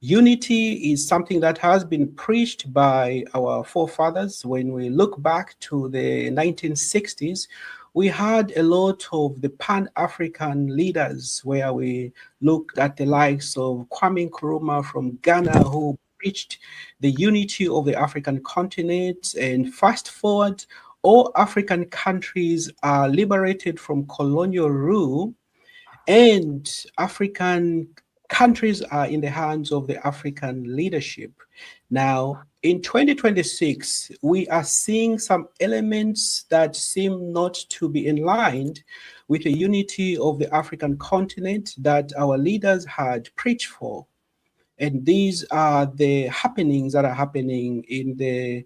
Unity is something that has been preached by our forefathers. When we look back to the 1960s, we had a lot of the Pan-African leaders where we looked at the likes of Kwame Nkrumah from Ghana, who preached the unity of the African continent. And fast forward, all African countries are liberated from colonial rule, and African countries are in the hands of the African leadership. Now, in 2026, we are seeing some elements that seem not to be in line with the unity of the African continent that our leaders had preached for. And these are the happenings that are happening in the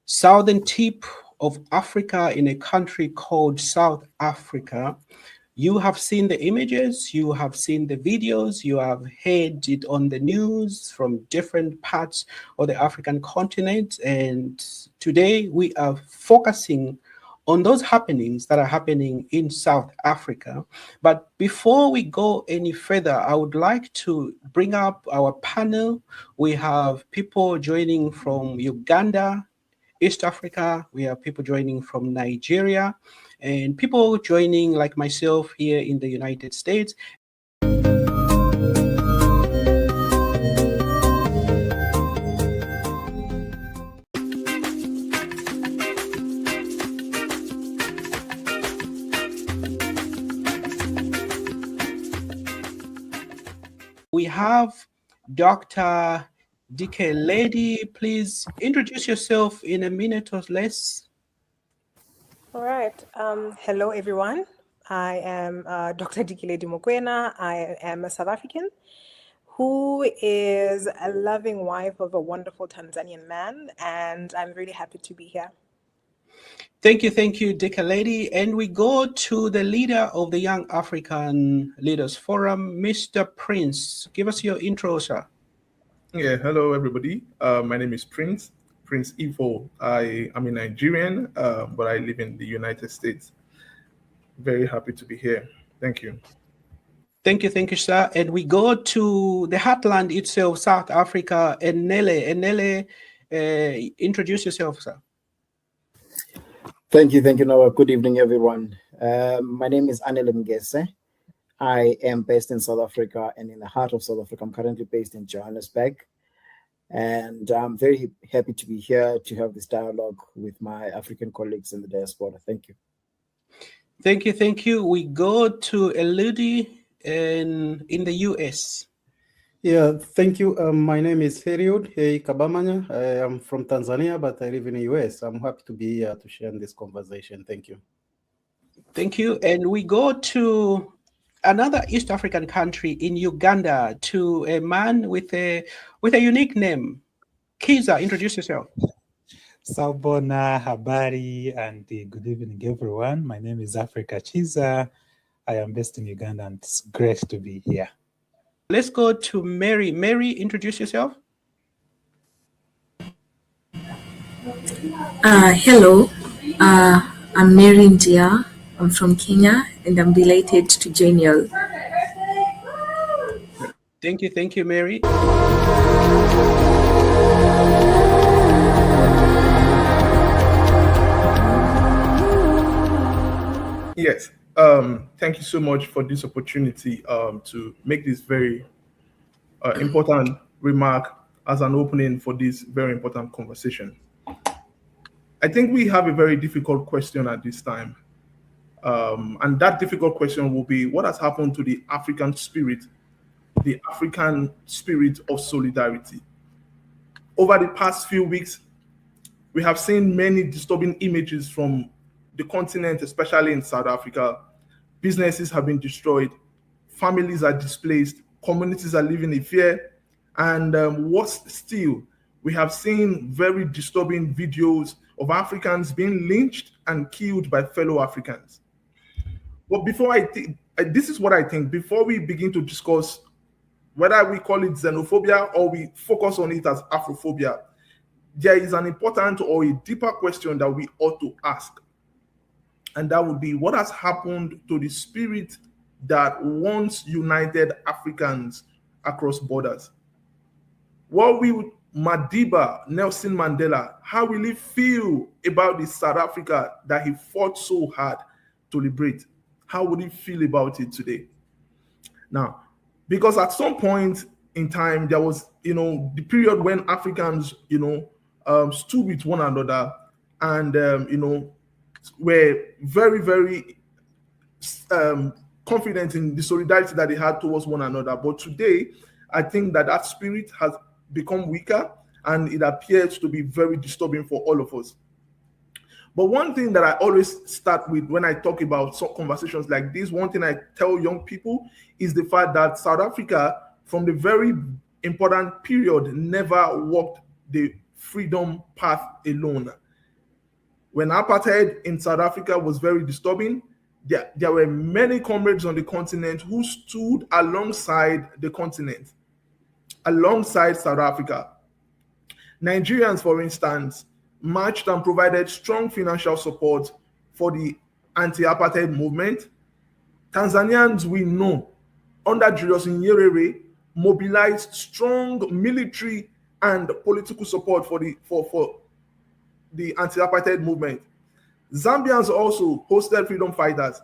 southern tip of Africa, in a country called South Africa. You have seen the images, you have seen the videos, you have heard it on the news from different parts of the African continent. And today we are focusing on those happenings that are happening in South Africa. But before we go any further, I would like to bring up our panel. We have people joining from Uganda, East Africa. We have people joining from Nigeria, and people joining like myself here in the United States. We have Dr. DK Lady. Please introduce yourself in a minute or less. All right. Hello, everyone. I am Dr. Dikiledi Mokwena. I am a South African who is a loving wife of a wonderful Tanzanian man, and I'm really happy to be here. Thank you, Dika Lady. And we go to the leader of the Young African Leaders Forum, Mr. Prince. Give us your intro, sir. Yeah, hello, everybody. My name is Prince Ifo. I am a Nigerian, but I live in the United States. Very happy to be here. Thank you. Thank you, sir. And we go to the heartland itself, South Africa. Enele, introduce yourself, sir. Thank you, Noah. Good evening, everyone. My name is Anele Mgese. I am based in South Africa, and in the heart of South Africa, I'm currently based in Johannesburg. And I'm very happy to be here to have this dialogue with my African colleagues in the diaspora. Thank you. Thank you. We go to Eludi in the US. Yeah, thank you. My name is Heriod Kabamanya. I am from Tanzania, but I live in the US. I'm happy to be here to share in this conversation. Thank you. Thank you. And we go to another East African country, in Uganda, to a man with a unique name. Kiza, introduce yourself. Sawubona, habari, and good evening, everyone. My name is Africa Chiza. I am based in Uganda, and it's great to be here. Let's go to Mary. Mary, introduce yourself. Hello, I'm Mary Ndia. I'm from Kenya, and I'm delighted to join you all. Thank you, Mary. Yes. Thank you so much for this opportunity to make this very important remark as an opening for this very important conversation. I think we have a very difficult question at this time. And that difficult question will be, what has happened to the African spirit of solidarity? Over the past few weeks, we have seen many disturbing images from the continent, especially in South Africa. Businesses have been destroyed, families are displaced, communities are living in fear, and worse still, we have seen very disturbing videos of Africans being lynched and killed by fellow Africans. But before this is what I think, before we begin to discuss whether we call it xenophobia or we focus on it as Afrophobia, there is an important or a deeper question that we ought to ask. And that would be, what has happened to the spirit that once united Africans across borders? What will Madiba, Nelson Mandela, how will he feel about the South Africa that he fought so hard to liberate? How would he feel about it today? Now, because at some point in time, there was, the period when Africans, stood with one another and, were very, very confident in the solidarity that they had towards one another. But today, I think that spirit has become weaker, and it appears to be very disturbing for all of us. But one thing that I always start with when I talk about some conversations like this, one thing I tell young people is the fact that South Africa, from the very important period, never walked the freedom path alone. When apartheid in South Africa was very disturbing, there were many comrades on the continent who stood alongside the continent, alongside South Africa. Nigerians, for instance, marched and provided strong financial support for the anti-apartheid movement. Tanzanians, we know, under Julius Nyerere, mobilized strong military and political support for the anti-apartheid movement. Zambians also hosted freedom fighters.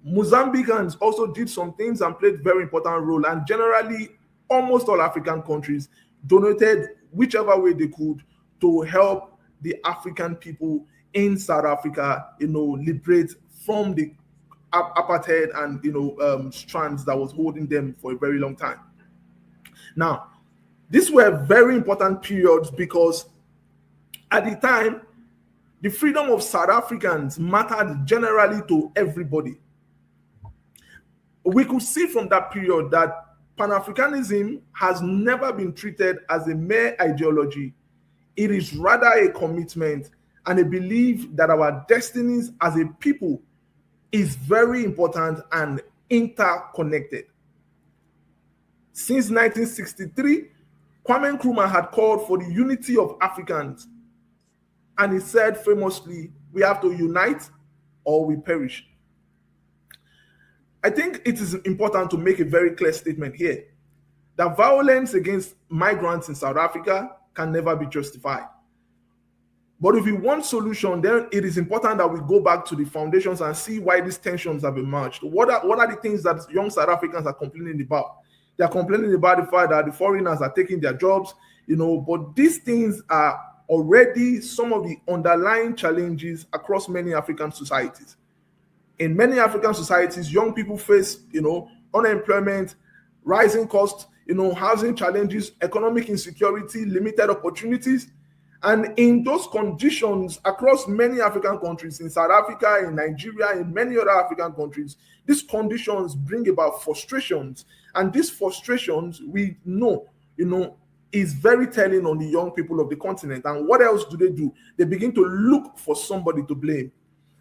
Mozambicans also did some things and played very important role. And generally, almost all African countries donated whichever way they could to help the African people in South Africa, liberate from the apartheid and strands that was holding them for a very long time. Now, these were very important periods because at the time, the freedom of South Africans mattered generally to everybody. We could see from that period that Pan-Africanism has never been treated as a mere ideology. It is rather a commitment and a belief that our destinies as a people is very important and interconnected. Since 1963, Kwame Nkrumah had called for the unity of Africans. And he said famously, we have to unite or we perish. I think it is important to make a very clear statement here that violence against migrants in South Africa can never be justified. But if we want solution, then it is important that we go back to the foundations and see why these tensions have emerged. What are the things that young South Africans are complaining about? They are complaining about the fact that the foreigners are taking their jobs, but these things are already some of the underlying challenges across many African societies. In many African societies, young people face, unemployment, rising costs, housing challenges, economic insecurity, limited opportunities. And in those conditions, across many African countries, in South Africa, in Nigeria, in many other African countries, these conditions bring about frustrations. And these frustrations, we know, is very telling on the young people of the continent. And what else do? They begin to look for somebody to blame.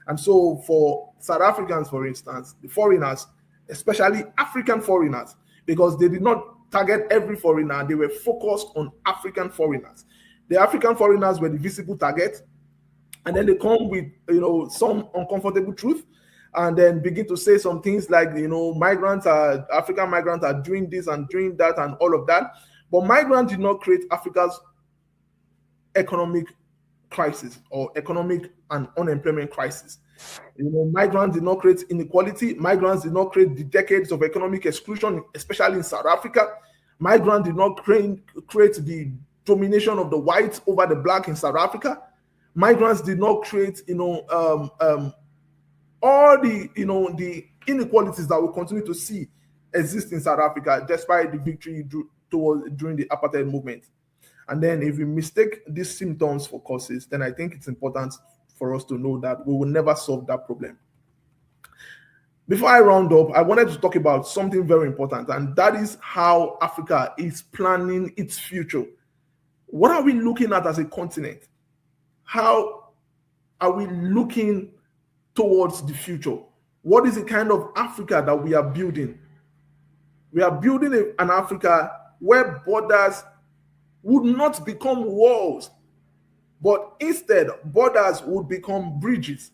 And so for South Africans, for instance, the foreigners, especially African foreigners, because they did not target every foreigner, they were focused on African foreigners. The African foreigners were the visible target. And then they come with, some uncomfortable truth and then begin to say some things like, African migrants are doing this and doing that and all of that. But migrants did not create Africa's economic crisis or economic and unemployment crisis. Migrants did not create inequality. Migrants did not create the decades of economic exclusion, especially in South Africa. Migrants did not create the domination of the whites over the black in South Africa. Migrants did not create, all the, the inequalities that we continue to see exist in South Africa, despite the victory during the apartheid movement. And then if we mistake these symptoms for causes, then I think it's important for us to know that we will never solve that problem. Before I round up, I wanted to talk about something very important, and that is how Africa is planning its future. What are we looking at as a continent? How are we looking towards the future? What is the kind of Africa that we are building? We are building an Africa where borders would not become walls, but instead borders would become bridges.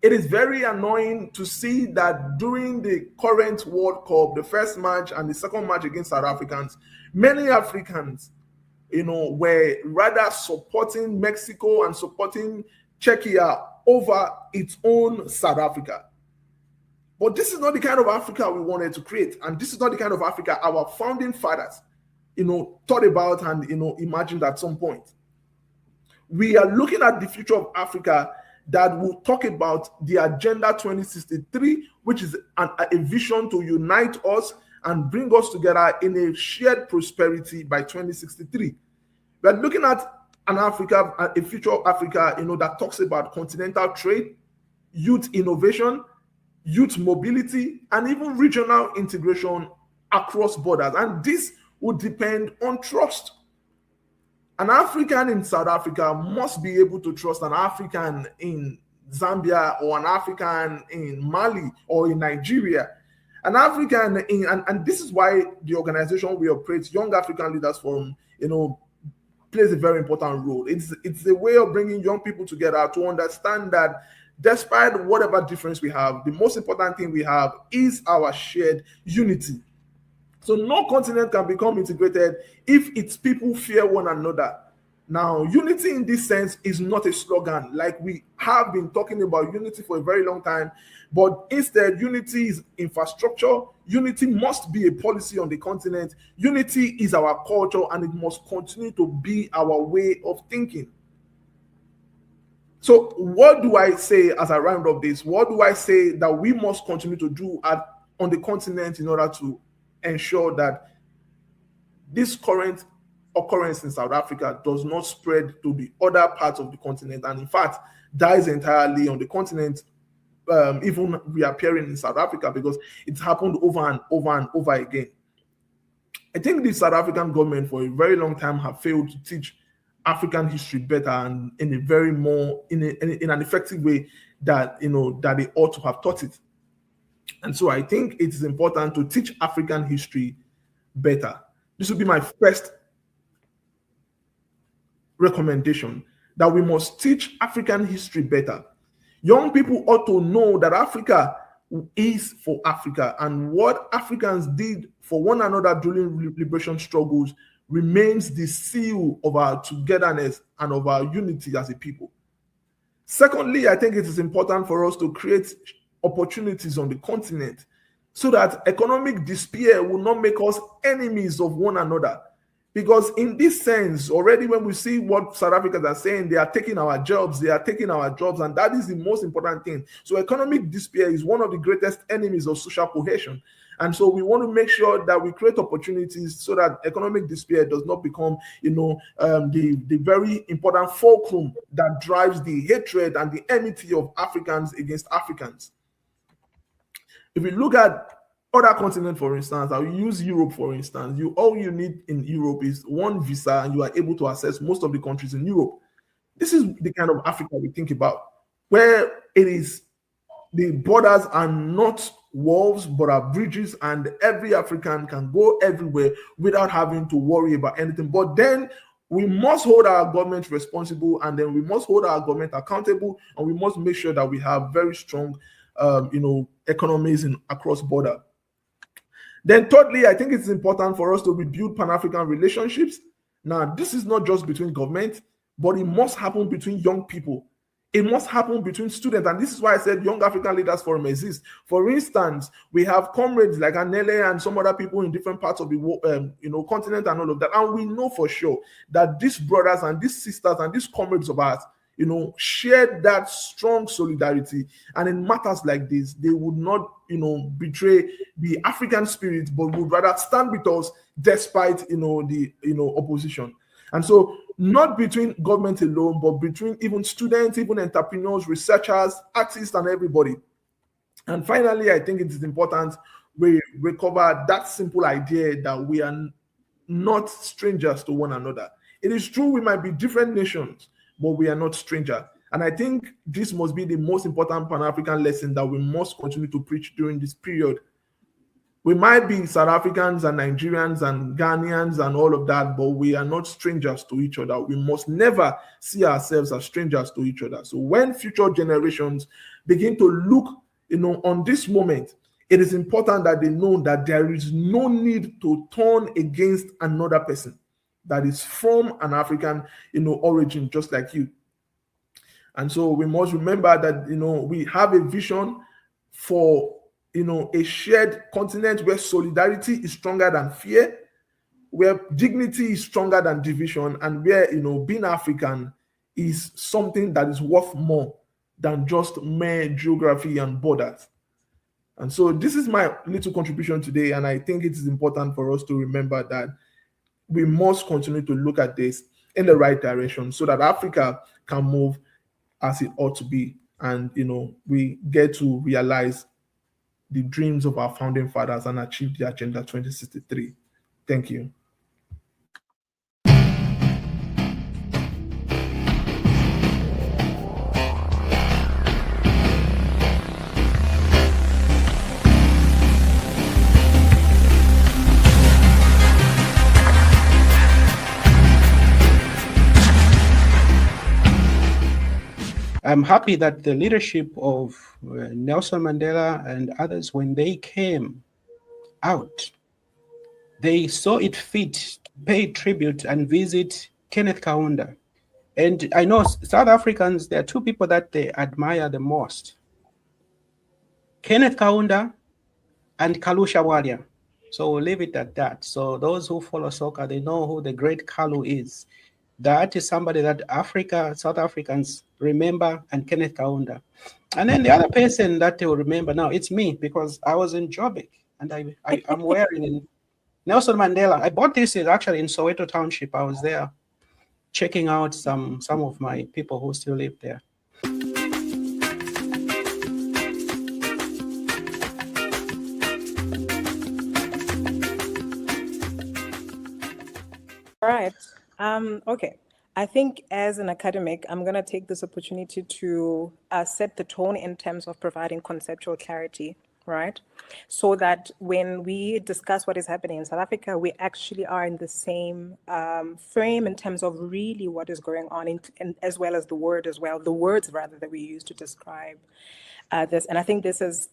It is very annoying to see that during the current World Cup, the first match and the second match against South Africans, many Africans, were rather supporting Mexico and supporting Czechia over its own South Africa. But this is not the kind of Africa we wanted to create. And this is not the kind of Africa our founding fathers, thought about and, imagined at some point. We are looking at the future of Africa that will talk about the Agenda 2063, which is a vision to unite us and bring us together in a shared prosperity by 2063. We are looking at a future of Africa, that talks about continental trade, youth innovation, youth mobility, and even regional integration across borders. And this would depend on trust. An African in South Africa must be able to trust an African in Zambia or an African in Mali or in Nigeria. An African and this is why the organization we operate, Young African Leaders Forum, plays a very important role. It's a way of bringing young people together to understand that despite whatever difference we have, the most important thing we have is our shared unity. So no continent can become integrated if its people fear one another. Now, unity in this sense is not a slogan. Like we have been talking about unity for a very long time, but instead unity is infrastructure. Unity must be a policy on the continent. Unity is our culture, and it must continue to be our way of thinking. So what do I say as I round up this? What do I say that we must continue to do on the continent in order to ensure that this current occurrence in South Africa does not spread to the other parts of the continent, and in fact dies entirely on the continent, even reappearing in South Africa, because it's happened over and over and over again? I think the South African government for a very long time have failed to teach African history better and in a very more in an effective way that that they ought to have taught it. And so I think it is important to teach African history better. This would be my first recommendation, that we must teach African history better. Young people ought to know that Africa is for Africa, and what Africans did for one another during liberation struggles remains the seal of our togetherness and of our unity as a people. Secondly, I think it is important for us to create opportunities on the continent so that economic despair will not make us enemies of one another. Because in this sense, already when we see what South Africans are saying, they are taking our jobs, and that is the most important thing. So economic despair is one of the greatest enemies of social cohesion. And so we want to make sure that we create opportunities so that economic despair does not become, the very important fulcrum that drives the hatred and the enmity of Africans against Africans. If we look at other continents, for instance, I'll use Europe, for instance. All you need in Europe is one visa, and you are able to access most of the countries in Europe. This is the kind of Africa we think about, where it is the borders are not walls but are bridges, and every African can go everywhere without having to worry about anything. But then we must hold our government responsible, and then we must hold our government accountable, and we must make sure that we have very strong economies across border. Then thirdly, I think it's important for us to rebuild Pan-African relationships. Now, this is not just between government, but it must happen between young people. It must happen between students. And this is why I said Young African Leaders Forum exists. For instance, we have comrades like Anele and some other people in different parts of the continent and all of that. And we know for sure that these brothers and these sisters and these comrades of ours, share that strong solidarity. And in matters like this, they would not, betray the African spirit, but would rather stand with us despite, the opposition. And so not between government alone, but between even students, even entrepreneurs, researchers, artists, and everybody. And finally, I think it is important we recover that simple idea that we are not strangers to one another. It is true we might be different nations, but we are not strangers. And I think this must be the most important Pan-African lesson that we must continue to preach during this period. We might be South Africans and Nigerians and Ghanaians and all of that, but we are not strangers to each other. We must never see ourselves as strangers to each other. So when future generations begin to look, on this moment, it is important that they know that there is no need to turn against another person that is from an African, origin, just like you. And so we must remember that, we have a vision for, a shared continent where solidarity is stronger than fear, where dignity is stronger than division, and where, being African is something that is worth more than just mere geography and borders. And so this is my little contribution today, and I think it is important for us to remember that we must continue to look at this in the right direction so that Africa can move as it ought to be, and we get to realize the dreams of our founding fathers and achieve the Agenda 2063. Thank you. I'm happy that the leadership of Nelson Mandela and others, when they came out, they saw it fit to pay tribute and visit Kenneth Kaunda. And I know South Africans, there are two people that they admire the most: Kenneth Kaunda and Kalusha Walia. So we'll leave it at that. So those who follow soccer, they know who the great Kalu is. That is somebody that South Africans remember, and Kenneth Kaunda. And then the other person that they will remember now, it's me, because I was in Joburg and I'm wearing in Nelson Mandela. I bought this actually in Soweto Township. I was there checking out some of my people who still live there. All right. Okay. I think as an academic, I'm going to take this opportunity to set the tone in terms of providing conceptual clarity, right? So that when we discuss what is happening in South Africa, we actually are in the same frame in terms of really what is going on, as well as the words rather that we use to describe this. And I think this is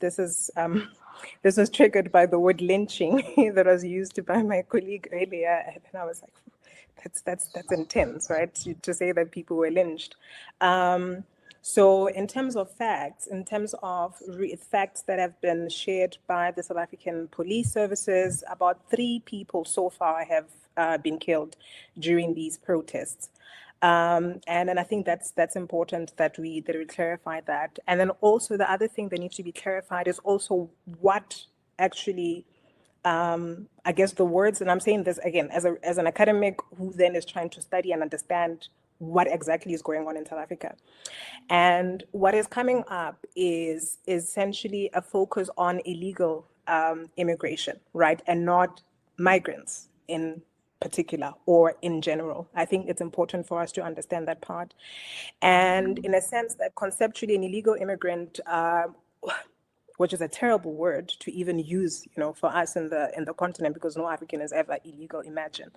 triggered by the word lynching that was used by my colleague earlier, and I was like, that's intense, right? To say that people were lynched. So in terms of facts, facts that have been shared by the South African police services, about 3 people so far have been killed during these protests. And I think that's important that we clarify that. And then also the other thing that needs to be clarified is also what actually, I guess the words, and I'm saying this again as an academic who then is trying to study and understand what exactly is going on in South Africa. And what is coming up is essentially a focus on illegal immigration, right? And not migrants in particular or in general. I think it's important for us to understand that part. And in a sense that conceptually an illegal immigrant, which is a terrible word to even use, for us in the continent, because no African is ever illegal. Imagine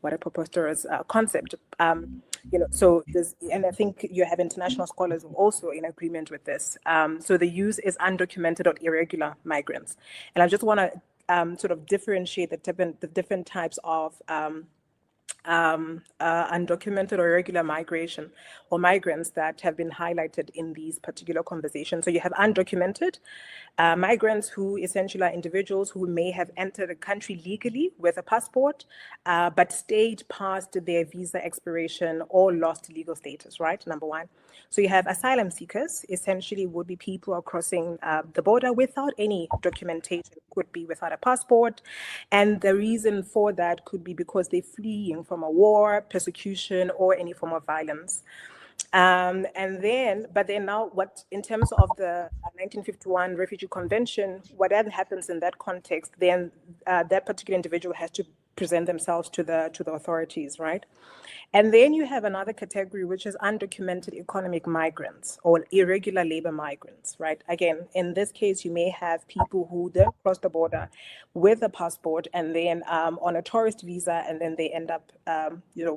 what a preposterous concept. So this, and I think you have international scholars also in agreement with this. So the use is undocumented or irregular migrants, and I just want to sort of differentiate the different types of undocumented or irregular migration or migrants that have been highlighted in these particular conversations. So you have undocumented migrants who essentially are individuals who may have entered a country legally with a passport, but stayed past their visa expiration or lost legal status, right? Number one. So you have asylum seekers, essentially would be people who are crossing the border without any documentation, could be without a passport. And the reason for that could be because they're fleeing from a war, persecution, or any form of violence. But then now what, in terms of the 1951 Refugee Convention, whatever happens in that context, then that particular individual has to present themselves to the authorities, right? And then you have another category, which is undocumented economic migrants or irregular labor migrants, right? Again, in this case, you may have people who then cross the border with a passport and then on a tourist visa, and then they end up,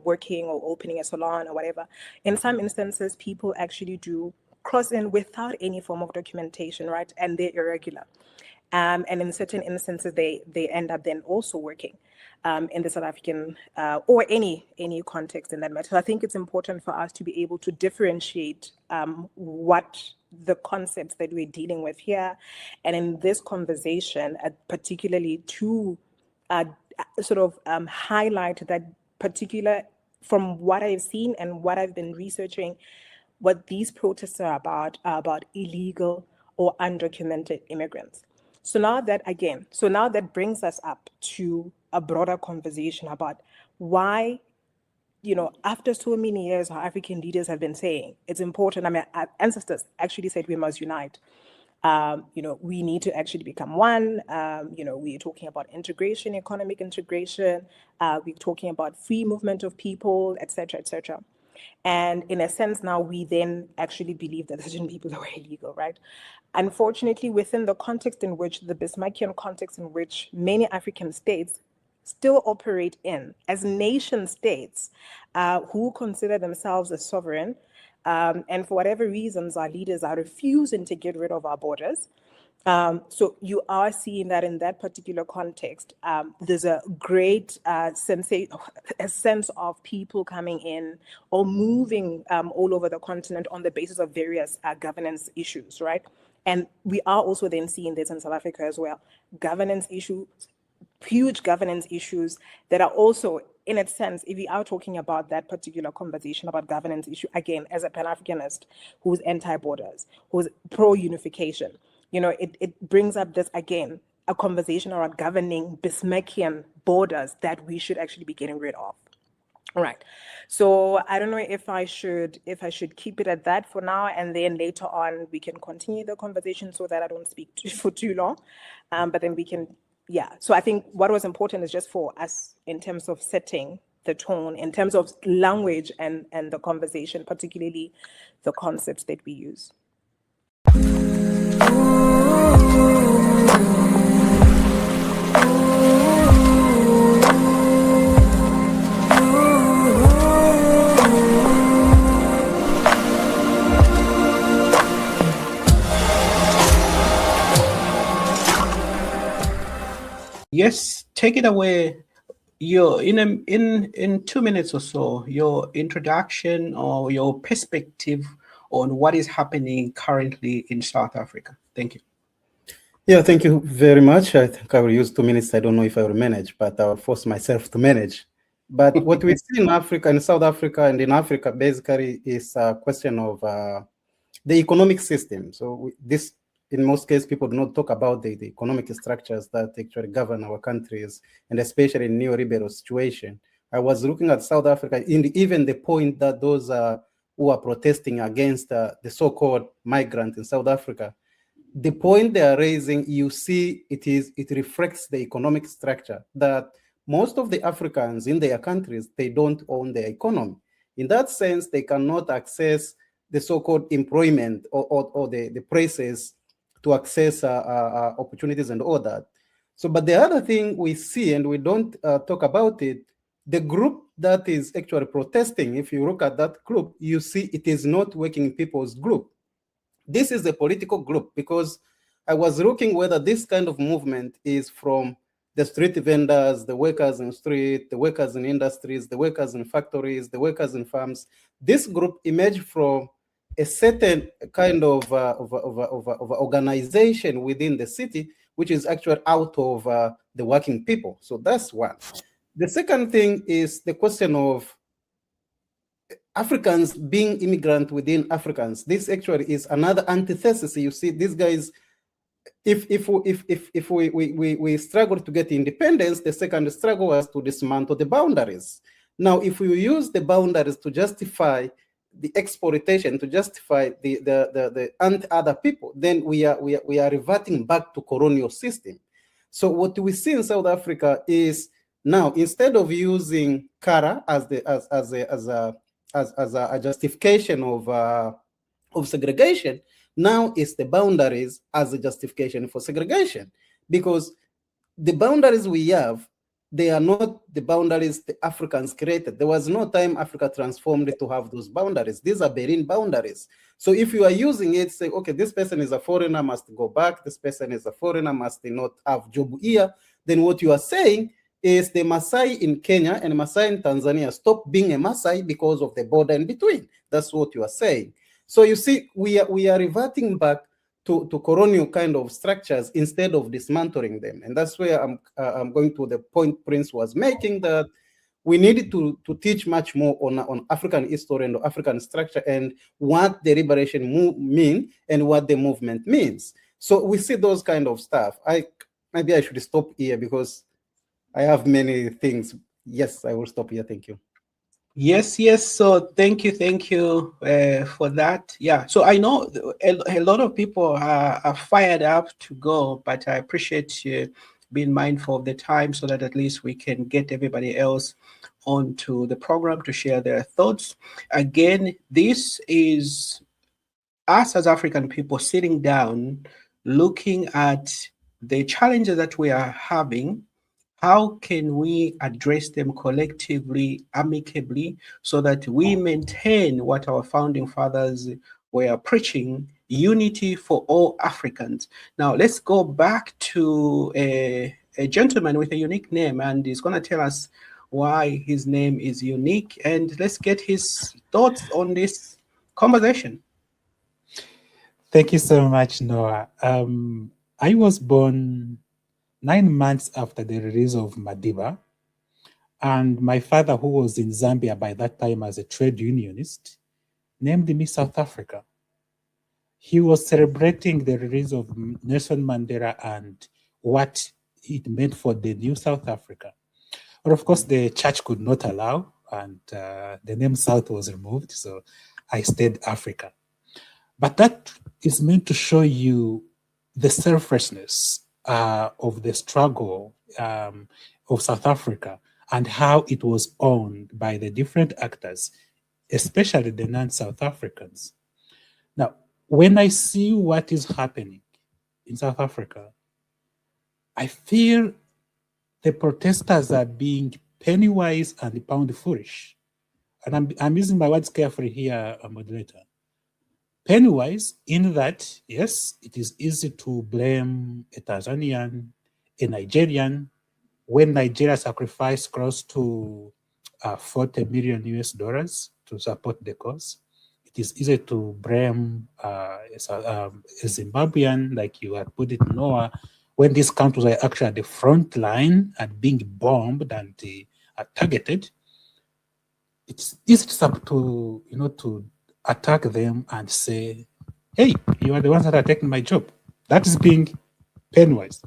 working or opening a salon or whatever. In some instances, people actually do cross in without any form of documentation, right? And they're irregular. And in certain instances, they end up then also working in the South African or any context in that matter. So I think it's important for us to be able to differentiate what the concepts that we're dealing with here, and in this conversation, particularly to sort of highlight that particular, from what I've seen and what I've been researching, what these protests are about illegal or undocumented immigrants. So now that brings us up to a broader conversation about why, after so many years, our African leaders have been saying it's important. I mean, our ancestors actually said we must unite. We need to actually become one. We're talking about integration, economic integration. We're talking about free movement of people, et cetera, et cetera. And in a sense, now we then actually believe that certain people are illegal, right? Unfortunately, within the context in which, the Bismarckian context in which many African states still operate in, as nation states who consider themselves as sovereign, and for whatever reasons, our leaders are refusing to get rid of our borders. So you are seeing that in that particular context, there's a great sense of people coming in or moving all over the continent on the basis of various governance issues, right? And we are also then seeing this in South Africa as well. Governance issues, huge governance issues that are also, in a sense, if we are talking about that particular conversation about governance issue, again, as a Pan-Africanist who's anti-borders, who's pro-unification, it brings up this, again, a conversation around governing Bismarckian borders that we should actually be getting rid of. All right. So I don't know if I should keep it at that for now, and then later on we can continue the conversation so that I don't speak for too long. But then we can, yeah. So I think what was important is just for us in terms of setting the tone, in terms of language and the conversation, particularly the concepts that we use. Yes, take it away. In 2 minutes or so, your introduction or your perspective on what is happening currently in South Africa. Thank you. Yeah, thank you very much. I think I will use 2 minutes. I don't know if I will manage, but I will force myself to manage. But what we see in Africa, in South Africa, and in Africa, basically, is a question of the economic system. So this, in most cases, people do not talk about the economic structures that actually govern our countries, and especially in neoliberal situation. I was looking at South Africa, even the point that those who are protesting against the so-called migrant in South Africa, the point they are raising, you see, it reflects the economic structure that most of the Africans in their countries, they don't own their economy. In that sense, they cannot access the so-called employment or the places to access opportunities and all that. So, but the other thing we see, and we don't talk about it, the group that is actually protesting, if you look at that group, you see it is not working people's group. This is a political group, because I was looking whether this kind of movement is from the street vendors, the workers in street, the workers in industries, the workers in factories, the workers in farms. This group emerged from a certain kind of organization within the city, which is actually out of the working people. So that's one. The second thing is the question of Africans being immigrant within Africans. This actually is another antithesis. You see, these guys, if we struggle to get independence, the second struggle was to dismantle the boundaries. Now, if we use the boundaries to justify the exploitation, to justify the other people, then we are reverting back to colonial system. So what we see in South Africa is now, instead of using Kara as a justification of segregation, now it's the boundaries as a justification for segregation, because the boundaries we have they are not the boundaries the Africans created. There was no time Africa transformed to have those boundaries. These are Berlin boundaries. So if you are using it, say, okay, this person is a foreigner, must go back. This person is a foreigner, must not have job here. Then what you are saying is the Maasai in Kenya and Maasai in Tanzania stop being a Maasai because of the border in between. That's what you are saying. So you see, we are reverting back to colonial kind of structures instead of dismantling them. And that's where I'm going to the point Prince was making, that we needed to teach much more on African history and African structure and what the liberation mean and what the movement means. So we see those kind of stuff. Maybe I should stop here because I have many things. Yes, I will stop here. Thank you. Yes. So thank you for that. Yeah. So I know a lot of people are fired up to go, but I appreciate you being mindful of the time so that at least we can get everybody else onto the program to share their thoughts. Again, this is us as African people sitting down, looking at the challenges that we are having. How can we address them collectively, amicably, so that we maintain what our founding fathers were preaching, unity for all Africans? Now, let's go back to a gentleman with a unique name, and he's going to tell us why his name is unique. And let's get his thoughts on this conversation. Thank you so much, Noah. I was born 9 months after the release of Madiba, and my father, who was in Zambia by that time as a trade unionist, named me South Africa. He was celebrating the release of Nelson Mandela and what it meant for the new South Africa. But of course, the church could not allow, and the name South was removed, so I stayed Africa. But that is meant to show you the selflessness of the struggle of South Africa and how it was owned by the different actors, especially the non-South Africans. Now, when I see what is happening in South Africa, I feel the protesters are being penny wise and pound foolish. And I'm using my words carefully here, moderator. Penny wise, in that, yes, it is easy to blame a Tanzanian, a Nigerian, when Nigeria sacrificed close to 40 million US dollars to support the cause. It is easy to blame a Zimbabwean, like you had put it, Noah, when these countries are actually at the front line and being bombed and targeted. It's easy to attack them and say, hey, you are the ones that are taking my job. That is being penwise.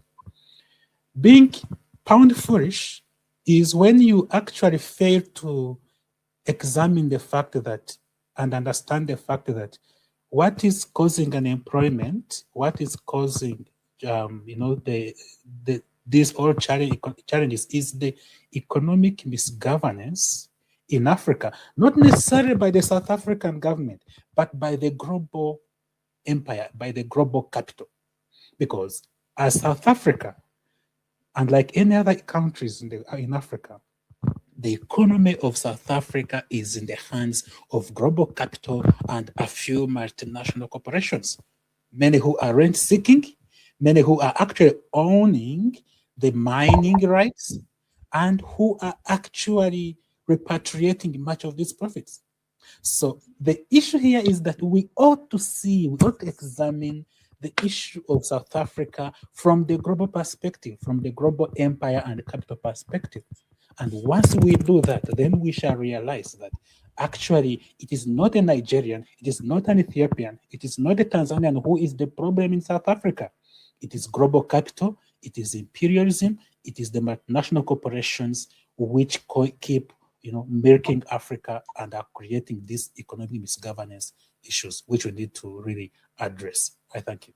Being pound foolish is when you actually fail to examine the fact that and understand the fact that what is causing unemployment, what is causing these all challenges is the economic misgovernance in Africa, not necessarily by the South African government, but by the global empire, by the global capital. Because as South Africa, and like any other countries in Africa, the economy of South Africa is in the hands of global capital and a few multinational corporations, many who are rent-seeking, many who are actually owning the mining rights, and who are actually repatriating much of these profits. So the issue here is that we ought to examine the issue of South Africa from the global perspective, from the global empire and capital perspective. And once we do that, then we shall realize that actually it is not a Nigerian, it is not an Ethiopian, it is not a Tanzanian who is the problem in South Africa. It is global capital, it is imperialism, it is the multinational corporations which keep milking Africa and are creating these economic misgovernance issues, which we need to really address. I thank you.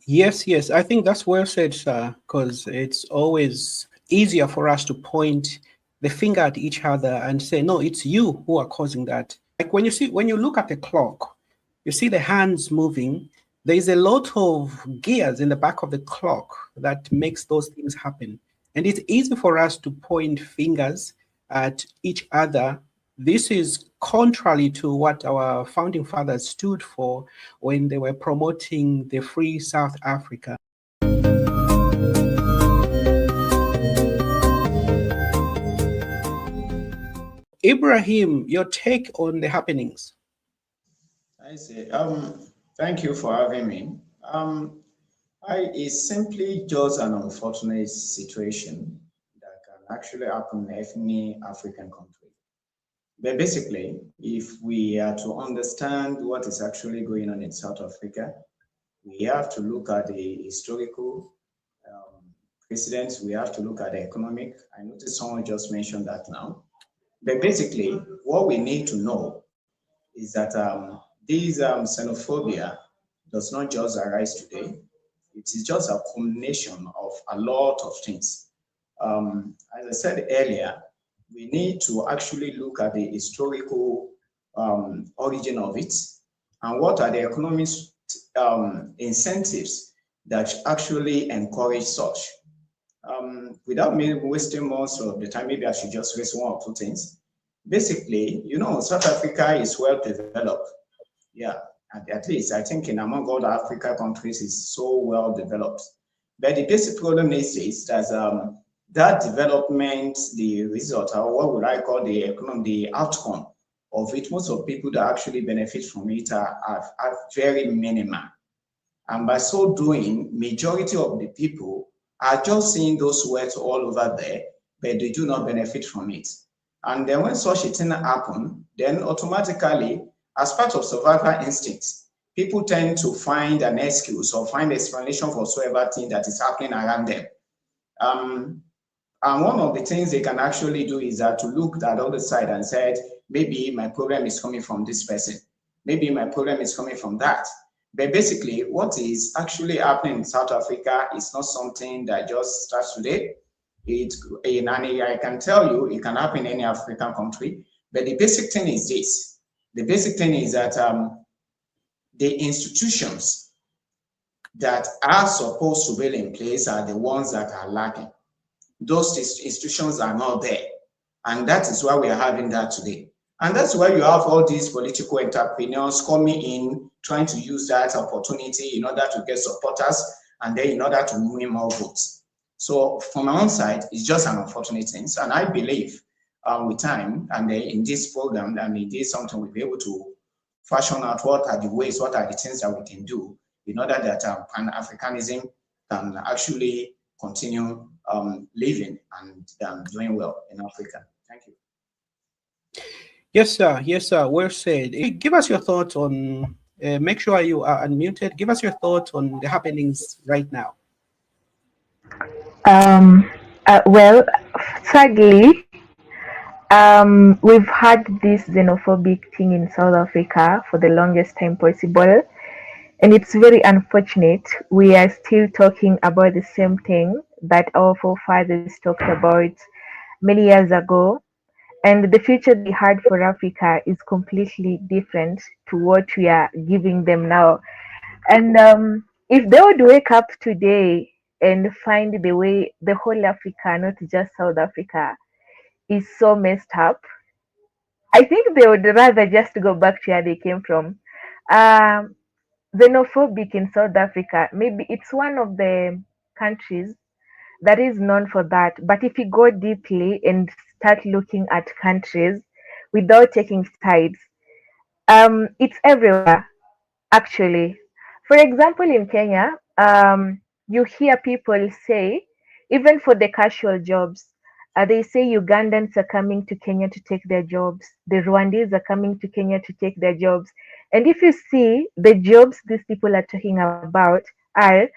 Yes. I think that's well said, sir, because it's always easier for us to point the finger at each other and say, no, it's you who are causing that. Like when you look at the clock, you see the hands moving, There is a lot of gears in the back of the clock that makes those things happen. And it's easy for us to point fingers at each other. This is contrary to what our founding fathers stood for when they were promoting the free South Africa. Ibrahim, your take on the happenings? I see. Thank you for having me. It's simply just an unfortunate situation that can actually happen in any African country. But basically, if we are to understand what is actually going on in South Africa, we have to look at the historical precedents, we have to look at the economic. I noticed someone just mentioned that now. But basically, what we need to know is that this xenophobia does not just arise today. It is just a combination of a lot of things. As I said earlier, we need to actually look at the historical origin of it and what are the economic incentives that actually encourage such. Without me wasting most of the time, maybe I should just raise one or two things. Basically, you know, South Africa is well developed. Yeah, at least I think in among all the African countries is so well developed. But the basic problem is that that development, the result, or what would I call the economy, the outcome of it, most of people that actually benefit from it are very minimal. And by so doing, majority of the people are just seeing those words all over there, but they do not benefit from it. And then when such a thing happens, then automatically, as part of survival instincts, people tend to find an excuse or find explanation for whatsoever thing that is happening around them. And one of the things they can actually do is to look at the other side and say, maybe my problem is coming from this person. Maybe my problem is coming from that. But basically, what is actually happening in South Africa is not something that just starts today. I can tell you, it can happen in any African country. But the basic thing is this. The basic thing is that the institutions that are supposed to be in place are the ones that are lacking. Those institutions are not there. And that is why we are having that today. And that's why you have all these political entrepreneurs coming in, trying to use that opportunity in order to get supporters and then in order to win more votes. So from my own side, it's just an unfortunate thing. And I believe with time and in this program, and it is something we'll be able to fashion out what are the ways, what are the things that we can do in order that Pan-Africanism can actually continue living and doing well in Africa. Thank you. Yes, sir. Yes, sir. Well said. Give us your thoughts on, make sure you are unmuted. Give us your thoughts on the happenings right now. Well, sadly, we've had this xenophobic thing in South Africa for the longest time possible. And it's very unfortunate. We are still talking about the same thing that our forefathers talked about many years ago. And the future they had for Africa is completely different to what we are giving them now. And if they would wake up today and find the way the whole Africa, not just South Africa, is so messed up, I think they would rather just go back to where they came from. Xenophobic in South Africa, maybe it's one of the countries that is known for that. But if you go deeply and start looking at countries without taking sides, it's everywhere actually. For example, in Kenya, you hear people say, even for the casual jobs, they say Ugandans are coming to Kenya to take their jobs. The Rwandese are coming to Kenya to take their jobs. And if you see the jobs these people are talking about are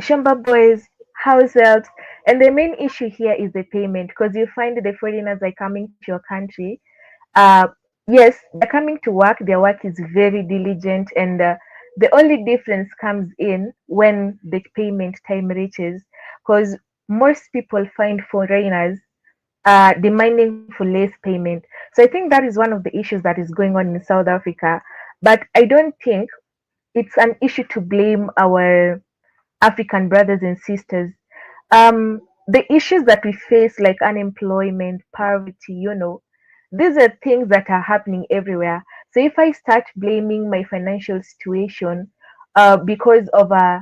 Shamba boys, house helps, and the main issue here is the payment because you find the foreigners are coming to your country. Yes, they're coming to work. Their work is very diligent, and the only difference comes in when the payment time reaches, because most people find foreigners demanding for less payment. So I think that is one of the issues that is going on in South Africa. But I don't think it's an issue to blame our African brothers and sisters. The issues that we face, like unemployment, poverty, these are things that are happening everywhere. So if I start blaming my financial situation because of a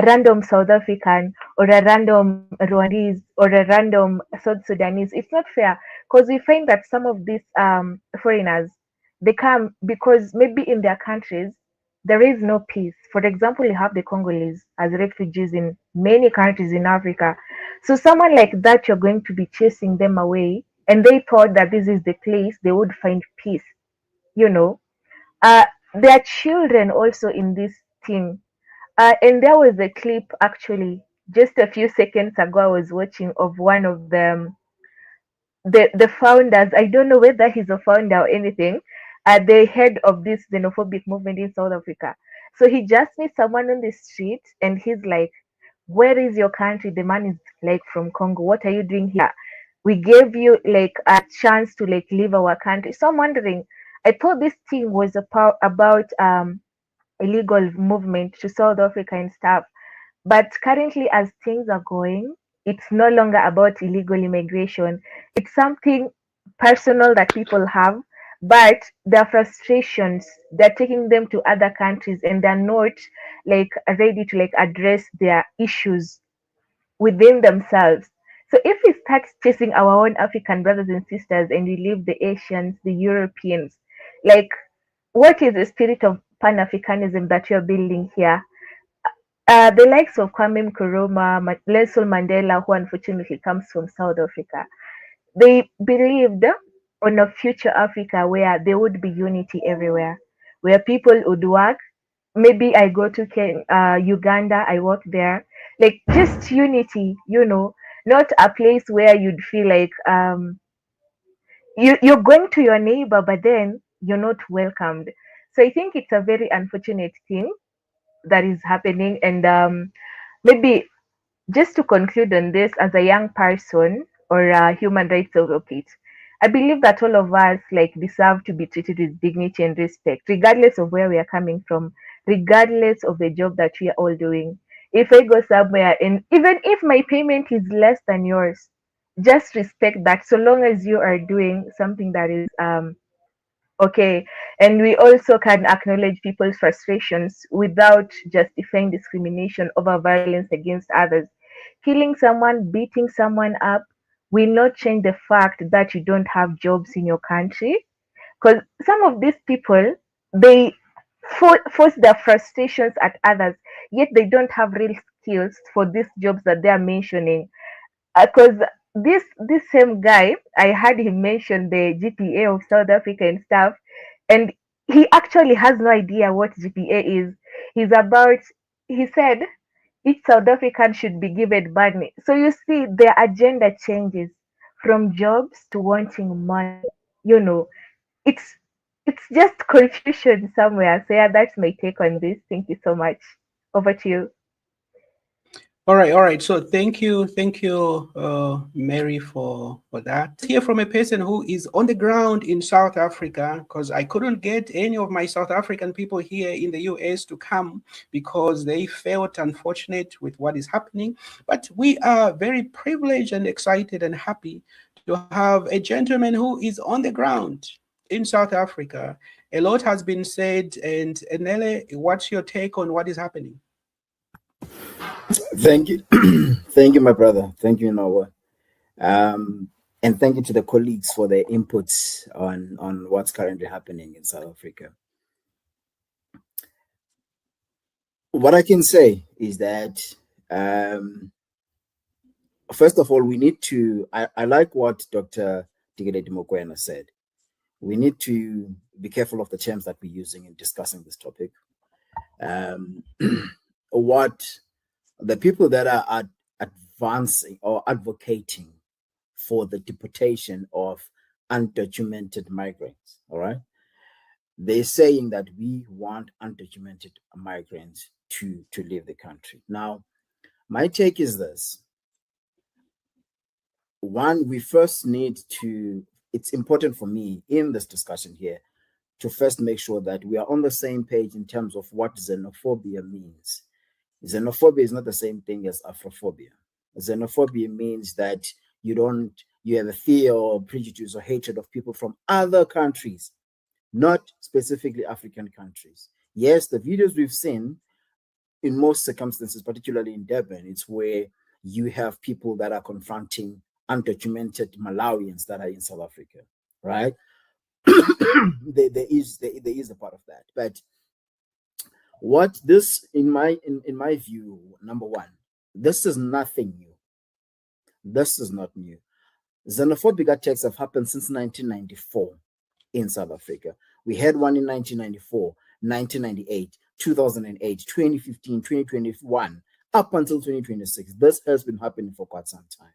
random South African or a random Rwandese or a random South Sudanese, it's not fair, because we find that some of these foreigners, they come because maybe in their countries there is no peace. For example, you have the Congolese as refugees in many countries in Africa. So someone like that, you're going to be chasing them away, and they thought that this is the place they would find peace. You know, uh, there are children also in this thing. And there was a clip actually just a few seconds ago I was watching of one of the founders. I don't know whether he's a founder or anything, the head of this xenophobic movement in South Africa. So he just meets someone on the street and he's like, "Where is your country?" The man is like, "From Congo. What are you doing here? We gave you like a chance to like leave our country." So I'm wondering, I thought this thing was about illegal movement to South Africa and stuff. But currently, as things are going, it's no longer about illegal immigration. It's something personal that people have, but their frustrations, they're taking them to other countries and they're not like ready to like address their issues within themselves. So if we start chasing our own African brothers and sisters and we leave the Asians, the Europeans, like what is the spirit of Pan Africanism that you're building here? The likes of Kwame Nkrumah, Nelson Mandela, who unfortunately comes from South Africa, they believed on a future Africa where there would be unity everywhere, where people would work. Maybe I go to Uganda, I work there, like just unity, not a place where you'd feel like you're going to your neighbor, but then you're not welcomed. So I think it's a very unfortunate thing that is happening, and maybe just to conclude on this, as a young person or a human rights advocate, I believe that all of us like deserve to be treated with dignity and respect, regardless of where we are coming from, regardless of the job that we are all doing. If I go somewhere and even if my payment is less than yours, just respect that, so long as you are doing something that is okay. And we also can acknowledge people's frustrations without justifying discrimination over violence against others. Killing someone, beating someone up will not change the fact that you don't have jobs in your country. Because some of these people, they force their frustrations at others, yet they don't have real skills for these jobs that they are mentioning. Because this same guy, I heard him mention the GPA of South Africa and stuff, and he actually has no idea what GPA is. He's about, he said each South African should be given money. So you see, their agenda changes from jobs to wanting money. You know, it's it's just confusion somewhere. So yeah, that's my take on this. Thank you so much. Over to you. All right. So thank you, Mary, for that. Hear from a person who is on the ground in South Africa, because I couldn't get any of my South African people here in the US to come because they felt unfortunate with what is happening. But we are very privileged and excited and happy to have a gentleman who is on the ground in South Africa. A lot has been said, and Nele, what's your take on what is happening? Thank you. Thank you, my brother. Thank you, Noah. And thank you to the colleagues for their inputs on what's currently happening in South Africa. What I can say is that, first of all, we need to, I like what Dr. Dikeledi Mokoena said. We need to be careful of the terms that we're using in discussing this topic. What the people that are advancing or advocating for the deportation of undocumented migrants, all right? They're saying that we want undocumented migrants to leave the country. Now, my take is this. One, we first need to, it's important for me in this discussion here to first make sure that we are on the same page in terms of what xenophobia means. Xenophobia is not the same thing as Afrophobia. Xenophobia means that you have a fear or prejudice or hatred of people from other countries, not specifically African countries. Yes, the videos we've seen, in most circumstances, particularly in Durban, it's where you have people that are confronting undocumented Malawians that are in South Africa, right? there is a part of that. But what this, in my view, number one, this is nothing new. This is not new. Xenophobic attacks have happened since 1994 in South Africa. We had one in 1994, 1998, 2008, 2015, 2021, up until 2026. This has been happening for quite some time.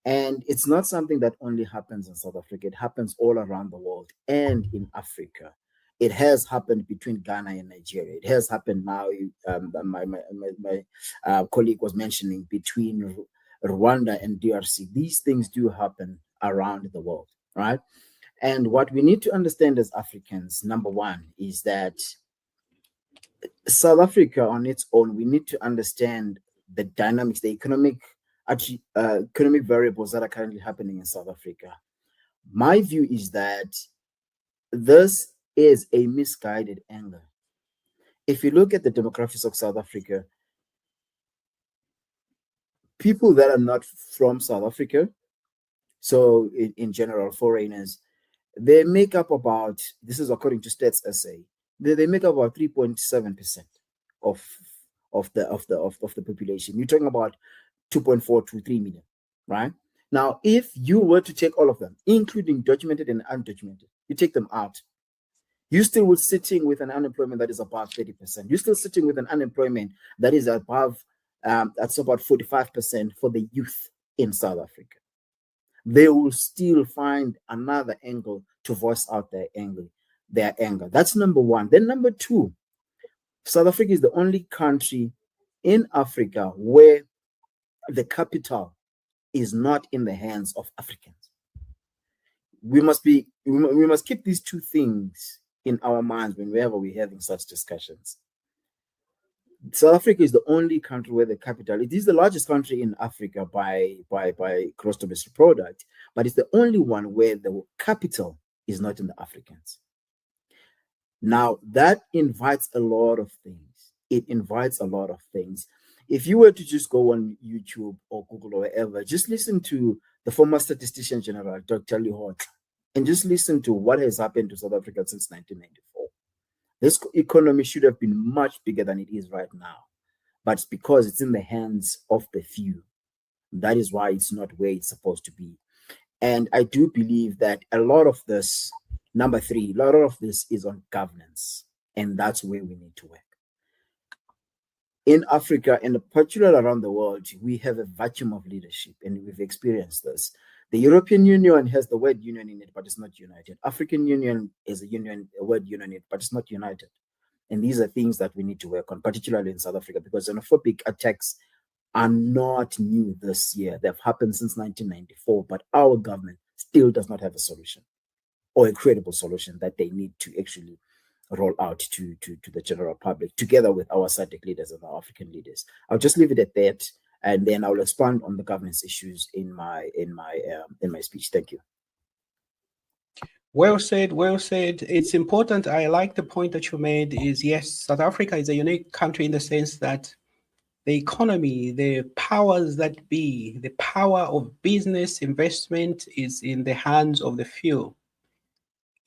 And it's not something that only happens in South Africa. It happens all around the world and in Africa. It has happened between Ghana and Nigeria. It has happened now. My colleague was mentioning between Rwanda and DRC. These things do happen around the world, right? And what we need to understand as Africans, number one, is that South Africa on its own, we need to understand the dynamics, the economic variables that are currently happening in South Africa. My view is that this is a misguided anger. If you look at the demographics of South Africa, people that are not from South Africa, so in general, foreigners, they make up about, this is according to Stats SA, they make up about 3.7% of the population. You're talking about 2.4 to 3 million, right? Now, if you were to take all of them, including documented and undocumented, you take them out, you're still sitting with an unemployment that is above 30%. You're still sitting with an unemployment that is above, that's about 45% for the youth in South Africa. They will still find another angle to voice out their anger. That's number one. Then number two, South Africa is the only country in Africa where the capital is not in the hands of Africans. We must keep these two things in our minds whenever we're having such discussions. South Africa is the only country where the capital, it is the largest country in Africa by gross domestic product, but it's the only one where the capital is not in the Africans. Now, that invites a lot of things. It invites a lot of things. If you were to just go on YouTube or Google or wherever, just listen to the former statistician general, Dr. Lihot, and just listen to what has happened to South Africa since 1994. This economy should have been much bigger than it is right now, but it's because it's in the hands of the few. That is why it's not where it's supposed to be. And I do believe that a lot of this, number three, a lot of this is on governance, and that's where we need to work. In Africa, and particularly around the world, we have a vacuum of leadership, and we've experienced this. The European Union has the word union in it, but it's not united. African Union is a word union in it, but it's not united. And these are things that we need to work on, particularly in South Africa, because xenophobic attacks are not new this year. They've happened since 1994, but our government still does not have a solution or a credible solution that they need to actually roll out to the general public, together with our SADC leaders and our African leaders. I'll just leave it at that, and then I'll expand on the governance issues in my speech. Thank you. Well said, well said. It's important. I like the point that you made is, yes, South Africa is a unique country in the sense that the economy, the powers that be, the power of business investment is in the hands of the few.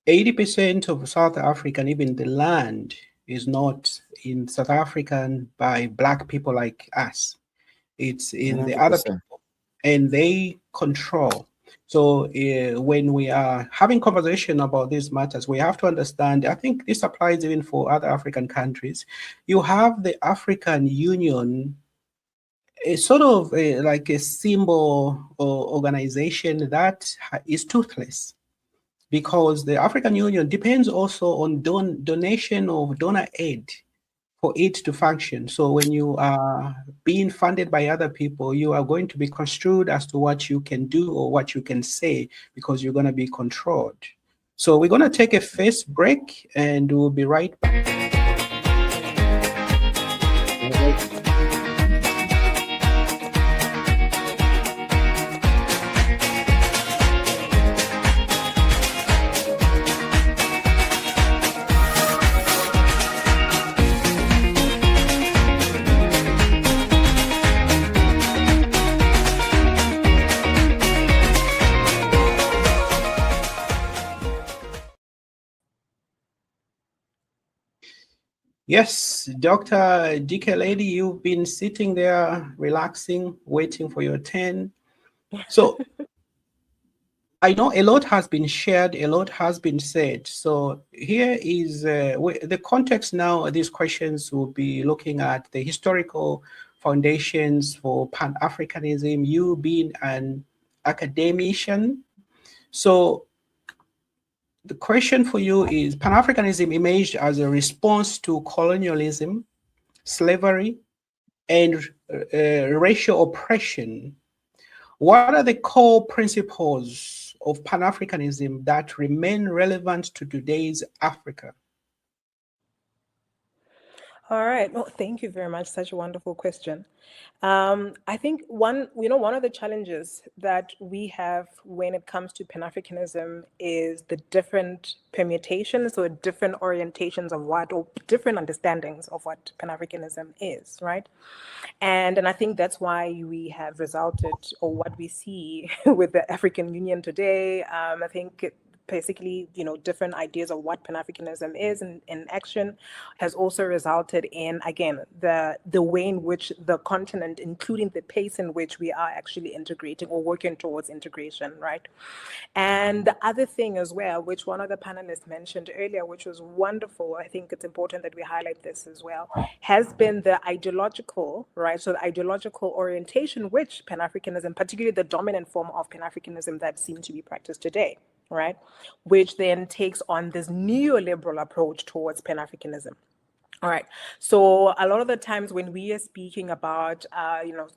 80% of South Africa, and even the land, is not in South African by Black people like us. It's in 100%. The other people, and they control. So when we are having conversation about these matters, we have to understand, I think this applies even for other African countries. You have the African Union, a sort of like a symbol or organization that is toothless, because the African Union depends also on donation of donor aid for it to function. So when you are being funded by other people, you are going to be construed as to what you can do or what you can say, because you're going to be controlled. So we're going to take a first break and we'll be right back. Yes, Dr. DK Lady, you've been sitting there relaxing, waiting for your turn. So I know a lot has been shared, a lot has been said. So here is the context now. These questions will be looking at the historical foundations for Pan-Africanism, you being an academician. So the question for you is, Pan-Africanism emerged as a response to colonialism, slavery, and racial oppression. What are the core principles of Pan-Africanism that remain relevant to today's Africa? All right. Well, thank you very much. Such a wonderful question. I think one of the challenges that we have when it comes to Pan-Africanism is the different permutations or different orientations of what, or different understandings of what Pan-Africanism is, right? And I think that's why we have resulted, or what we see with the African Union today. I think basically, different ideas of what Pan-Africanism is in action has also resulted in, again, the way in which the continent, including the pace in which we are actually integrating or working towards integration, right? And the other thing as well, which one of the panelists mentioned earlier, which was wonderful, I think it's important that we highlight this as well, has been the ideological, right? So the ideological orientation, which Pan-Africanism, particularly the dominant form of Pan-Africanism that seems to be practiced today, right? Which then takes on this neoliberal approach towards Pan-Africanism. All right. So a lot of the times when we are speaking about,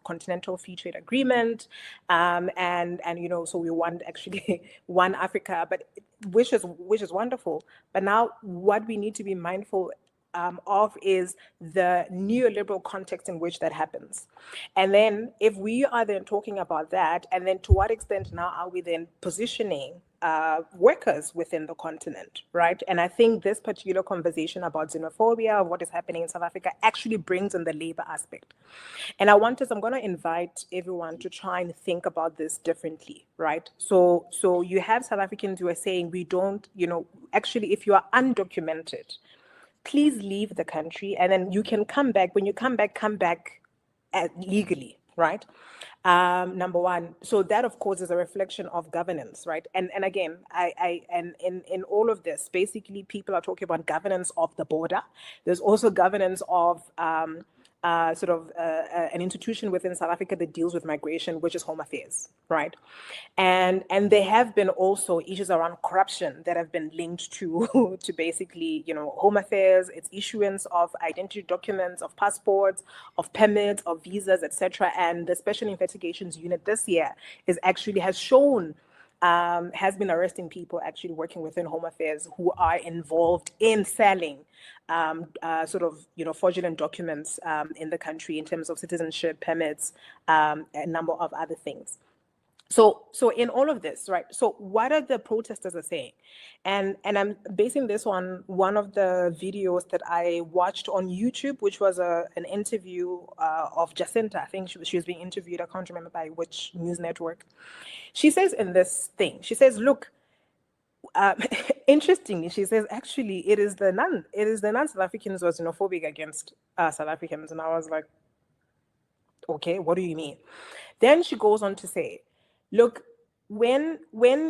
continental free trade agreement, and so we want actually one Africa, but which is wonderful. But now what we need to be mindful of is the neoliberal context in which that happens. And then if we are then talking about that, and then to what extent now are we then positioning workers within the continent, right? And I think this particular conversation about xenophobia, of what is happening in South Africa, actually brings in the labor aspect. And I'm going to invite everyone to try and think about this differently, right? So you have South Africans who are saying, we don't, actually, if you are undocumented, please leave the country, and then you can come back. When you come back legally, right? Number one. So that, of course, is a reflection of governance, right? And again, in all of this, basically, people are talking about governance of the border. There's also governance of an institution within South Africa that deals with migration, which is Home Affairs, right? And there have been also issues around corruption that have been linked to basically, Home Affairs, its issuance of identity documents, of passports, of permits, of visas, etc. And the Special Investigations Unit this year has been arresting people actually working within Home Affairs who are involved in selling fraudulent documents in the country in terms of citizenship, permits, a number of other things. So in all of this, right? So what are the protesters are saying? And I'm basing this on one of the videos that I watched on YouTube, which was an interview of Jacinta. I think she was being interviewed. I can't remember by which news network. She says in this thing, she says, look, interestingly, she says, actually, it is the non-South Africans who are xenophobic against South Africans. And I was like, okay, what do you mean? Then she goes on to say, look, when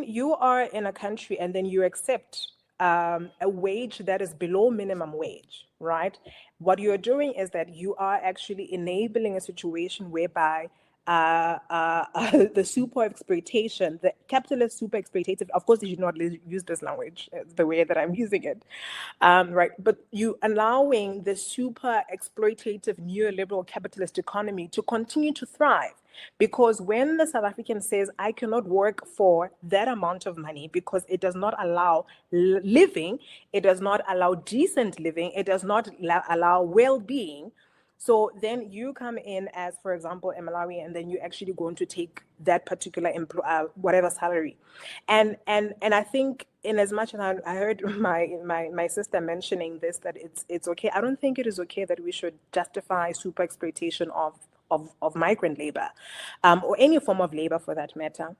you are in a country and then you accept a wage that is below minimum wage, right? What you're doing is that you are actually enabling a situation whereby the super exploitation, the capitalist super exploitative, of course, you should not use this language the way that I'm using it, right? But you allowing the super exploitative neoliberal capitalist economy to continue to thrive. Because when the South African says, I cannot work for that amount of money because it does not allow living, it does not allow decent living, it does not allow well-being, so then you come in as, for example, a Malawi, and then you're actually going to take that particular whatever salary. And I think, in as much as I heard my sister mentioning this, that it's okay. I don't think it is okay that we should justify super exploitation of migrant labor, or any form of labor for that matter.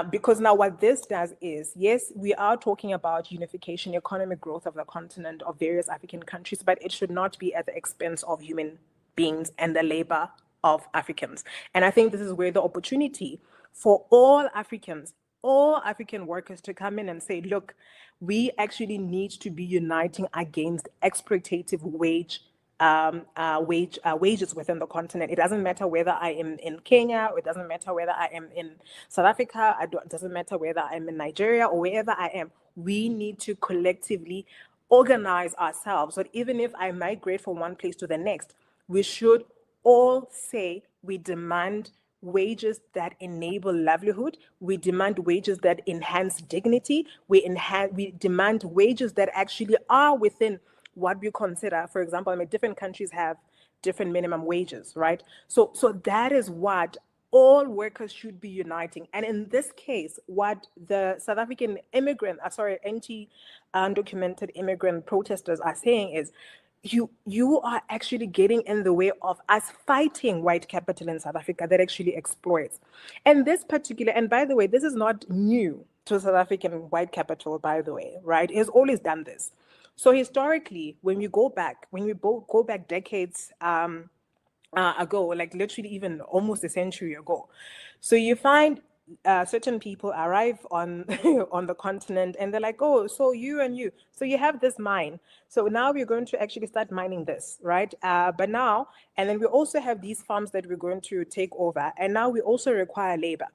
Because now what this does is, yes, we are talking about unification, economic growth of the continent, of various African countries, but it should not be at the expense of human beings and the labor of Africans. And I think this is where the opportunity for all Africans, all African workers, to come in and say, look, we actually need to be uniting against exploitative wages within the continent. It doesn't matter whether I am in Kenya, or it doesn't matter whether I am in South Africa, it doesn't matter whether I'm in Nigeria or wherever I am. We need to collectively organize ourselves. So even if I migrate from one place to the next, we should all say we demand wages that enable livelihood. We demand wages that enhance dignity. We demand wages that actually are within what we consider, for example, I mean, different countries have different minimum wages, right? So that is what all workers should be uniting. And in this case, what the South African anti-undocumented immigrant protesters are saying is, you are actually getting in the way of us fighting white capital in South Africa that actually exploits. And this particular, and by the way, this is not new to South African white capital, by the way, right? It has always done this. So historically, when we go back decades ago, like literally even almost a century ago, so you find certain people arrive on on the continent, and they're like, oh, so you have this mine, so now we're going to actually start mining this, right? But now, and then we also have these farms that we're going to take over, and now we also require labor.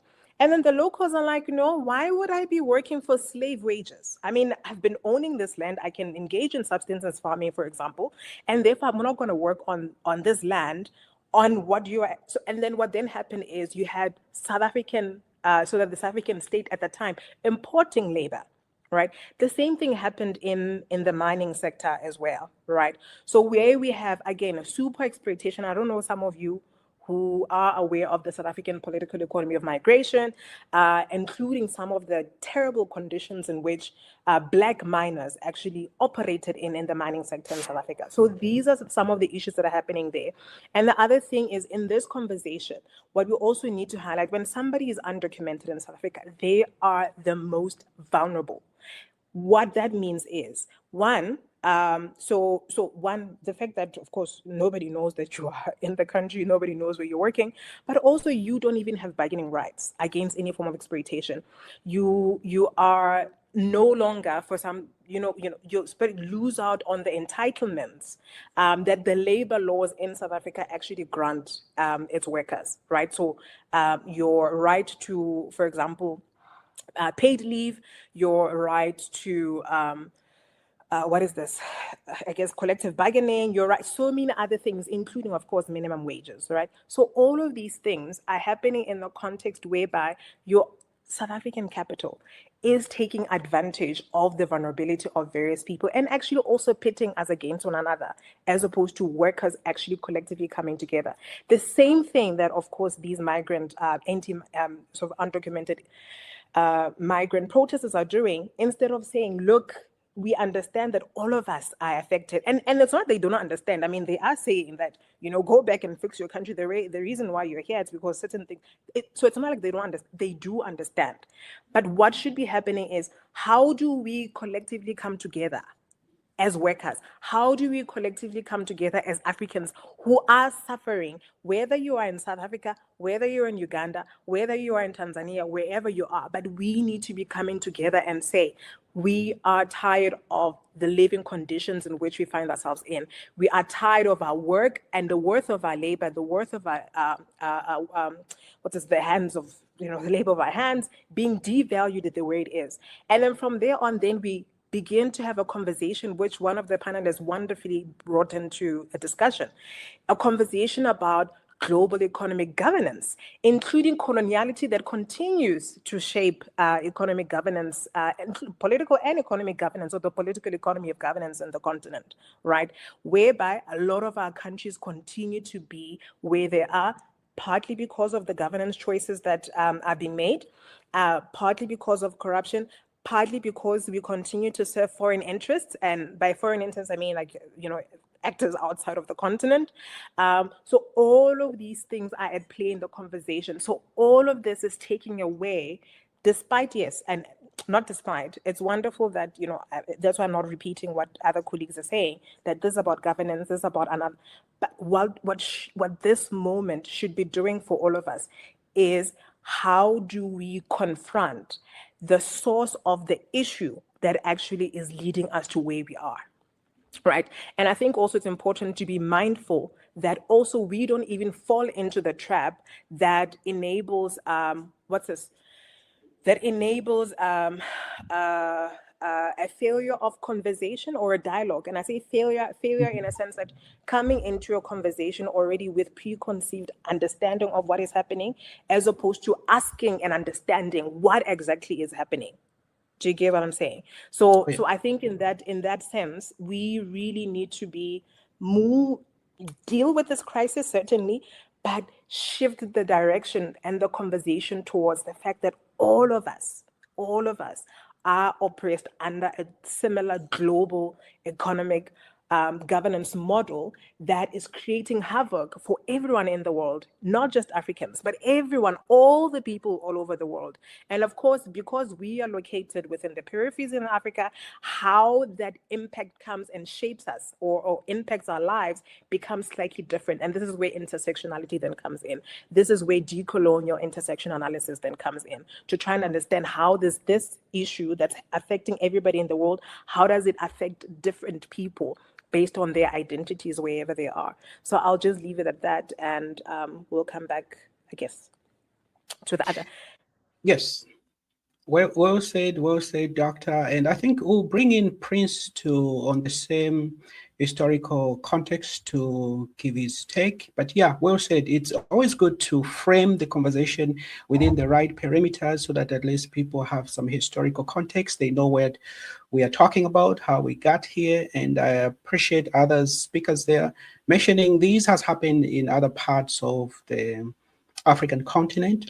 And then the locals are like, no, why would I be working for slave wages? I mean, I've been owning this land. I can engage in subsistence farming, for example, and therefore I'm not going to work on this land on what you are. So, and then what then happened is you had South African, the South African state at the time importing labor, right? The same thing happened in the mining sector as well, right? So where we have, again, a super exploitation. I don't know, some of you who are aware of the South African political economy of migration, including some of the terrible conditions in which Black miners actually operated in the mining sector in South Africa. So these are some of the issues that are happening there. And the other thing is, in this conversation, what we also need to highlight, when somebody is undocumented in South Africa, they are the most vulnerable. What that means is, one, the fact that, of course, nobody knows that you are in the country, nobody knows where you're working, but also you don't even have bargaining rights against any form of exploitation. You are no longer, for some, you lose out on the entitlements that the labor laws in South Africa actually grant its workers, right? So your right to, for example, paid leave, your right to collective bargaining, your right, so many other things, including, of course, minimum wages, right? So all of these things are happening in the context whereby your South African capital is taking advantage of the vulnerability of various people and actually also pitting us against one another, as opposed to workers actually collectively coming together. The same thing that, of course, these migrant, undocumented migrant protesters are doing, instead of saying, look, we understand that all of us are affected. And it's not they do not understand. I mean, they are saying that, go back and fix your country. The reason why you're here is because certain things. So it's not like they don't understand. They do understand. But what should be happening is, how do we collectively come together as workers? How do we collectively come together as Africans who are suffering, whether you are in South Africa, whether you're in Uganda, whether you are in Tanzania, wherever you are? But we need to be coming together and say, we are tired of the living conditions in which we find ourselves in. We are tired of our work and the worth of our labor, the worth of our, the hands of, the labor of our hands being devalued the way it is. And then from there on, then we begin to have a conversation, which one of the panelists wonderfully brought into a discussion, a conversation about global economic governance, including coloniality that continues to shape economic governance, political and economic governance, or the political economy of governance in the continent, right? Whereby a lot of our countries continue to be where they are, partly because of the governance choices that are being made, partly because of corruption, partly because we continue to serve foreign interests. And by foreign interests, I mean, like, actors outside of the continent. So all of these things are at play in the conversation. So all of this is taking away, despite, yes, and not despite, it's wonderful that, that's why I'm not repeating what other colleagues are saying, that this is about governance, this is about another. But what this moment should be doing for all of us is, how do we confront the source of the issue that actually is leading us to where we are? Right. And I think also it's important to be mindful that also we don't even fall into the trap that enables a failure of conversation or a dialogue. And I say failure in a sense that coming into a conversation already with preconceived understanding of what is happening, as opposed to asking and understanding what exactly is happening. Do you get what I'm saying? So I think in that sense, we really need to deal with this crisis, certainly, but shift the direction and the conversation towards the fact that all of us are oppressed under a similar global economic governance model that is creating havoc for everyone in the world, not just Africans, but everyone, all the people all over the world. And of course, because we are located within the peripheries in Africa, how that impact comes and shapes us or impacts our lives becomes slightly different. And this is where intersectionality then comes in. This is where decolonial intersection analysis then comes in, to try and understand how this issue that's affecting everybody in the world, how does it affect different people based on their identities wherever they are. So I'll just leave it at that, and we'll come back, I guess, to the other. Yes. Well said, Doctor. And I think we'll bring in Prince on the same historical context to give his take. But yeah, well said. It's always good to frame the conversation within the right perimeters so that at least people have some historical context. They know what we are talking about, how we got here. And I appreciate other speakers there mentioning this has happened in other parts of the African continent.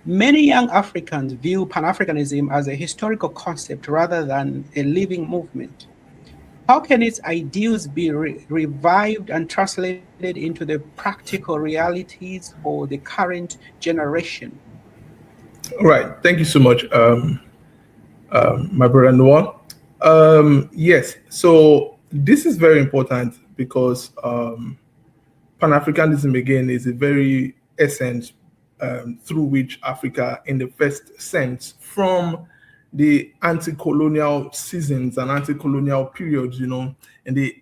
Many young Africans view Pan-Africanism as a historical concept rather than a living movement. How can its ideals be revived and translated into the practical realities for the current generation? All right. Thank you so much, my brother Noah. Yes. So this is very important because Pan-Africanism, again, is a very essence through which Africa, in the first sense, from the anti-colonial seasons and anti-colonial periods, in the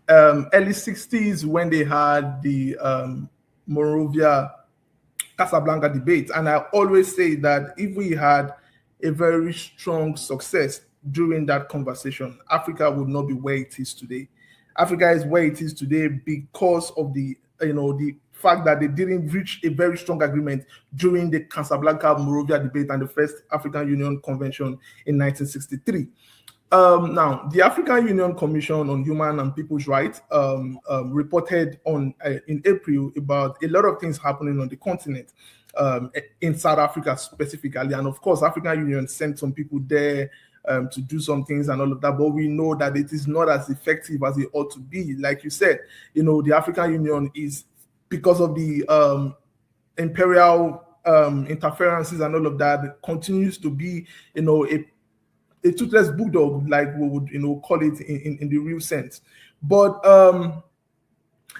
early 60s, when they had the Monrovia Casablanca debate. And I always say that if we had a very strong success during that conversation, Africa would not be where it is today. Africa is where it is today because of the fact that they didn't reach a very strong agreement during the Casablanca Monrovia debate and the first African Union Convention in 1963. Now, the African Union Commission on Human and People's Rights reported in April about a lot of things happening on the continent, in South Africa specifically. And of course, African Union sent some people there to do some things and all of that, but we know that it is not as effective as it ought to be. Like you said, the African Union is, because of the imperial interferences and all of that, continues to be, a toothless bulldog, like we would, call it in the real sense. But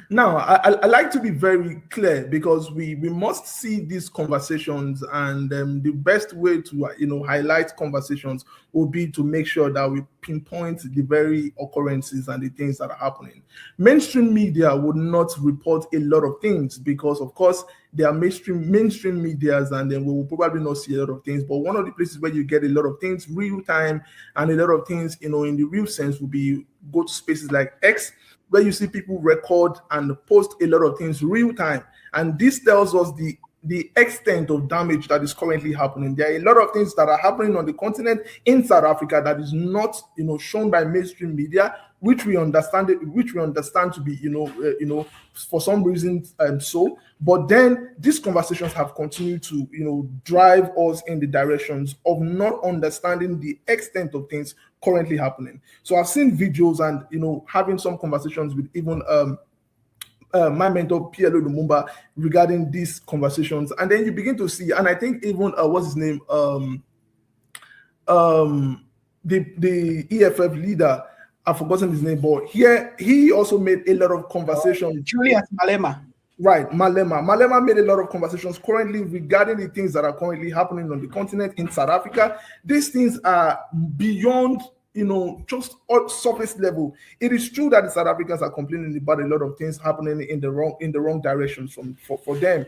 now I like to be very clear, because we must see these conversations, and the best way to highlight conversations will be to make sure that we pinpoint the very occurrences and the things that are happening. Mainstream media would not report a lot of things because, of course, there are mainstream medias, and then we will probably not see a lot of things. But one of the places where you get a lot of things real time and a lot of things, in the real sense, will be go to spaces like X, where you see people record and post a lot of things real time. And this tells us the extent of damage that is currently happening. There are a lot of things that are happening on the continent in South Africa that is not, shown by mainstream media, which we understand to be, for some reason so. But then these conversations have continued to, drive us in the directions of not understanding the extent of things currently happening. So I've seen videos and, having some conversations with even my mentor PLO Lumumba regarding these conversations, and then you begin to see, and I think even what's his name, the EFF leader, I've forgotten his name, but here he also made a lot of conversations. Julius Malema. Right, Malema made a lot of conversations currently regarding the things that are currently happening on the continent in South Africa. These things are beyond, just surface level. It is true that the South Africans are complaining about a lot of things happening in the wrong directions for them.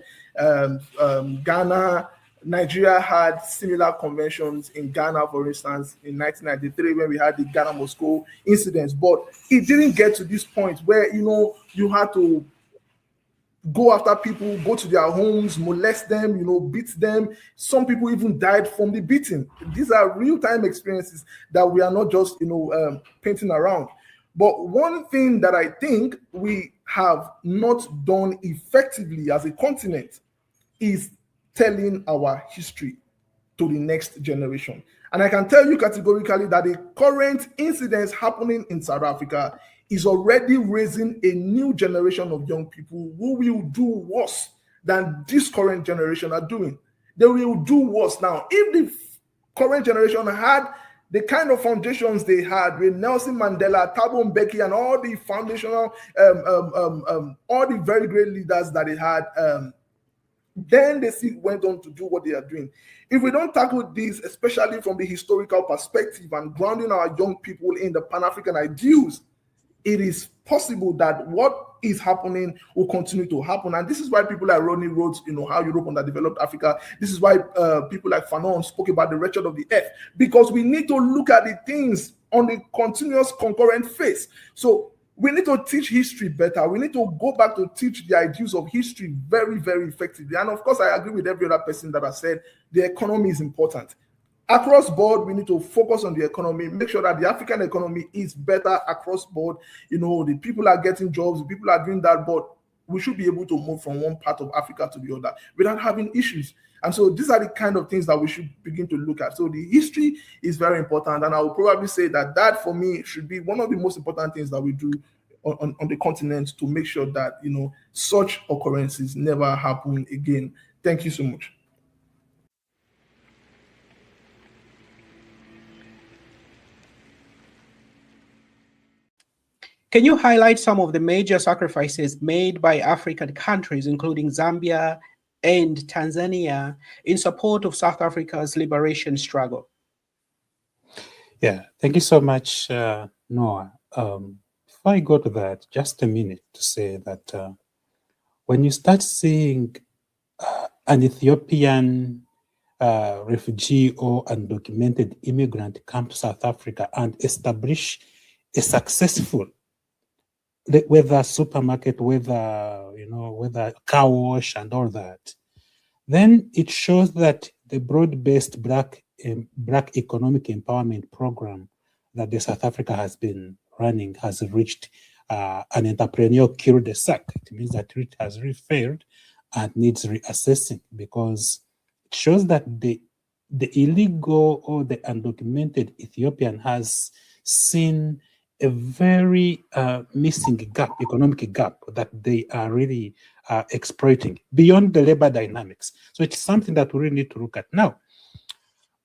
Ghana, Nigeria had similar conventions in Ghana, for instance, in 1993 when we had the Ghana-Moscow incidents. But it didn't get to this point where, you had to go after people, go to their homes, molest them, beat them. Some people even died from the beating. These are real-time experiences that we are not just, painting around. But one thing that I think we have not done effectively as a continent is telling our history to the next generation. And I can tell you categorically that the current incidents happening in South Africa is already raising a new generation of young people who will do worse than this current generation are doing. They will do worse. Now, if the current generation had the kind of foundations they had with Nelson Mandela, Thabo Mbeki, and all the foundational, all the very great leaders that they had, then they still went on to do what they are doing. If we don't tackle this, especially from the historical perspective and grounding our young people in the Pan-African ideals, it is possible that what is happening will continue to happen. And this is why people like Rodney wrote, How Europe Underdeveloped Africa. This is why people like Fanon spoke about the wretched of the earth, because we need to look at the things on the continuous concurrent phase. So we need to teach history better. We need to go back to teach the ideals of history very, very effectively. And of course, I agree with every other person that has said the economy is important. Across board, we need to focus on the economy, make sure that the African economy is better across board. The people are getting jobs, the people are doing that, but we should be able to move from one part of Africa to the other without having issues. And so these are the kind of things that we should begin to look at. So the history is very important. And I will probably say that for me should be one of the most important things that we do on the continent to make sure that, such occurrences never happen again. Thank you so much. Can you highlight some of the major sacrifices made by African countries, including Zambia and Tanzania, in support of South Africa's liberation struggle? Yeah, thank you so much, Noah. Before I go to that, just a minute to say that when you start seeing an Ethiopian refugee or undocumented immigrant come to South Africa and establish a successful, whether supermarket, whether car wash and all that, then it shows that the broad-based Black economic empowerment program that the South Africa has been running has reached an entrepreneurial cul-de-sac. It means that it has really failed and needs reassessing, because it shows that the illegal or the undocumented Ethiopian has seen a very missing gap, economic gap, that they are really exploiting beyond the labor dynamics. So it's something that we really need to look at. Now,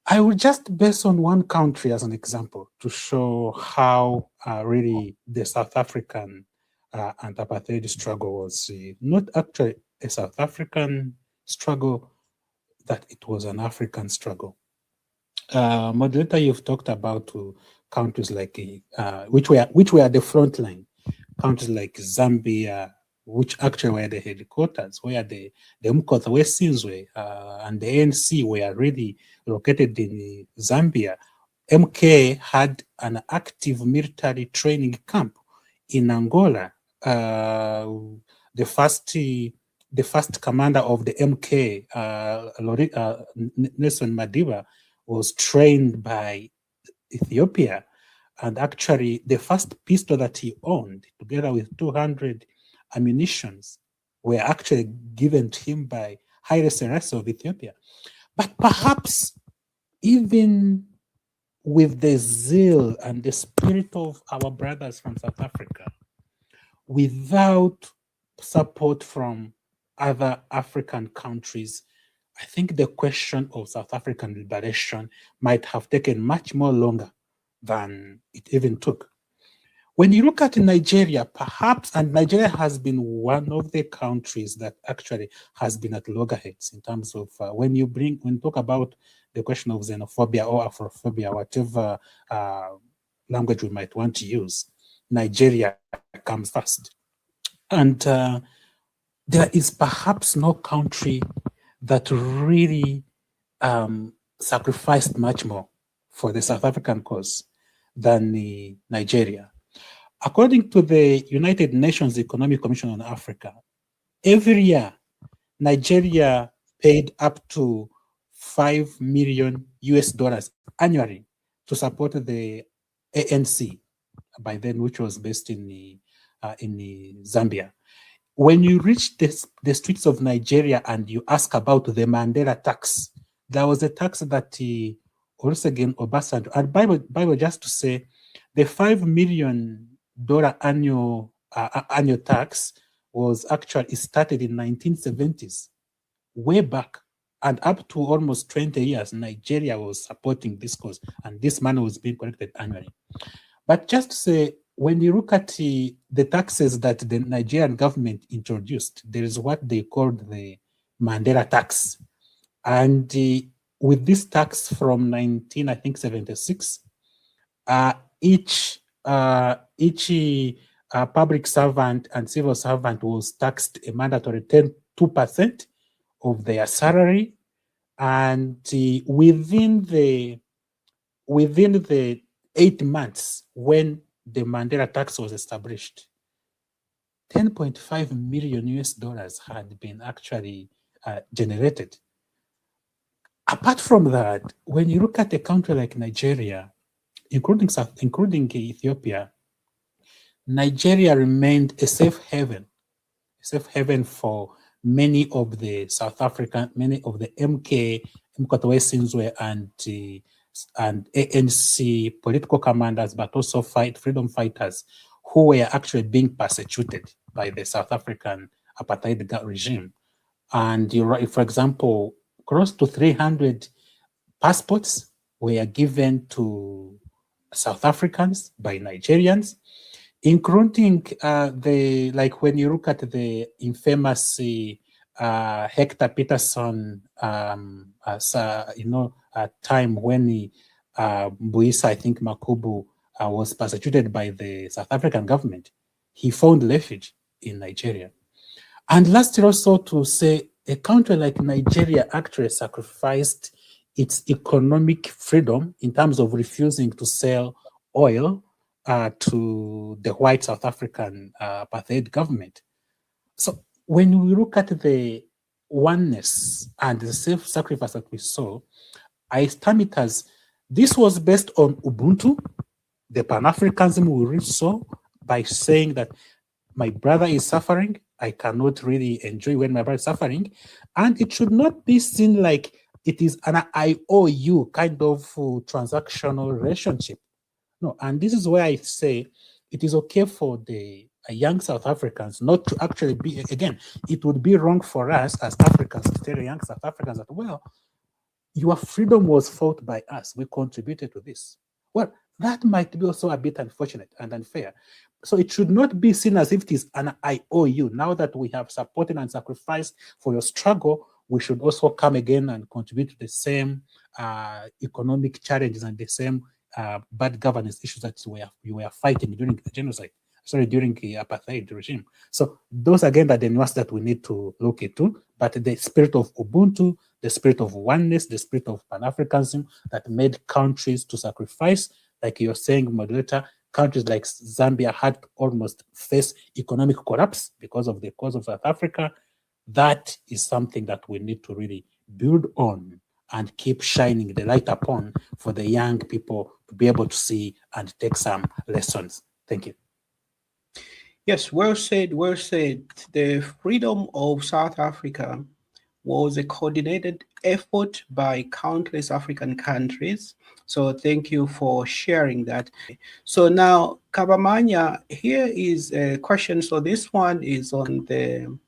I will just base on one country as an example to show how really the South African anti-apartheid struggle was not actually a South African struggle, that it was an African struggle. Moderator, you've talked about countries like which were the front line, countries like Zambia, which actually were the headquarters, where the Mkothawesizwe and the ANC were really located in Zambia. MK had an active military training camp in Angola. The first commander of the MK, Nelson Madiba, was trained by Ethiopia. And actually, the first pistol that he owned, together with 200 ammunitions, were actually given to him by Haile Selassie of Ethiopia. But perhaps even with the zeal and the spirit of our brothers from South Africa, without support from other African countries, I think the question of South African liberation might have taken much more longer than it even took. When you look at Nigeria, perhaps, and Nigeria has been one of the countries that actually has been at loggerheads in terms of when you talk about the question of xenophobia or Afrophobia, whatever language we might want to use, Nigeria comes first. And there is perhaps no country that really sacrificed much more for the South African cause than Nigeria. According to the United Nations Economic Commission on Africa, every year, Nigeria paid up to $5 million annually to support the ANC, by then, which was based in Zambia. When you reach the streets of Nigeria and you ask about the Mandela tax, there was a tax that Olusegun Obasanjo, and Bible just to say, the $5 million annual tax was actually started in 1970s, way back, and up to almost 20 years, Nigeria was supporting this cause, and this money was being collected annually. But just to say, when you look at the taxes that the Nigerian government introduced, there is what they called the Mandela tax. And with this tax from 1976, each public servant and civil servant was taxed a mandatory 2% of their salary, and within the 8 months when the Mandela tax was established, $10.5 million had been actually generated. Apart from that, when you look at a country like Nigeria, including Ethiopia, Nigeria remained a safe haven for many of the South African, many of the MK, Mkothawesizwe and ANC political commanders, but also freedom fighters who were actually being persecuted by the South African apartheid regime. And for example, close to 300 passports were given to South Africans by Nigerians, including when you look at the infamous Hector Peterson time when Mbuisa, I think Makubu, was persecuted by the South African government. He found refuge in Nigeria. And lastly, also to say, a country like Nigeria actually sacrificed its economic freedom in terms of refusing to sell oil to the white South African apartheid government. So when we look at the oneness and the self-sacrifice that we saw, I term it as this was based on Ubuntu, the Pan-Africanism we really saw by saying that my brother is suffering, I cannot really enjoy when my brother is suffering, and it should not be seen like it is an IOU kind of transactional relationship. No, and this is where I say it is okay for the young South Africans not to actually be, again, it would be wrong for us as Africans to tell young South Africans that, well, your freedom was fought by us, we contributed to this. Well, that might be also a bit unfortunate and unfair. So it should not be seen as if it is an IOU. Now that we have supported and sacrificed for your struggle, we should also come again and contribute to the same economic challenges and the same bad governance issues that you were fighting during the genocide. during the apartheid regime. So those again are the nuances that we need to look into. But the spirit of Ubuntu, the spirit of oneness, the spirit of Pan-Africanism that made countries to sacrifice, like you're saying, moderator, countries like Zambia had to almost face economic collapse because of the cause of South Africa. That is something that we need to really build on and keep shining the light upon for the young people to be able to see and take some lessons. Thank you. Yes, well said, well said. The freedom of South Africa was a coordinated effort by countless African countries. So thank you for sharing that. So now, Kabamanya, here is a question. So this one is on the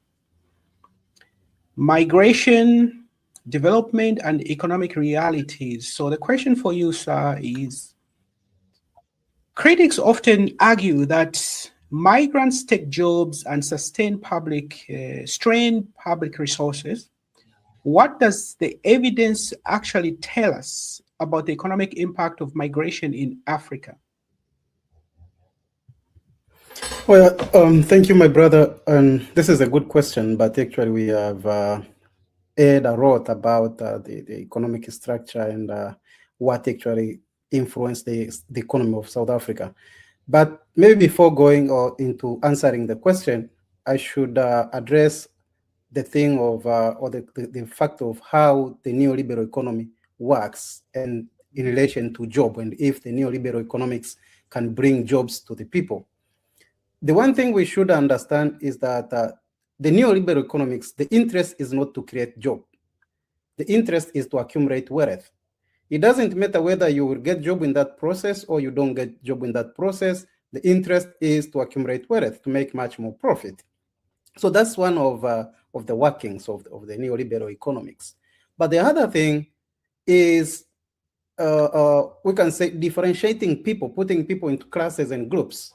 migration, development, and economic realities. So the question for you, sir, is critics often argue that migrants take jobs and strain public resources. What does the evidence actually tell us about the economic impact of migration in Africa? Well, thank you, my brother. And this is a good question, but actually we have heard a lot about the economic structure and what actually influenced the economy of South Africa. But maybe before going into answering the question, I should address the thing of or the fact of how the neoliberal economy works and in relation to job, and if the neoliberal economics can bring jobs to the people. The one thing we should understand is that the neoliberal economics, the interest is not to create job. The interest is to accumulate wealth. It doesn't matter whether you will get job in that process or you don't get job in that process. The interest is to accumulate wealth, to make much more profit. So that's one of the workings of the neoliberal economics. But the other thing is, we can say, differentiating people, putting people into classes and groups.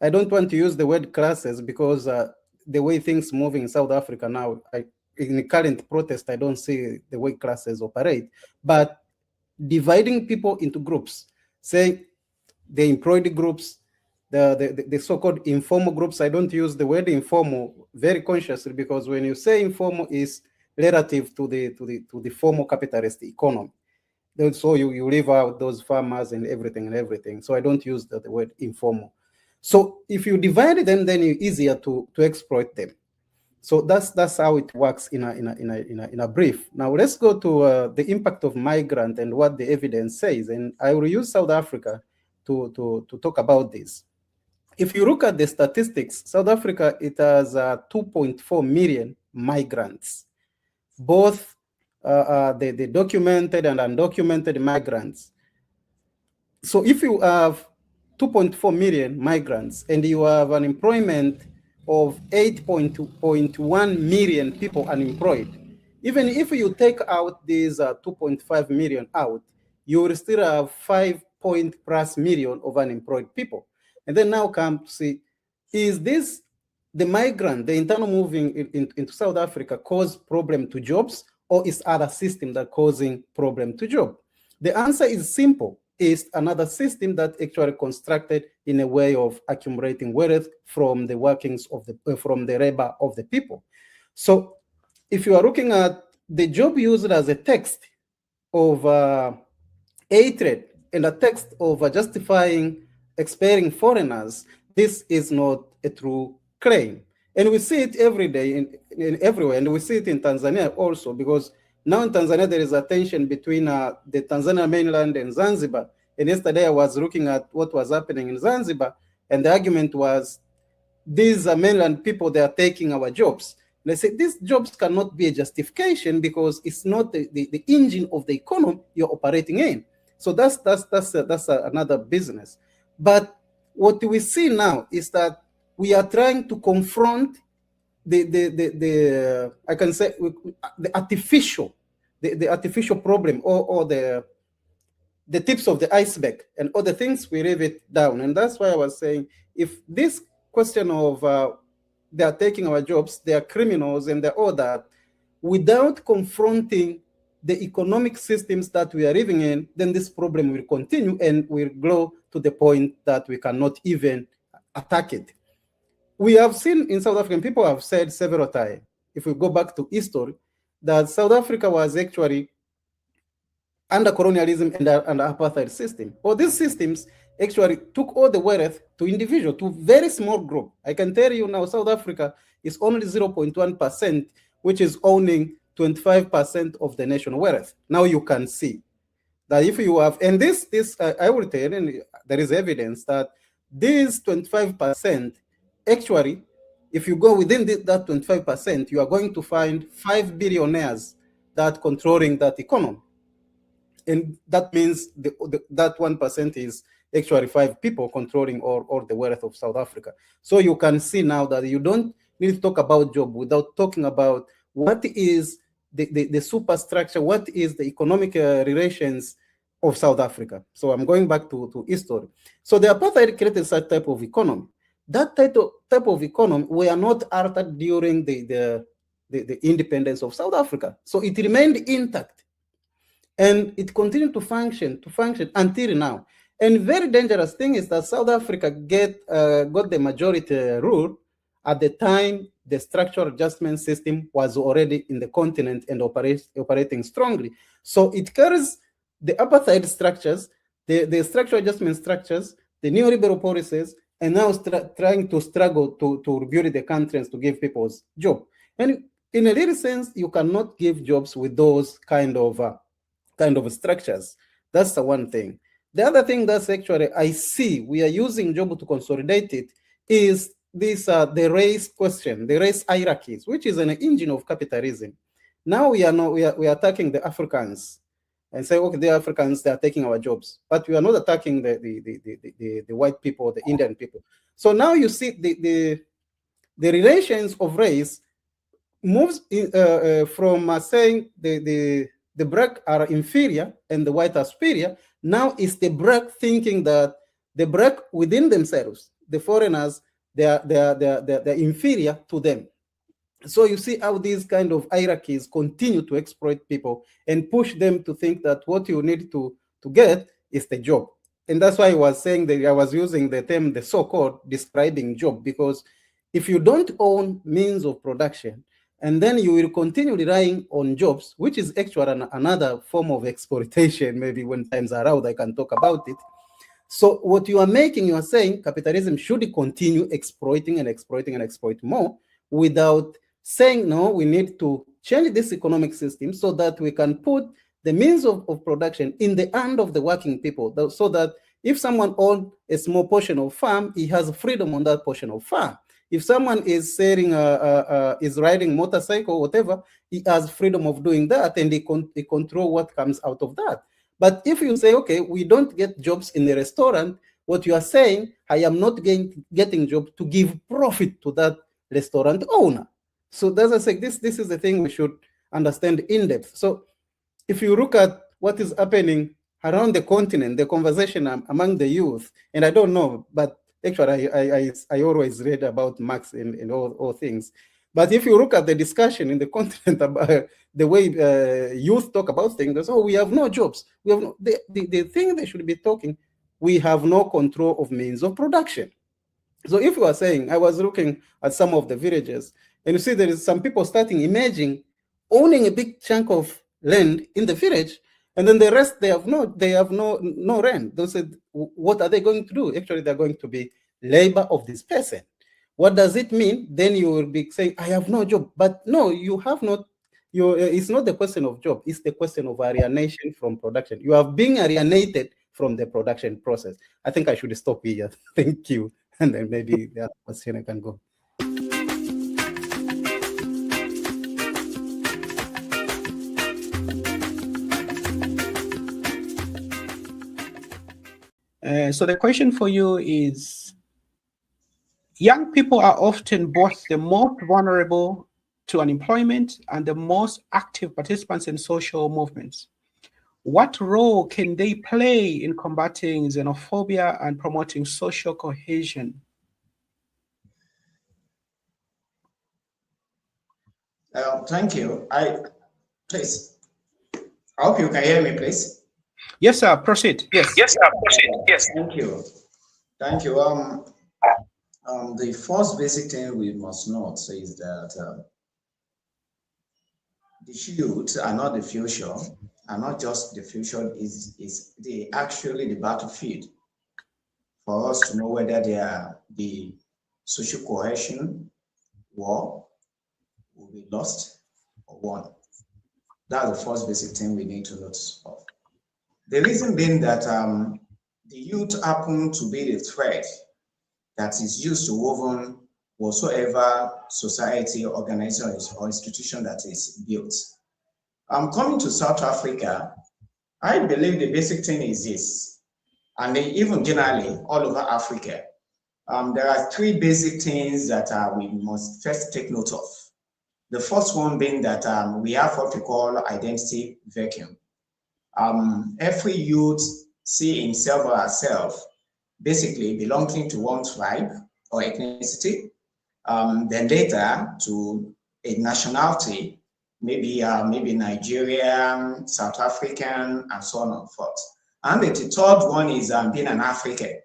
I don't want to use the word classes because the way things move in South Africa now, in the current protest, I don't see the way classes operate. But dividing people into groups, say the employed groups, the so-called informal groups. I don't use the word informal very consciously because when you say informal, is relative to the formal capitalist economy. So you leave out those farmers and everything. So I don't use the word informal. So if you divide them, then it's easier to exploit them. So that's how it works in a brief. Now let's go to the impact of migrant and what the evidence says. And I will use South Africa to talk about this. If you look at the statistics, South Africa, it has 2.4 million migrants, both the documented and undocumented migrants. So if you have 2.4 million migrants and you have an employment of 8.1 million people unemployed, even if you take out these 2.5 million out, you will still have 5+ million of unemployed people. And then now come to see, is this the migrant, the internal moving into South Africa cause problem to jobs, or is other system that causing problem to job? The answer is simple. Is another system that actually constructed in a way of accumulating wealth from the workings of from the labor of the people. So if you are looking at the job used as a text of hatred and a text of justifying expelling foreigners, this is not a true claim. And we see it every day in everywhere, and we see it in Tanzania also, because now in Tanzania, there is a tension between the Tanzania mainland and Zanzibar. And yesterday I was looking at what was happening in Zanzibar, and the argument was, these are mainland people, they are taking our jobs. And I said, these jobs cannot be a justification because it's not the engine of the economy you're operating in. So that's another business. But what we see now is that we are trying to confront I can say the artificial problem or the tips of the iceberg, and other things we leave it down. And that's why I was saying, if this question of they are taking our jobs, they are criminals and they're all that, without confronting the economic systems that we are living in, then this problem will continue and will grow to the point that we cannot even attack it. we have seen in South Africa, people have said several times, if we go back to history, that South Africa was actually under colonialism and apartheid system. Well, these systems actually took all the wealth to individual, to very small group. I can tell you now, South Africa is only 0.1%, which is owning 25% of the national wealth. Now you can see that if you have, and this I will tell you, and there is evidence that this 25%, actually, if you go within that 25%, you are going to find 5 billionaires that controlling that economy. And that means that 1% is actually 5 people controlling all the wealth of South Africa. So you can see now that you don't need to talk about job without talking about what is the superstructure, what is the economic relations of South Africa. So I'm going back to history. So the apartheid created such type of economy. That type of economy were not altered during the independence of South Africa. So it remained intact. And it continued to function until now. And very dangerous thing is that South Africa got the majority rule at the time the structural adjustment system was already in the continent and operating strongly. So it carries the apartheid structures, the structural adjustment structures, the neoliberal policies, and now trying to struggle to rebuild the country and to give people jobs. And in a little sense, you cannot give jobs with those kind of structures. That's the one thing. The other thing that's actually I see we are using job to consolidate it is this the race question, the race hierarchies, which is an engine of capitalism. Now we are attacking the Africans and say, okay, the Africans, they are taking our jobs, but we are not attacking the white people, the Indian people. So now you see the relations of race moves from saying the black are inferior and the white are superior. Now it's the black thinking that the black within themselves, the foreigners, they are inferior to them. So you see how these kind of hierarchies continue to exploit people and push them to think that what you need to get is the job. And that's why I was saying that I was using the term, the so-called describing job, because if you don't own means of production, and then you will continue relying on jobs, which is actually another form of exploitation. Maybe when times are out, I can talk about it. So what you are making, you are saying capitalism should continue exploiting and exploiting and exploit more without saying, no, we need to change this economic system so that we can put the means of production in the hand of the working people, so that if someone owns a small portion of farm, he has freedom on that portion of farm. If someone is selling, is riding motorcycle, whatever, he has freedom of doing that, and he control what comes out of that. But if you say, okay, we don't get jobs in the restaurant, what you are saying, I am not getting job to give profit to that restaurant owner. So as I say, this is the thing we should understand in depth. So if you look at what is happening around the continent, the conversation among the youth, and I don't know, but actually, I always read about Marx and all things. But if you look at the discussion in the continent about the way youth talk about things, they say, oh, we have no jobs. We have no, the thing they should be talking, we have no control of means of production. So if you are saying, I was looking at some of the villages, and you see there is some people starting emerging, owning a big chunk of land in the village, and then the rest, they have no rent. They said, what are they going to do? Actually, they're going to be labor of this person. What does it mean? Then you will be saying, I have no job. But no, you have not. It's not the question of job. It's the question of alienation from production. You are being alienated from the production process. I think I should stop here. Thank you. And then maybe the other question I can go. So the question for you is, young people are often both the most vulnerable to unemployment and the most active participants in social movements. What role can they play in combating xenophobia and promoting social cohesion? Thank you. Please. I hope you can hear me, please. Yes, sir. Proceed. Yes. Yes, sir. Proceed. Yes. Thank you. Thank you. The first basic thing we must note is that the youth are not the future, are not just the future, is actually the battlefield for us to know whether they are the social cohesion war will be lost or won. That's the first basic thing we need to notice of. The reason being that the youth happen to be the thread that is used to woven whatsoever society, organization, or institution that is built. Coming to South Africa, I believe the basic thing is this, and even generally all over Africa, there are three basic things that we must first take note of. The first one being that we have what we call identity vacuum. Every youth see himself or herself basically belonging to one tribe or ethnicity, then later to a nationality, maybe Nigerian, South African, and so on and so forth. And the third one is being an African.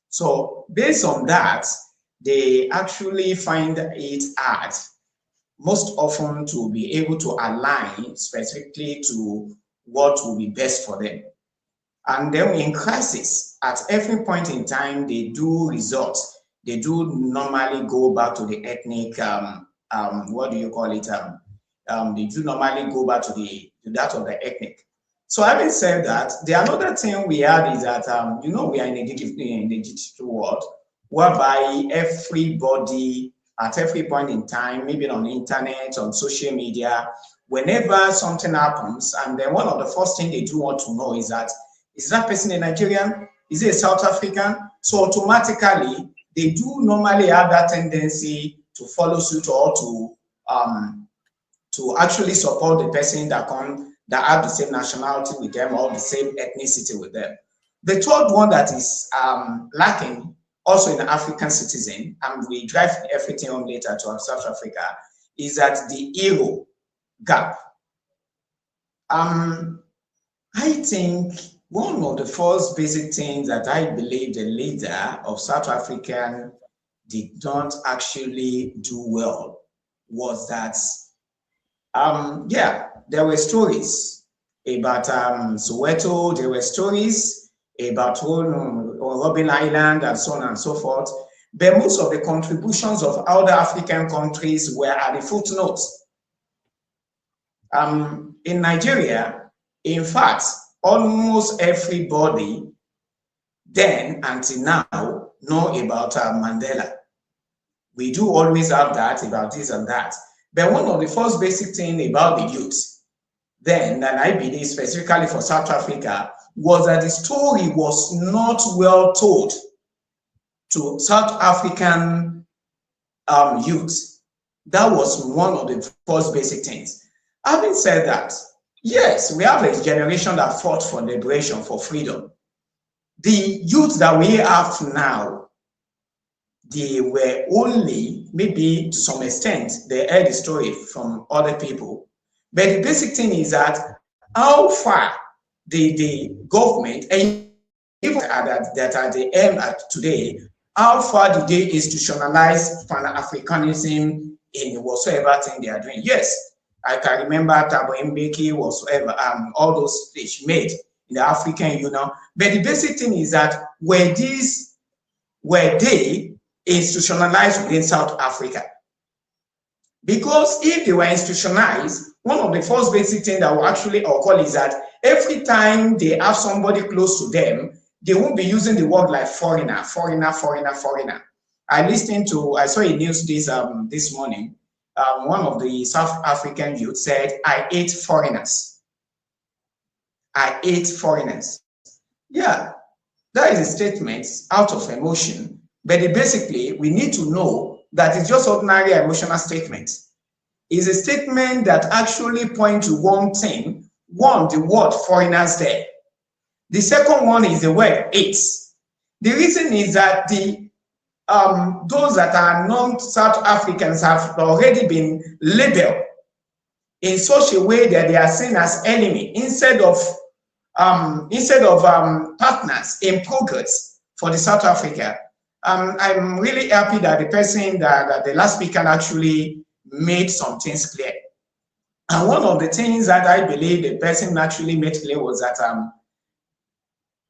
So based on that, they actually find it hard most often to be able to align specifically to what will be best for them. And then in crisis, at every point in time, they do resort. They do normally go back to the ethnic, what do you call it? They do normally go back to that of the ethnic. So having said that, the another thing we had is that, we are in the digital world, whereby everybody at every point in time, maybe on the internet, on social media, whenever something happens, and then one of the first things they do want to know is that person a Nigerian? Is it a South African? So automatically, they do normally have that tendency to follow suit or to actually support the person that have the same nationality with them or the same ethnicity with them. The third one that is lacking also in the African citizen, and we drive everything on later to South Africa, is that the hero gap. I think one of the first basic things that I believe the leader of South African did not actually do well was that, there were stories about Soweto, there were stories about Robben Island and so on and so forth, but most of the contributions of other African countries were at the footnotes. In Nigeria, in fact, almost everybody then until now know about Mandela. We do always have that about this and that. But one of the first basic things about the youth then, and I believe specifically for South Africa, was that the story was not well told to South African youth. That was one of the first basic things. Having said that, yes, we have a generation that fought for liberation, for freedom. The youth that we have now, they were only, maybe to some extent, they heard the story from other people. But the basic thing is that how far the government, and even that are the aim at today, how far did they institutionalize Pan-Africanism in whatsoever thing they are doing? Yes, I can remember Thabo Mbeki, whatsoever, all those speeches made in the African Union. But the basic thing is that were they institutionalized within South Africa? Because if they were institutionalized, one of the first basic things that will actually occur is that every time they have somebody close to them, they won't be using the word like foreigner, foreigner, foreigner, foreigner. I saw a news this morning. One of the South African youth said, I hate foreigners. I hate foreigners. Yeah, that is a statement out of emotion, but basically we need to know that it's just ordinary emotional statement. It's a statement that actually points to one thing. One, the word foreigners there. The second one is the word hate. The reason is that those that are non-South Africans have already been labeled in such a way that they are seen as enemy instead of partners in progress for the South Africa. I'm really happy that the person that the last speaker actually made some things clear. And one of the things that I believe the person actually made clear was that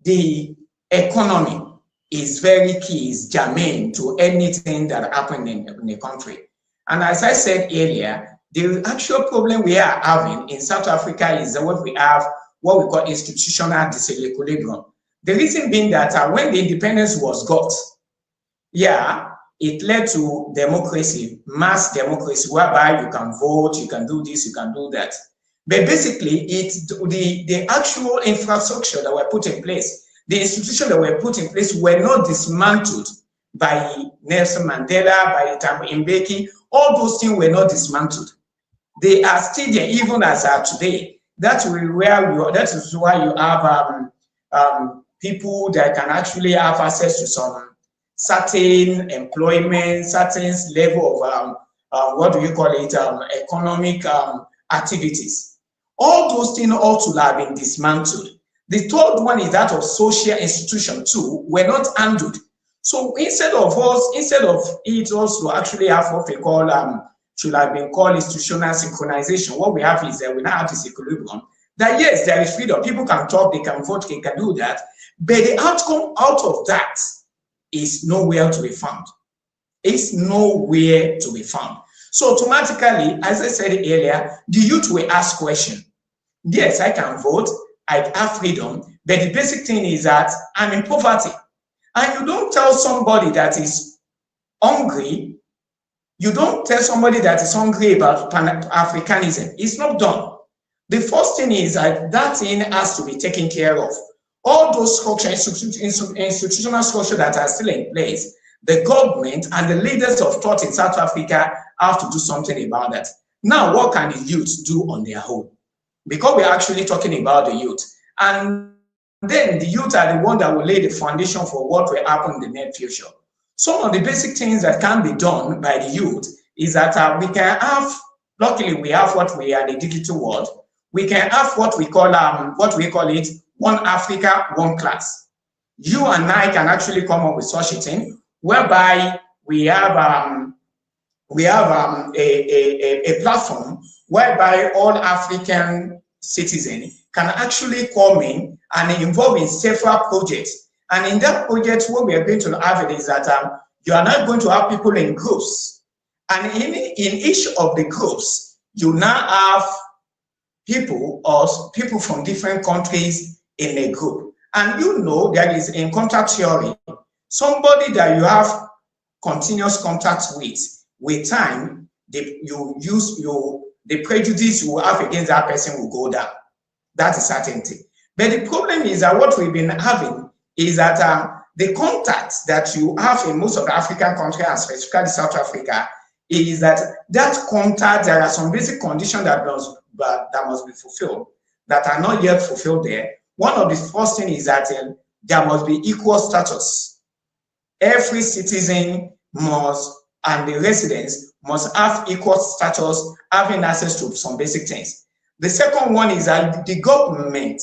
the economy is very key, is germane to anything that happened in the country. And as I said earlier, the actual problem we are having in South Africa is what we call institutional disequilibrium. The reason being that when the independence was got, it led to democracy, mass democracy, whereby you can vote, you can do this, you can do that. But basically, it's the actual infrastructure that were put in place, the institutions that were put in place were not dismantled by Nelson Mandela, by Mbeki. All those things were not dismantled. They are still there, even as are today. That is why you have people that can actually have access to some certain employment, certain level of economic activities. All those things also have been dismantled. The third one is that of social institution too, were not handled. So instead of it also actually have what we call should have been called institutional synchronization. What we have is that we now have this equilibrium. That yes, there is freedom. People can talk, they can vote, they can do that. But the outcome out of that is nowhere to be found. It's nowhere to be found. So automatically, as I said earlier, the youth will ask questions. Yes, I can vote, I have freedom, but the basic thing is that I'm in poverty. And you don't tell somebody that is hungry, you don't tell somebody that is hungry about Pan-Africanism. It's not done. The first thing is that thing has to be taken care of. All those structures, institutional structures that are still in place, the government and the leaders of thought in South Africa have to do something about that. Now, what can the youth do on their own? Because we're actually talking about the youth. And then the youth are the one that will lay the foundation for what will happen in the near future. Some of the basic things that can be done by the youth is that we can have, luckily we have what we are in the digital world, we can have what we call it, one Africa, one class. You and I can actually come up with such a thing, whereby we have a platform whereby all African citizens can actually come in and involve in several projects. And in that project, what we are going to have is that you are not going to have people in groups. And in each of the groups, you now have people from different countries in a group. And you know, there is in contact theory, somebody that you have continuous contact with time, the prejudice you have against that person will go down. That is certainty. But the problem is that what we've been having is that the contacts that you have in most of the African countries, and specifically South Africa, is that contact, there are some basic conditions that must be fulfilled that are not yet fulfilled there. One of the first things is that there must be equal status. Every citizen and the residents must have equal status, having access to some basic things. The second one is that the government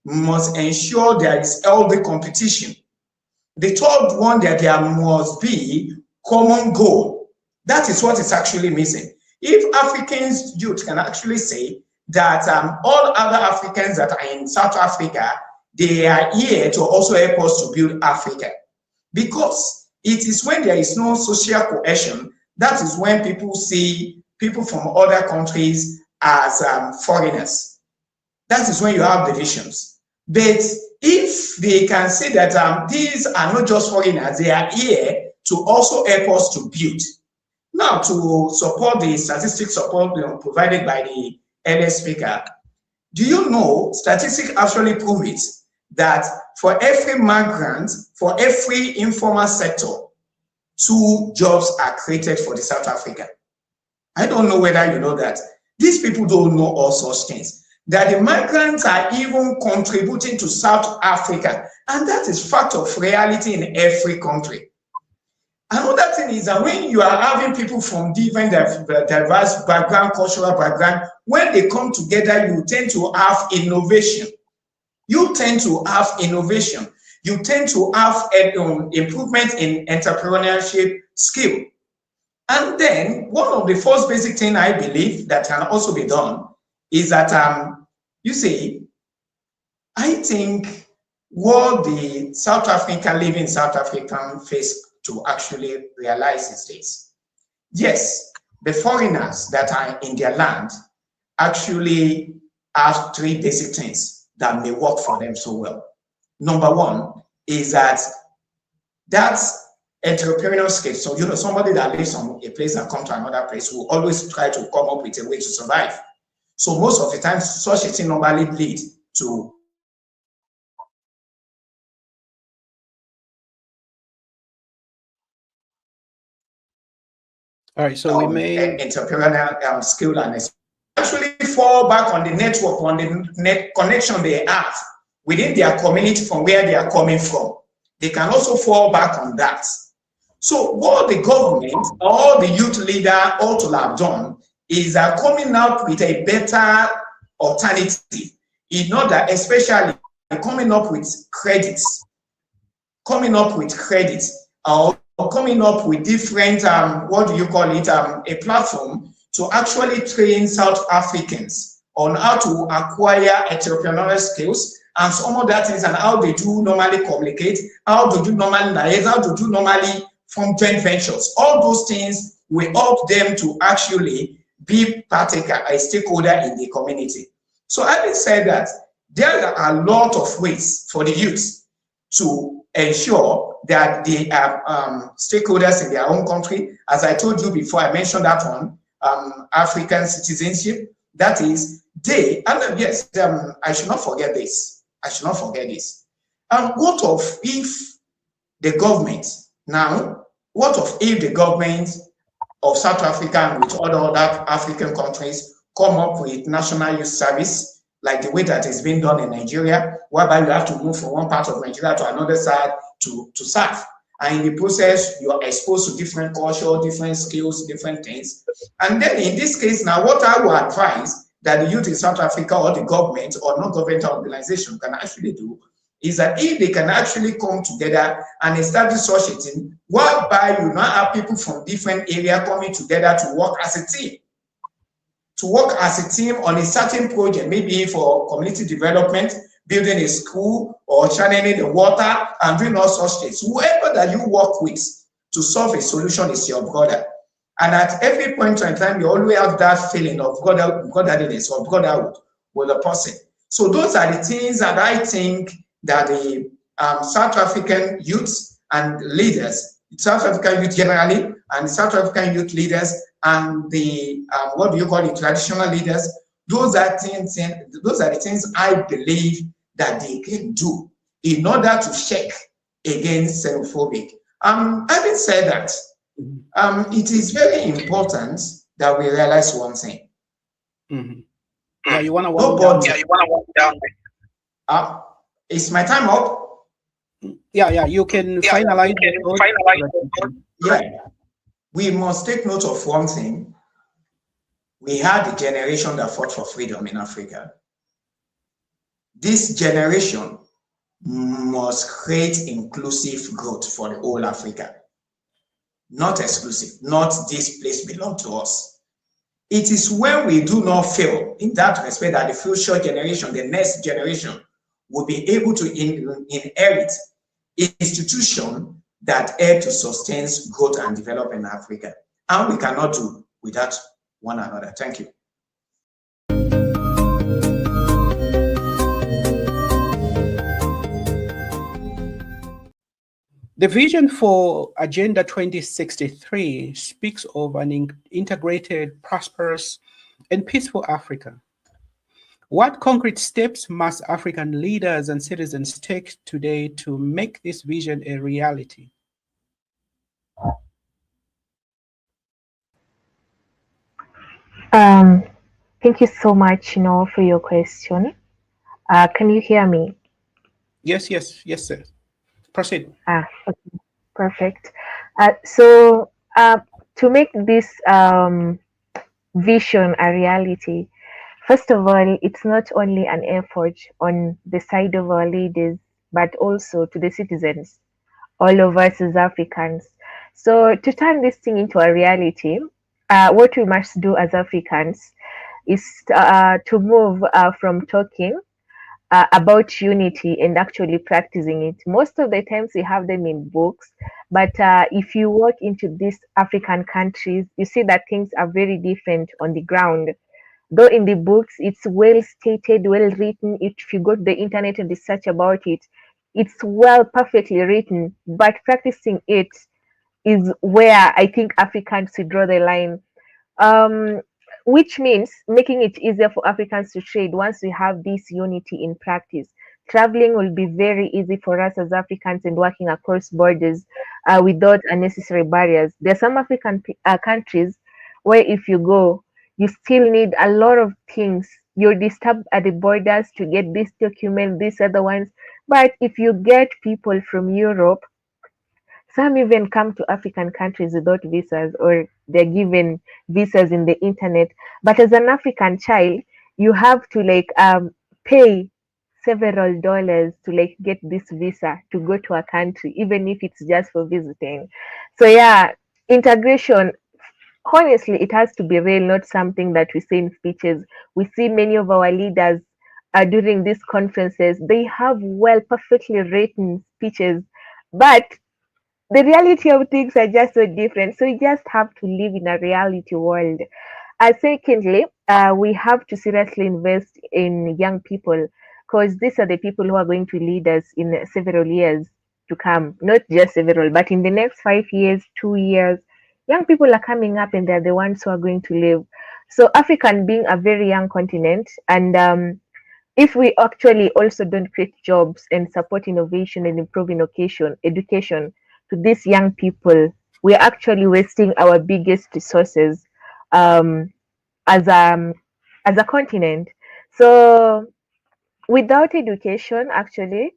must ensure there is healthy competition. The third one, that there must be common goal. That is what is actually missing. If Africans youth can actually say that all other Africans that are in South Africa, they are here to also help us to build Africa. Because it is when there is no social cohesion, that is when people see people from other countries as foreigners. That is when you have divisions. But if they can say that these are not just foreigners, they are here to also help us to build. Now, to support the statistics support provided by the earlier speaker, do you know statistics actually prove it that for every migrant, for every informal sector, 2 jobs are created for the South Africa? I don't know whether you know that. These people don't know all such things. That the migrants are even contributing to South Africa. And that is fact of reality in every country. Another thing is that when you are having people from different diverse background, cultural background, when they come together, you tend to have innovation. You tend to have innovation. you tend to have improvement in entrepreneurship skill. And then one of the first basic thing I believe that can also be done is that, you see, I think what the South African living South African face to actually realize is this. Yes, the foreigners that are in their land actually have three basic things that may work for them so well. Number one is that's entrepreneurial skill. So, you know, somebody that lives on a place and come to another place will always try to come up with a way to survive. So most of the time, such a thing normally leads to All right, so we may entrepreneurial skill and actually fall back on the network, on the net connection they have within their community from where they are coming from. They can also fall back on that. So what the government or the youth leader ought to have done is coming up with a better alternative in order, especially coming up with credits, or coming up with different, what do you call it, a platform to actually train South Africans on how to acquire entrepreneurial skills and some other things, and how they do normally communicate, how to do normally liaise, how to do normally from joint ventures. All those things will help them to actually be a stakeholder in the community. So having said that, there are a lot of ways for the youth to ensure that they are stakeholders in their own country. As I told you before, I mentioned that on African citizenship. That is, yes, I should not forget this. What of if the government of South Africa and with other African countries come up with national youth service, like the way that is being done in Nigeria, whereby you have to move from one part of Nigeria to another side to serve. And in the process, you are exposed to different culture, different skills, different things. And then in this case now, what I would advise that the youth in South Africa or the government or non-governmental organization can actually do is that if they can actually come together and establish such a thing, whereby you now have people from different areas coming together to work as a team. On a certain project, maybe for community development, building a school or channeling the water and doing all such things. Whoever that you work with to solve a solution is your brother. And at every point in time, you always have that feeling of brotherliness or brotherhood with the person. So those are the things that I think that the South African youths and leaders, South African youth generally, and South African youth leaders, and the traditional leaders, those are the things I believe that they can do in order to check against xenophobic. Having said that, it is very important that we realize one thing. Mm-hmm. Yeah, you want to walk down. Is my time up? Yeah, you can finalize. Yeah, we must take note of one thing. We had the generation that fought for freedom in Africa. This generation must create inclusive growth for the whole Africa. Not exclusive, not this place belongs to us. It is when we do not fail in that respect that the future generation, the next generation, will be able to inherit institutions that help to sustain growth and development in Africa. And we cannot do without one another. Thank you. The vision for Agenda 2063 speaks of an integrated, prosperous, and peaceful Africa. What concrete steps must African leaders and citizens take today to make this vision a reality? Thank you so much, for your question. Can you hear me? Yes, sir. Proceed. Okay, perfect. So to make this vision a reality, first of all, it's not only an effort on the side of our leaders, but also to the citizens, all of us as Africans. So to turn this thing into a reality, what we must do as Africans is to move from talking about unity and actually practicing it. Most of the times we have them in books, but if you walk into these African countries, you see that things are very different on the ground. Though in the books it's well stated, well written, if you go to the internet and research about it, it's well perfectly written, but practicing it is where I think Africans should draw the line. um, which means making it easier for Africans to trade once we have this unity in practice. Traveling will be very easy for us as Africans and working across borders without unnecessary barriers. There are some African countries where if you go, you still need a lot of things. You're disturbed at the borders to get this document, these other ones. But if you get people from Europe, some even come to African countries without visas, or they're given visas in the internet. But as an African child, you have to pay several dollars to get this visa to go to a country, even if it's just for visiting. So yeah, integration, honestly, it has to be real, not something that we say in speeches. We see many of our leaders during these conferences, they have perfectly written speeches, but the reality of things are just so different. So you just have to live in a reality world. Secondly, we have to seriously invest in young people, because these are the people who are going to lead us in several years to come. Not just several, but in the next 5 years, 2 years, young people are coming up and they're the ones who are going to live. So African being a very young continent, and if we actually also don't create jobs and support innovation and improve education to these young people, we're actually wasting our biggest resources um, as a continent. So without education, actually,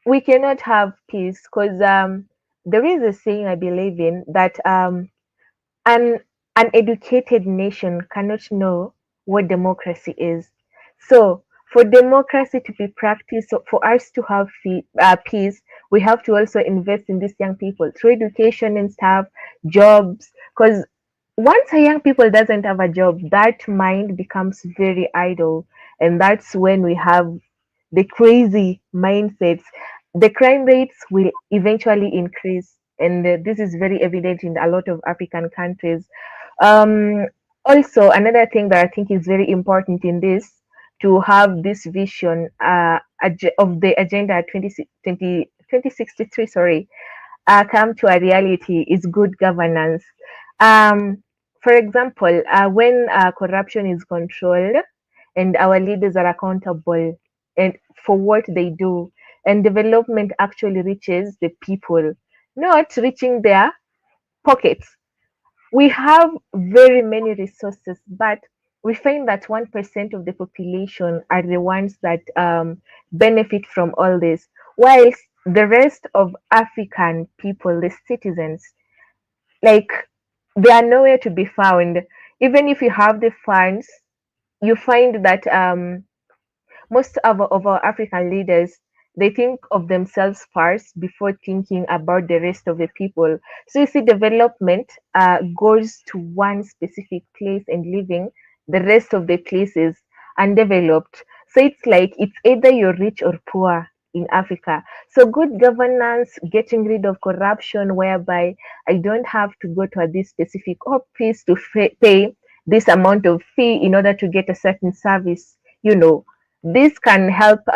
we cannot have peace, because there is a saying I believe in that an educated nation cannot know what democracy is. So, for democracy to be practiced, so for us to have peace, we have to also invest in these young people through education and stuff, jobs. Because once a young people doesn't have a job, that mind becomes very idle, and that's when we have the crazy mindsets. The crime rates will eventually increase, and this is very evident in a lot of African countries. Um, Also, another thing that I think is very important in this, to have this vision of the agenda 2063, sorry, come to a reality, is good governance. Um, for example, when corruption is controlled and our leaders are accountable and for what they do, and development actually reaches the people, not reaching their pockets. We have very many resources, but we find that 1% of the population are the ones that benefit from all this, whilst the rest of African people, the citizens, like, they are nowhere to be found. Even if you have the funds, you find that most of our African leaders, they think of themselves first before thinking about the rest of the people. So you see, development goes to one specific place and leaving the rest of the places undeveloped. So it's like it's either you're rich or poor in Africa. So good governance, getting rid of corruption, whereby I don't have to go to this specific office to pay this amount of fee in order to get a certain service. This can help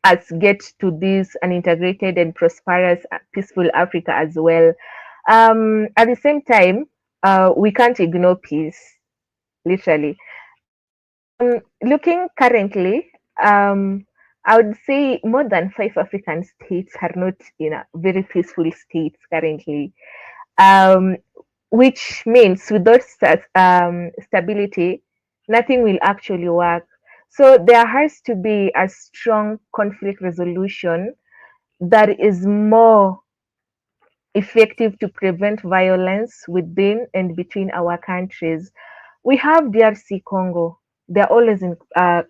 us get to this an integrated and prosperous, peaceful Africa as well. At the same time, we can't ignore peace, literally. Looking currently, I would say more than 5 African states are not in a very peaceful state currently, um, which means without stability, nothing will actually work. So there has to be a strong conflict resolution that is more effective to prevent violence within and between our countries. We have DRC Congo, they're always in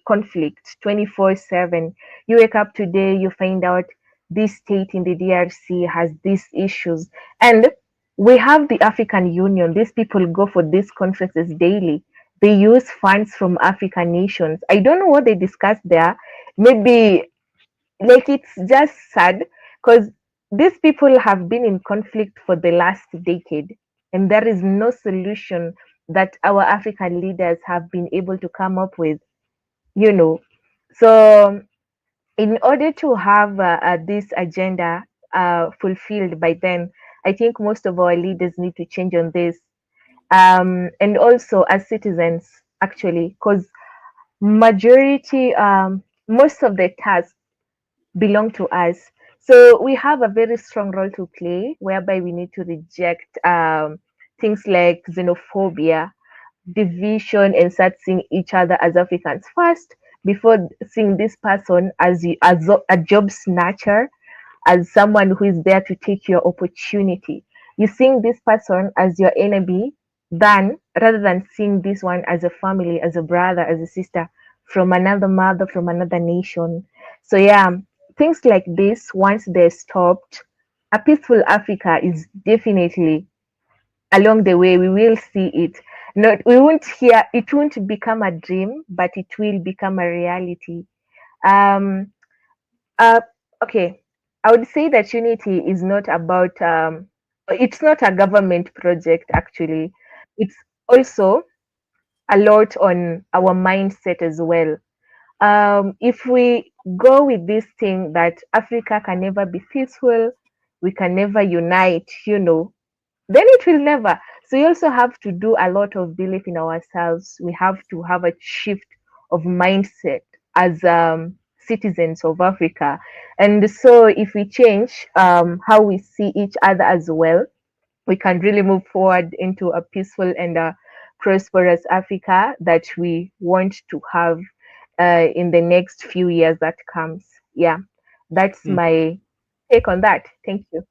conflict 24/7. You wake up today, you find out this state in the DRC has these issues. And we have the African Union. These people go for these conferences daily. They use funds from African nations. I don't know what they discuss there. Maybe, like, it's just sad because these people have been in conflict for the last decade, and there is no solution that our African leaders have been able to come up with, you know. So in order to have this agenda fulfilled by then, I think most of our leaders need to change on this. And also as citizens, actually, because majority, most of the tasks belong to us. So we have a very strong role to play, whereby we need to reject things like xenophobia, division, and start seeing each other as Africans first before seeing this person as a job snatcher, as someone who is there to take your opportunity. You seeing this person as your enemy, than rather than seeing this one as a family, as a brother, as a sister from another mother, from another nation. So yeah, things like this, once they're stopped, a peaceful Africa is definitely along the way. We will see it. Not, we won't hear it, won't become a dream, but it will become a reality. Um, uh, okay, I would say that unity is not about, it's not a government project actually. It's also a lot on our mindset as well. If we go with this thing that Africa can never be peaceful, we can never unite, then it will never. So we also have to do a lot of belief in ourselves. We have to have a shift of mindset as citizens of Africa. And so if we change how we see each other as well, we can really move forward into a peaceful and a prosperous Africa that we want to have in the next few years that comes. Yeah, that's my take on that. Thank you.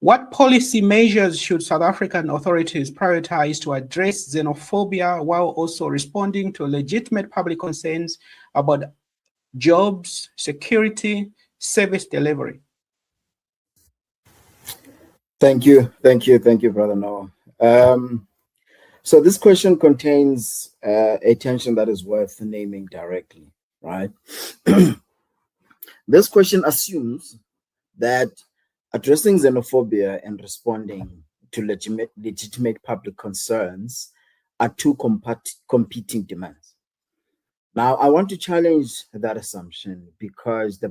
What policy measures should South African authorities prioritize to address xenophobia while also responding to legitimate public concerns about jobs, security, service delivery? Thank you, Brother Noah. So this question contains a tension that is worth naming directly, right? This question assumes that addressing xenophobia and responding to legitimate public concerns are two competing demands. Now, I want to challenge that assumption because the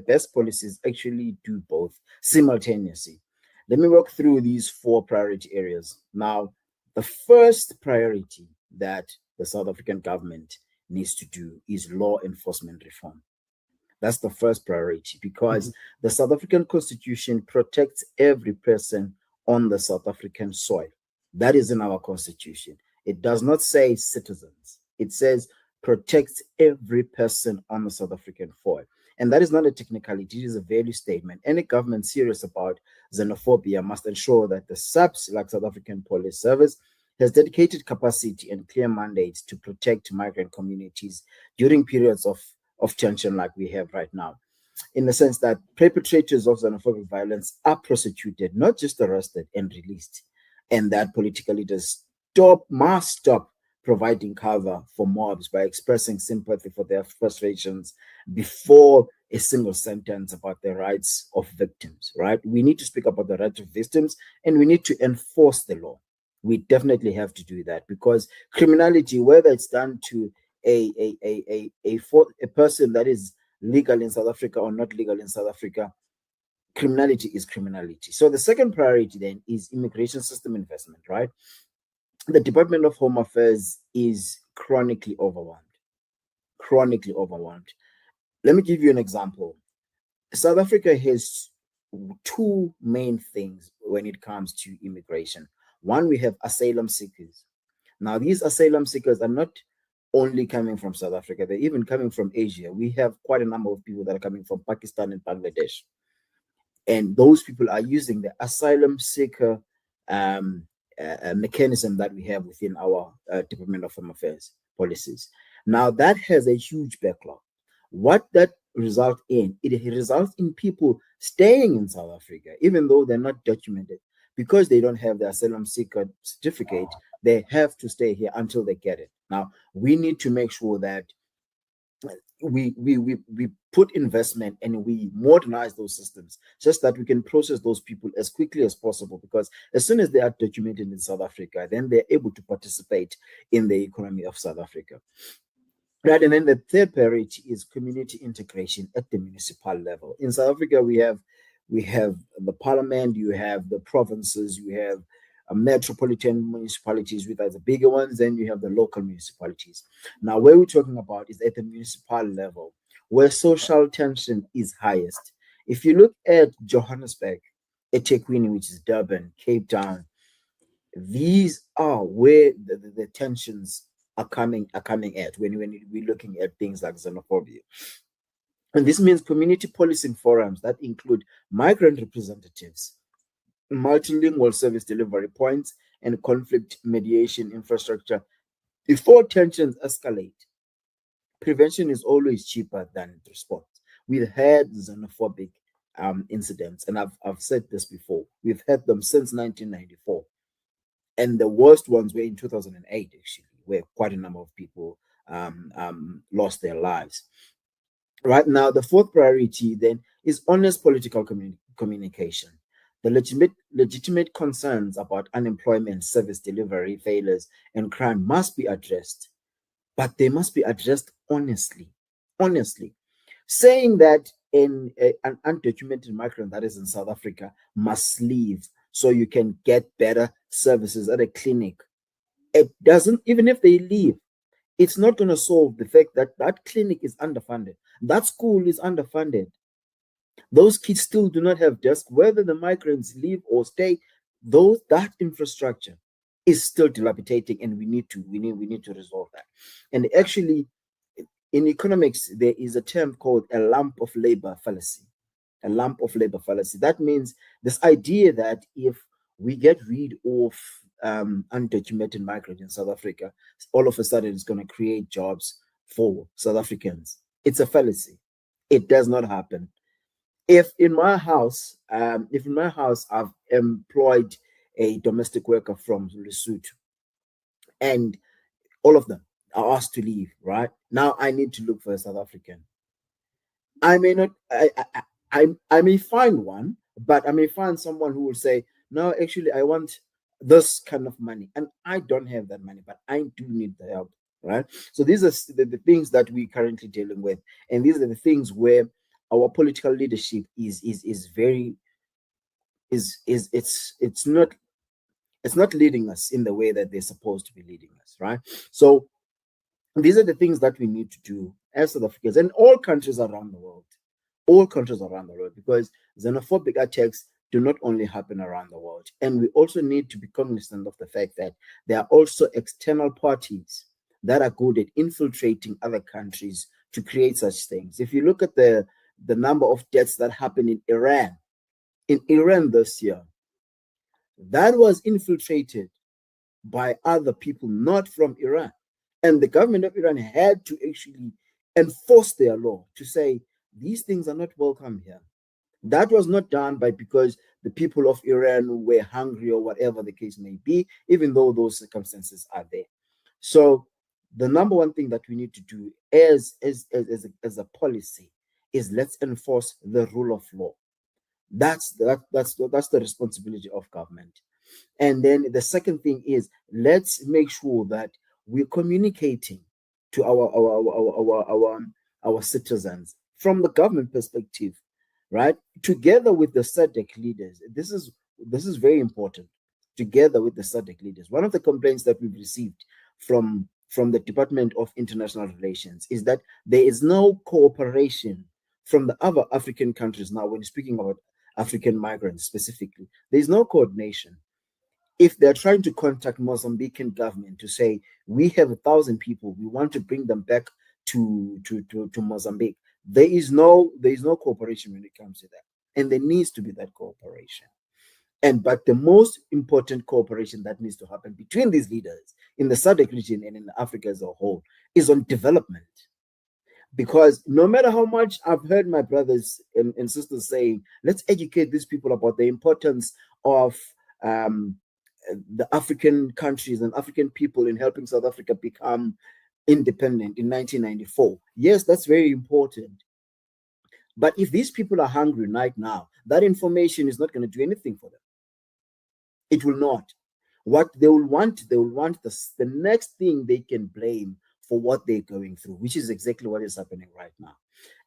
best policies actually do both simultaneously. Let me walk through these 4 priority areas. Now, the first priority that the South African government needs to do is law enforcement reform. That's the first priority because the South African Constitution protects every person on the South African soil. That is in our Constitution. It does not say citizens. It says protects every person on the South African soil. And that is not a technicality, it is a value statement. Any government serious about xenophobia must ensure that the SAPS, like South African Police Service, has dedicated capacity and clear mandates to protect migrant communities during periods of tension like we have right now, in the sense that perpetrators of xenophobic violence are prosecuted, not just arrested and released, and that political leaders must stop providing cover for mobs by expressing sympathy for their frustrations before a single sentence about the rights of victims, right? We need to speak about the rights of victims and we need to enforce the law. We definitely have to do that because criminality, whether it's done to a person that is legal in South Africa or not legal in South Africa, criminality is criminality. So the second priority then is immigration system investment, right? The Department of Home Affairs is chronically overwhelmed. Chronically overwhelmed. Let me give you an example. South Africa has two main things when it comes to immigration. One, we have asylum seekers. Now, these asylum seekers are not only coming from South Africa, they're even coming from Asia. We have quite a number of people that are coming from Pakistan and Bangladesh. And those people are using the asylum seeker mechanism that we have within our Department of Home Affairs policies. Now, that has a huge backlog. What that results in, it results in people staying in South Africa, even though they're not documented, because they don't have the asylum seeker certificate. They have to stay here until they get it. Now, we need to make sure that we put investment and we modernize those systems just that we can process those people as quickly as possible, because as soon as they are documented in South Africa, then they're able to participate in the economy of South Africa. Right, and then the third priority is community integration at the municipal level. In South Africa, we have the parliament, you have the provinces, you have metropolitan municipalities, which are the bigger ones, then you have the local municipalities. Now, where we're talking about is at the municipal level, where social tension is highest. If you look at Johannesburg, eThekwini, which is Durban, Cape Town, these are where the tensions are coming at when we're looking at things like xenophobia. And this means community policing forums that include migrant representatives, multilingual service delivery points, and conflict mediation infrastructure before tensions escalate. Prevention is always cheaper than response. We've had xenophobic incidents, and I've said this before. We've had them since 1994, and the worst ones were in 2008, actually, where quite a number of people lost their lives. Right now, the fourth priority then is honest political communication. The legitimate concerns about unemployment, service delivery failures, and crime must be addressed, but they must be addressed honestly. Honestly, saying that an undocumented migrant that is in South Africa must leave so you can get better services at a clinic, it doesn't. Even if they leave, it's not going to solve the fact that that clinic is underfunded, that school is underfunded. Those kids still do not have desks. Whether the migrants leave or stay, that infrastructure is still dilapidating, and we need to resolve that. And actually, in economics, there is a term called a lump of labor fallacy. A lump of labor fallacy. That means this idea that if we get rid of undocumented migrants in South Africa, all of a sudden it's going to create jobs for South Africans. It's a fallacy. It does not happen. If in my house I've employed a domestic worker from Lesotho, and all of them are asked to leave, right? Now I need to look for a South African. I may not, I may find one, but I may find someone who will say, no, actually, I want this kind of money, and I don't have that money, but I do need the help, right? So these are the things that we're currently dealing with, and these are the things where our political leadership is not leading us in the way that they're supposed to be leading us, right? So these are the things that we need to do as South Africans and all countries around the world, because xenophobic attacks do not only happen around the world. And we also need to be cognizant of the fact that there are also external parties that are good at infiltrating other countries to create such things. If you look at the number of deaths that happened in Iran this year, that was infiltrated by other people not from Iran. And the government of Iran had to actually enforce their law to say, these things are not welcome here. That was not done because the people of Iran were hungry or whatever the case may be, even though those circumstances are there. So the number one thing that we need to do as a policy is let's enforce the rule of law. That's the responsibility of government. And then the second thing is, let's make sure that we're communicating to our citizens from the government perspective, right? Together with the SADC leaders. This is very important. Together with the SADC leaders. One of the complaints that we've received from from the Department of International Relations is that there is no cooperation from the other African countries. Now, when speaking about African migrants specifically, there is no coordination. If they're trying to contact Mozambican government to say, we have 1,000 people, we want to bring them back to Mozambique, there is no cooperation when it comes to that. And there needs to be that cooperation. But the most important cooperation that needs to happen between these leaders in the SADC region and in Africa as a whole is on development. Because no matter how much I've heard my brothers and sisters saying, let's educate these people about the importance of the African countries and African people in helping South Africa become independent in 1994. Yes, that's very important. But if these people are hungry right now, that information is not going to do anything for them. It will not. What they will want the next thing they can blame for what they're going through, which is exactly what is happening right now.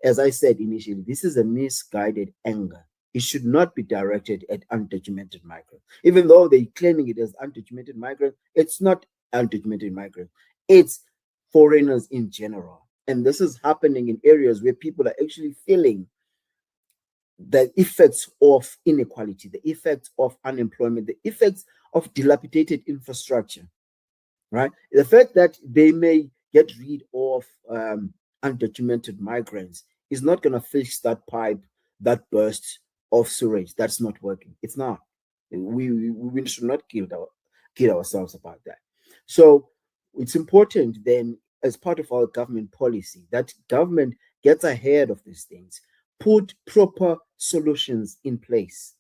As I said initially, this is a misguided anger. It should not be directed at undocumented migrants. Even though they're claiming it as undocumented migrants, it's not undocumented migrants. It's foreigners in general. And this is happening in areas where people are actually feeling the effects of inequality, the effects of unemployment, the effects of dilapidated infrastructure, right? The fact that they may get rid of undocumented migrants is not going to fix that pipe, that burst of sewage that's not working. It's not. We should not kid ourselves about that. So it's important then, as part of our government policy, that government gets ahead of these things, put proper solutions in place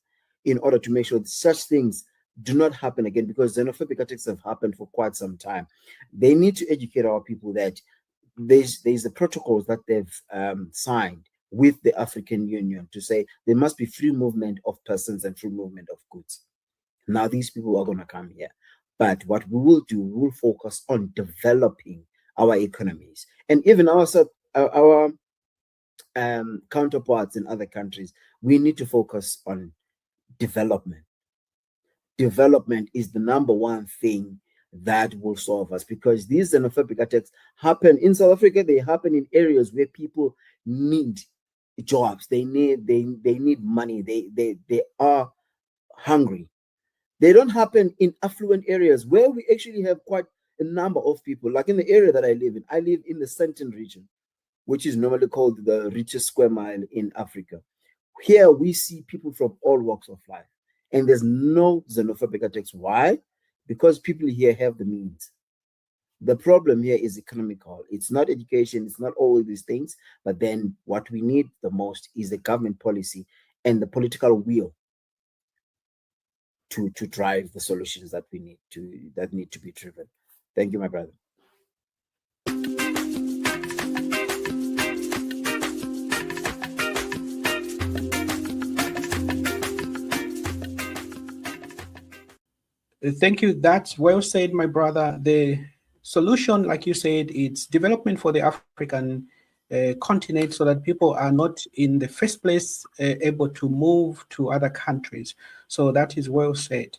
in order to make sure that such things do not happen again, because xenophobic attacks have happened for quite some time. They need to educate our people that there's the protocols that they've signed with the African Union to say there must be free movement of persons and free movement of goods. Now these people are going to come here. But what we will do, we will focus on developing our economies. And even our counterparts in other countries, we need to focus on development. Development is the number one thing that will solve us, because these xenophobic attacks happen in South Africa. They happen in areas where people need jobs. They need money. They are hungry. They don't happen in affluent areas where we actually have quite a number of people. Like in the area that I live in the Sandton region, which is normally called the richest square mile in Africa. Here we see people from all walks of life, and there's no xenophobic attacks. Why? Because people here have the means. The problem here is economical. It's not education. It's not all of these things. But then what we need the most is the government policy and the political will to drive the solutions that need to be driven. Thank you, my brother. Thank you. That's well said, my brother. The solution, like you said, it's development for the African continent, so that people are not in the first place able to move to other countries. So that is well said.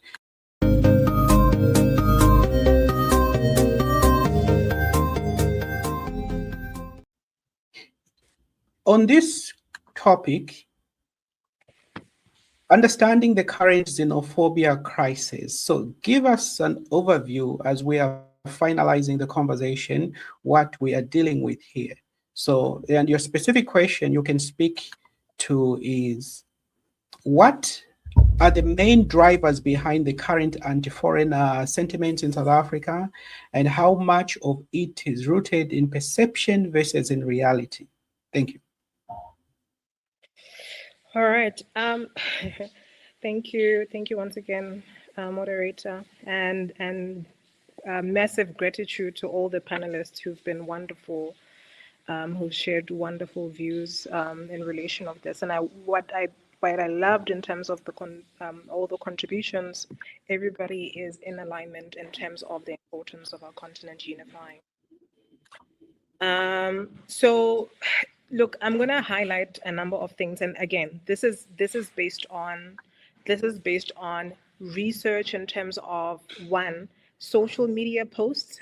On this topic, understanding the current xenophobia crisis. So give us an overview as we are finalizing the conversation, what we are dealing with here. So, and your specific question you can speak to is, what are the main drivers behind the current anti-foreigner sentiments in South Africa, and how much of it is rooted in perception versus in reality? Thank you. All right. Thank you once again, moderator, and massive gratitude to all the panelists who've been wonderful, who've shared wonderful views in relation of this. And what I loved in terms of all the contributions, everybody is in alignment in terms of the importance of our continent unifying. So, look, I'm going to highlight a number of things, and again, this is based on research in terms of, one, social media posts,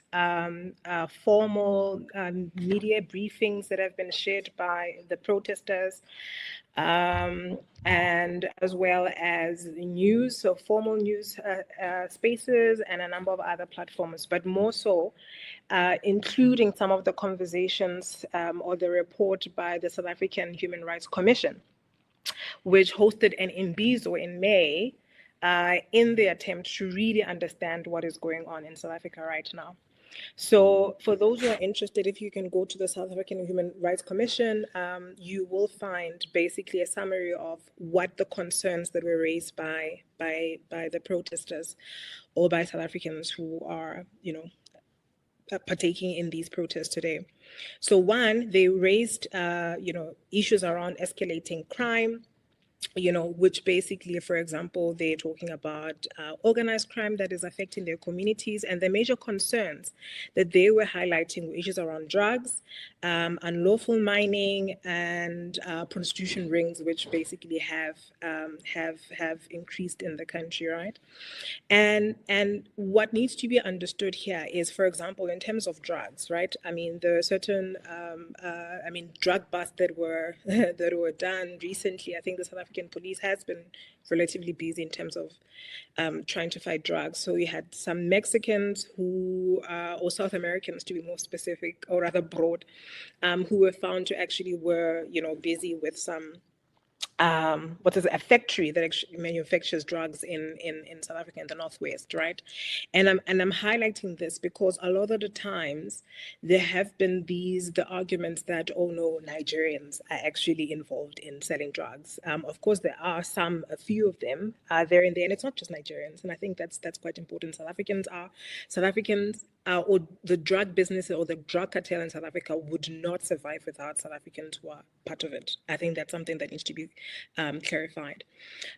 formal media briefings that have been shared by the protesters, and as well as news, so formal news spaces and a number of other platforms, but more so including some of the conversations or the report by the South African Human Rights Commission, which hosted an Imbizo in May in the attempt to really understand what is going on in South Africa right now. So for those who are interested, if you can go to the South African Human Rights Commission, you will find basically a summary of what the concerns that were raised by the protesters or by South Africans who are, partaking in these protests today. So one, they raised, issues around escalating crime, which basically, for example, they're talking about organized crime that is affecting their communities, and the major concerns that they were highlighting were issues around drugs, unlawful mining, and prostitution rings, which basically have increased in the country, right? And what needs to be understood here is, for example, in terms of drugs, right? I mean, there are certain, drug busts that were that were done recently. I think the South African police has been relatively busy in terms of trying to fight drugs. So we had some Mexicans or South Americans, to be more specific, or rather broad, who were found to actually were, busy with some a factory that actually manufactures drugs in South Africa in the Northwest, right? And I'm highlighting this because a lot of the times there have been the arguments that, oh no, Nigerians are actually involved in selling drugs. Of course, there are a few of them there in there, and it's not just Nigerians. And I think that's quite important. South Africans, or the drug business or the drug cartel in South Africa would not survive without South Africans who are part of it. I think that's something that needs to be clarified.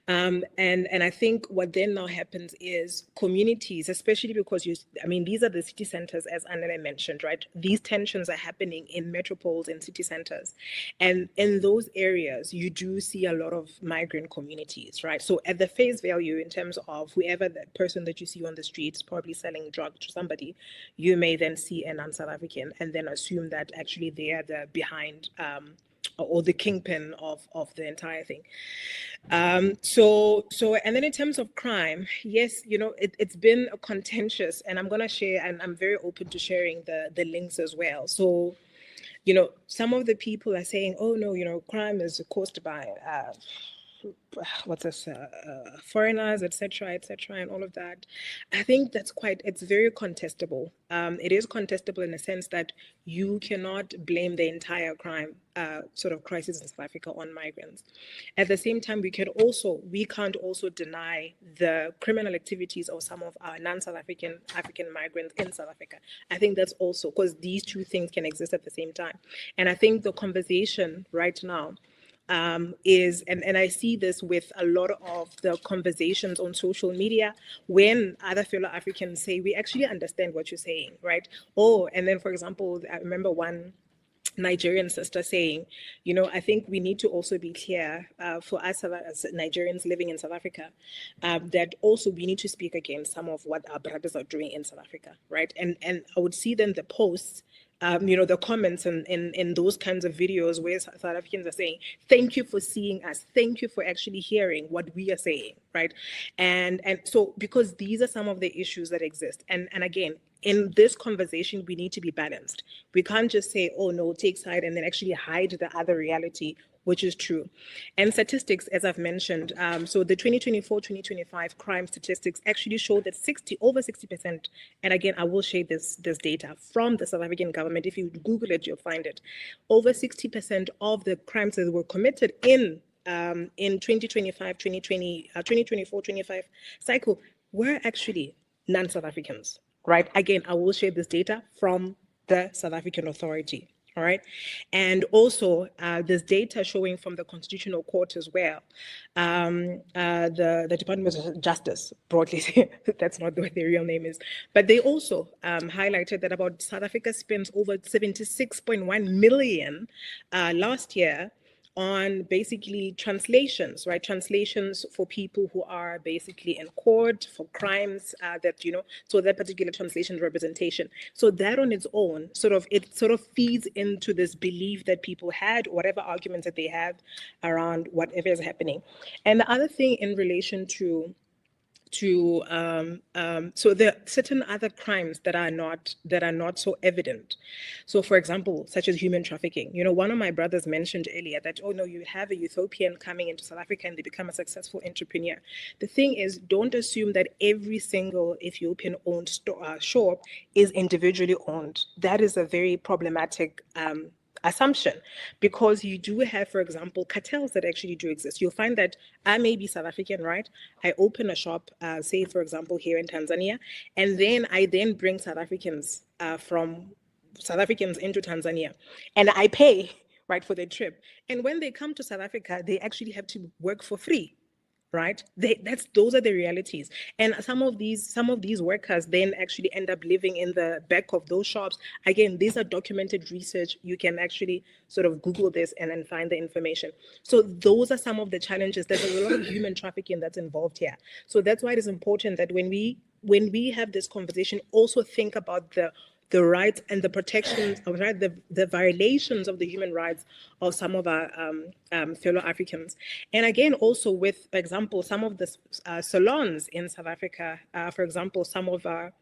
And I think what then now happens is communities, especially because these are the city centers, as Annele mentioned, right? These tensions are happening in metropoles and city centers. And in those areas, you do see a lot of migrant communities, right? So at the face value, in terms of whoever that person that you see on the streets probably selling drugs to somebody, you may then see a non-South African and then assume that actually they are the behind or the kingpin of the entire thing. And then in terms of crime, yes, it's been contentious, and I'm going to share, and I'm very open to sharing the links as well. So, some of the people are saying, oh no, crime is caused by foreigners, etc., and all of that. I think it's very contestable. It is contestable in the sense that you cannot blame the entire crime sort of crisis in South Africa on migrants. At the same time, we can't also deny the criminal activities of some of our non-South African migrants in South Africa. I think that's also because these two things can exist at the same time. And I think the conversation right now is, and I see this with a lot of the conversations on social media, when other fellow Africans say, we actually understand what you're saying, right? Oh, and then, for example, I remember one Nigerian sister saying, I think we need to also be clear for us as Nigerians living in South Africa, that also we need to speak against some of what our brothers are doing in South Africa, right? And I would see then the posts, the comments in those kinds of videos where South Africans are saying, thank you for seeing us. Thank you for actually hearing what we are saying, right? And so, because these are some of the issues that exist. And again, in this conversation, we need to be balanced. We can't just say, oh no, take side, and then actually hide the other reality, which is true. And statistics, as I've mentioned, so the 2024-2025 crime statistics actually show that over 60%, and again, I will share this data from the South African government. If you Google it, you'll find it. Over 60% of the crimes that were committed in 2024-25 cycle were actually non-South Africans, right? Again, I will share this data from the South African Authority. All right. And also there's data showing from the Constitutional Court as well. The Department of Justice, broadly, that's not what their real name is. But they also highlighted that about South Africa spends over 76.1 million last year on basically translations, right? Translations for people who are basically in court for crimes that, so that particular translation representation. So that on its own, it sort of feeds into this belief that people had, whatever arguments that they have around whatever is happening. And the other thing in relation to so there are certain other crimes that are not so evident. So for example, such as human trafficking. One of my brothers mentioned earlier that, oh no, you have a Ethiopian coming into South Africa and they become a successful entrepreneur. The thing is, don't assume that every single Ethiopian owned shop is individually owned. That is a very problematic assumption, because you do have, for example, cartels that actually do exist. You'll find that I may be South African, right? I open a shop, say, for example, here in Tanzania, and then I bring South Africans from South Africans into Tanzania, and I pay, right, for their trip. And when they come to South Africa, they actually have to work for free. Right? Those are the realities. And some of these workers then actually end up living in the back of those shops. Again, these are documented research. You can actually sort of Google this and then find the information. So those are some of the challenges. There's a lot of human trafficking that's involved here. So that's why it is important that when we have this conversation, also think about the rights and the protections of, right, the violations of the human rights of some of our fellow Africans. And again, also with, for example, some of the salons in South Africa, for example, some of our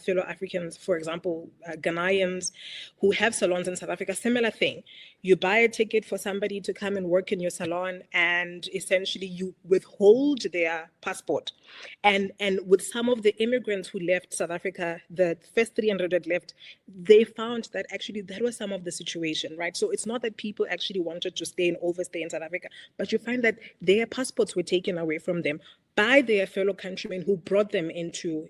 fellow Africans, for example, Ghanaians who have salons in South Africa, similar thing. You buy a ticket for somebody to come and work in your salon, and essentially you withhold their passport. And with some of the immigrants who left South Africa, the first 300 that left, they found that actually that was some of the situation, right? So it's not that people actually wanted to stay and overstay in South Africa, but you find that their passports were taken away from them by their fellow countrymen who brought them into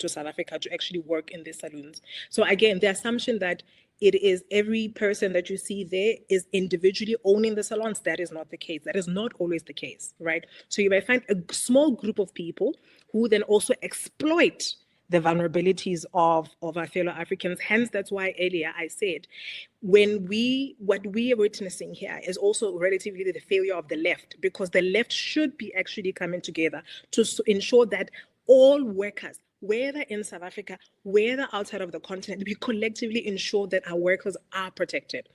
South Africa to actually work in these saloons. So again, the assumption that it is every person that you see there is individually owning the salons, that is not the case. That is not always the case, right? So you might find a small group of people who then also exploit the vulnerabilities of our fellow Africans. Hence, that's why earlier I said, what we are witnessing here is also relatively the failure of the left, because the left should be actually coming together to ensure that all workers, whether in South Africa, whether outside of the continent, we collectively ensure that our workers are protected.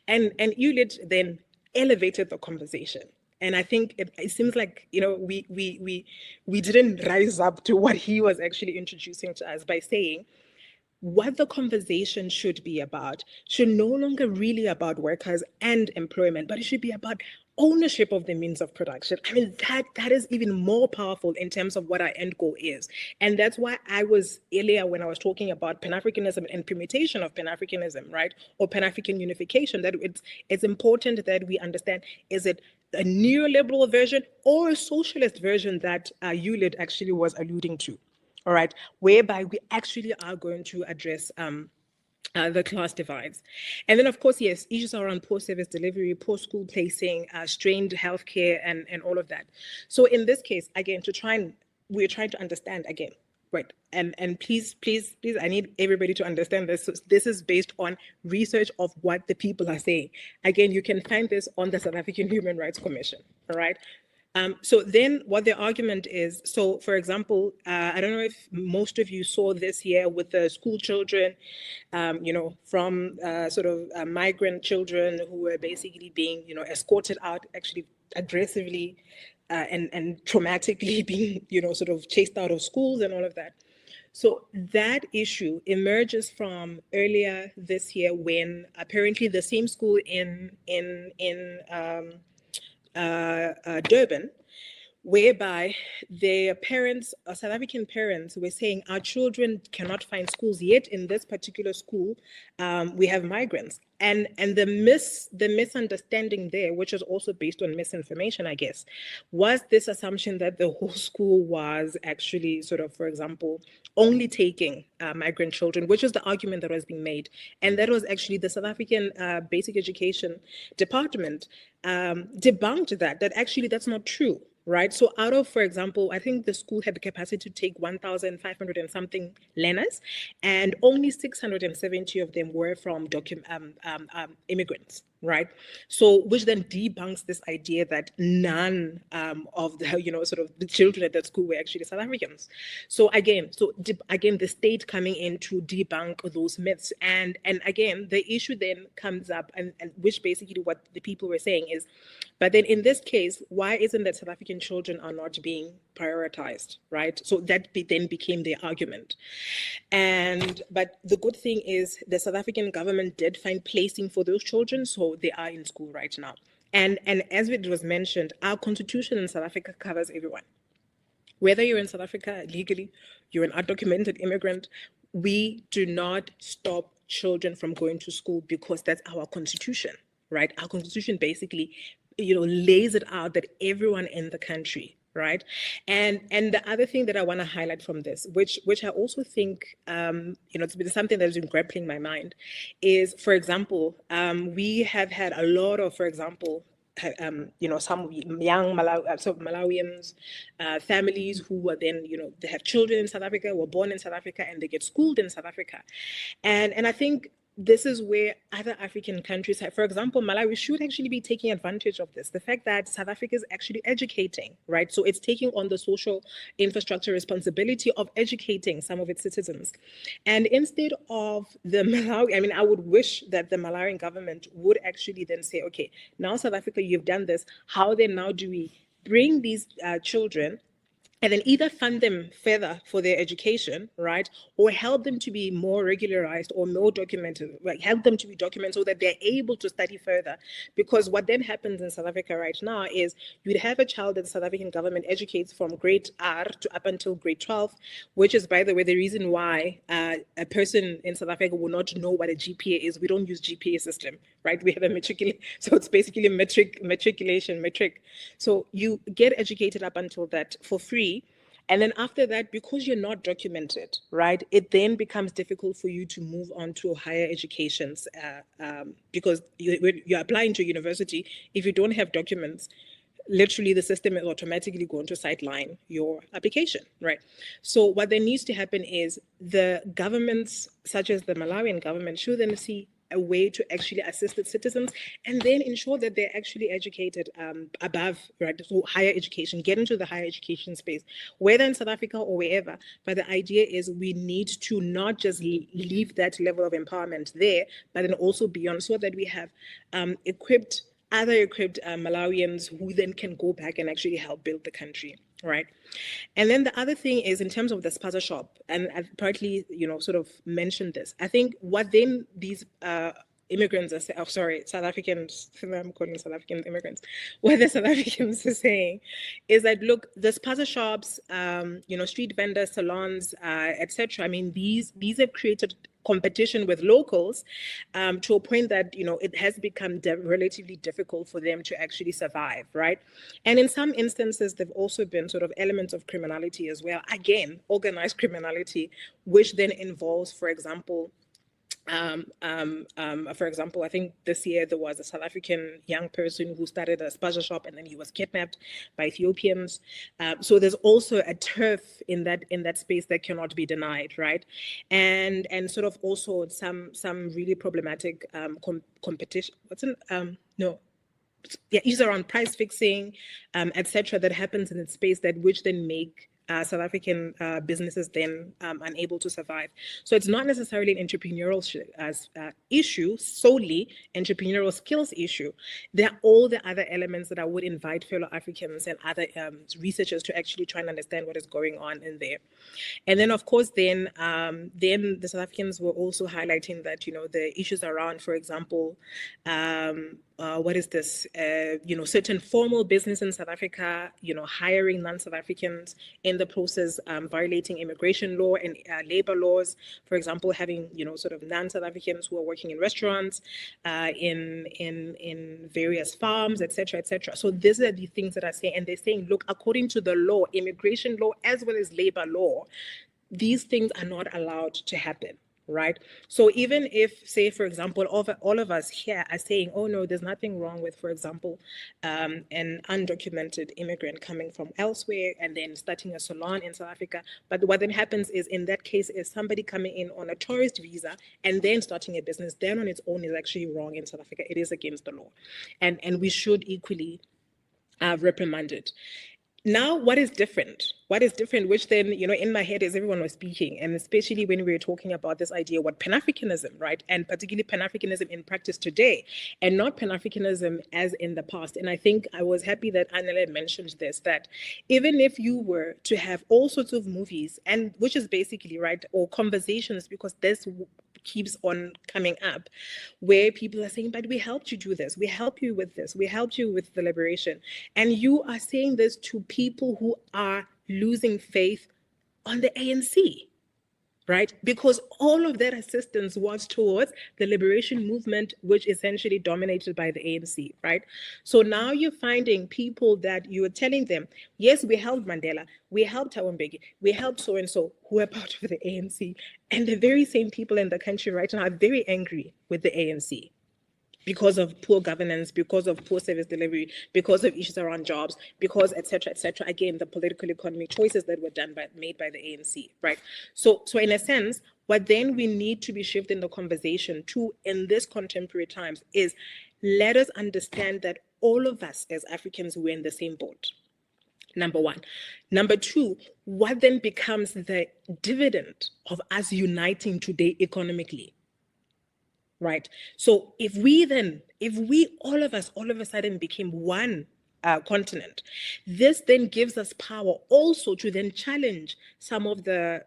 And ULIT then elevated the conversation. And I think it seems like, we didn't rise up to what he was actually introducing to us by saying, what the conversation should be about should no longer really about workers and employment, but it should be about ownership of the means of production. I mean, that is even more powerful in terms of what our end goal is. And that's why I was earlier, when I was talking about Pan-Africanism and permutation of Pan-Africanism, right? Or Pan-African unification, that it's important that we understand, is it a neoliberal version or a socialist version that ULIT actually was alluding to? All right, whereby we actually are going to address the class divides. And then, of course, yes, issues around poor service delivery, poor school placing, strained healthcare, and all of that. So in this case, again, we're trying to understand again, right? And please, I need everybody to understand this. So this is based on research of what the people are saying. Again, you can find this on the South African Human Rights Commission, all right? So then what the argument is, so for example, I don't know if most of you saw this here with the school children, from migrant children who were basically being, escorted out, actually aggressively and traumatically being, sort of chased out of schools and all of that. So that issue emerges from earlier this year when apparently the same school in Durban, whereby their parents, South African parents, were saying our children cannot find schools, yet in this particular school we have migrants. And the misunderstanding there, which is also based on misinformation, I guess, was this assumption that the whole school was actually sort of, for example, only taking migrant children, which is the argument that was being made. And that was actually the South African Basic Education Department debunked that actually that's not true. Right. So out of, for example, I think the school had the capacity to take 1,500 and something learners, and only 670 of them were from immigrants. right? So, which then debunks this idea that none of the, sort of the children at that school were actually South Africans. So again, the state coming in to debunk those myths. And again, the issue then comes up, and which basically what the people were saying is, but then in this case, why isn't that South African children are not being prioritized, right? So that then became their argument. But the good thing is the South African government did find placing for those children, so they are in school right now. And as it was mentioned, our constitution in South Africa covers everyone. Whether you're in South Africa legally, you're an undocumented immigrant, we do not stop children from going to school because that's our constitution, right? Our constitution basically, lays it out that everyone in the country, right? And the other thing that I want to highlight from this, which I also think, it's been something that's been grappling my mind, is, for example, we have had a lot of, for example, some young Malawians, families who are then, they have children in South Africa, were born in South Africa, and they get schooled in South Africa. And I think this is where other African countries have, for example, Malawi should actually be taking advantage of this. The fact that South Africa is actually educating, right? So it's taking on the social infrastructure responsibility of educating some of its citizens. And instead of the Malawi, I would wish that the Malawian government would actually then say, okay, now South Africa, you've done this. How then now do we bring these children and then either fund them further for their education, right? Or help them to be more regularized or more documented, like help them to be documented so that they're able to study further. Because what then happens in South Africa right now is you'd have a child that the South African government educates from grade R to up until grade 12, which is, by the way, the reason why a person in South Africa will not know what a GPA is. We don't use GPA system, right? We have a matriculation, so it's basically matriculation. So you get educated up until that for free. And then after that, because you're not documented, right, it then becomes difficult for you to move on to higher educations because you're applying to university. If you don't have documents, literally the system is automatically going to sideline your application, right? So what then needs to happen is the governments, such as the Malawian government, should then see a way to actually assist its citizens and then ensure that they're actually educated above, right, so higher education, get into the higher education space, whether in South Africa or wherever. But the idea is we need to not just leave that level of empowerment there, but then also beyond, so that we have other equipped Malawians who then can go back and actually help build the country. Right. And then the other thing is in terms of the spaza shop, and I've partly, sort of mentioned this. I think what then these immigrants are South Africans, I'm calling South African immigrants, what the South Africans are saying is that, look, the spaza shops, street vendors, salons, etc. These have created competition with locals to a point that, it has become relatively difficult for them to actually survive, right? And in some instances, there've also been sort of elements of criminality as well. Again, organized criminality, which then involves, for example, I think this year there was a South African young person who started a spaza shop and then he was kidnapped by Ethiopians. So there's also a turf in that space that cannot be denied, right? And sort of also some really problematic competition. Issues around price fixing, etc. that happens in that space which then make South African businesses then unable to survive. So it's not necessarily an entrepreneurial issue, solely entrepreneurial skills issue. There are all the other elements that I would invite fellow Africans and other researchers to actually try and understand what is going on in there. And then, of course, then the South Africans were also highlighting that, the issues around, for example, certain formal business in South Africa, hiring non-South Africans, in the process violating immigration law and labor laws. For example, having, sort of non-South Africans who are working in restaurants, in various farms, etc., etc. So these are the things that I say, and they're saying, look, according to the law, immigration law as well as labor law, these things are not allowed to happen. right? So even if, say, for example, all of us here are saying, oh no, there's nothing wrong with, for example, an undocumented immigrant coming from elsewhere and then starting a salon in South Africa. But what then happens is, in that case, is somebody coming in on a tourist visa and then starting a business, then on its own is actually wrong in South Africa. It is against the law. And we should equally reprimand it. Now, what is different? What is different, which then, in my head as everyone was speaking, and especially when we were talking about this idea, what Pan-Africanism, right? And particularly Pan-Africanism in practice today, and not Pan-Africanism as in the past. And I think I was happy that Anele mentioned this, that even if you were to have all sorts of movies, and which is basically, right, or conversations, because this keeps on coming up, where people are saying, but we helped you do this, we helped you with this, we helped you with the liberation. And you are saying this to people who are losing faith on the ANC, right? Because all of that assistance was towards the liberation movement, which essentially dominated by the ANC, right? So now you're finding people that you are telling them, yes, we helped Mandela, we helped Thabo Mbeki, we helped so-and-so who are part of the ANC. And the very same people in the country right now are very angry with the ANC because of poor governance, because of poor service delivery, because of issues around jobs, because et cetera, again, the political economy choices that were made by the ANC, right? So in a sense, what then we need to be shifting the conversation to in this contemporary times is, let us understand that all of us as Africans, we're in the same boat. Number one. Number two, what then becomes the dividend of us uniting today economically? Right. So if we all of a sudden became one continent, this then gives us power also to then challenge some of the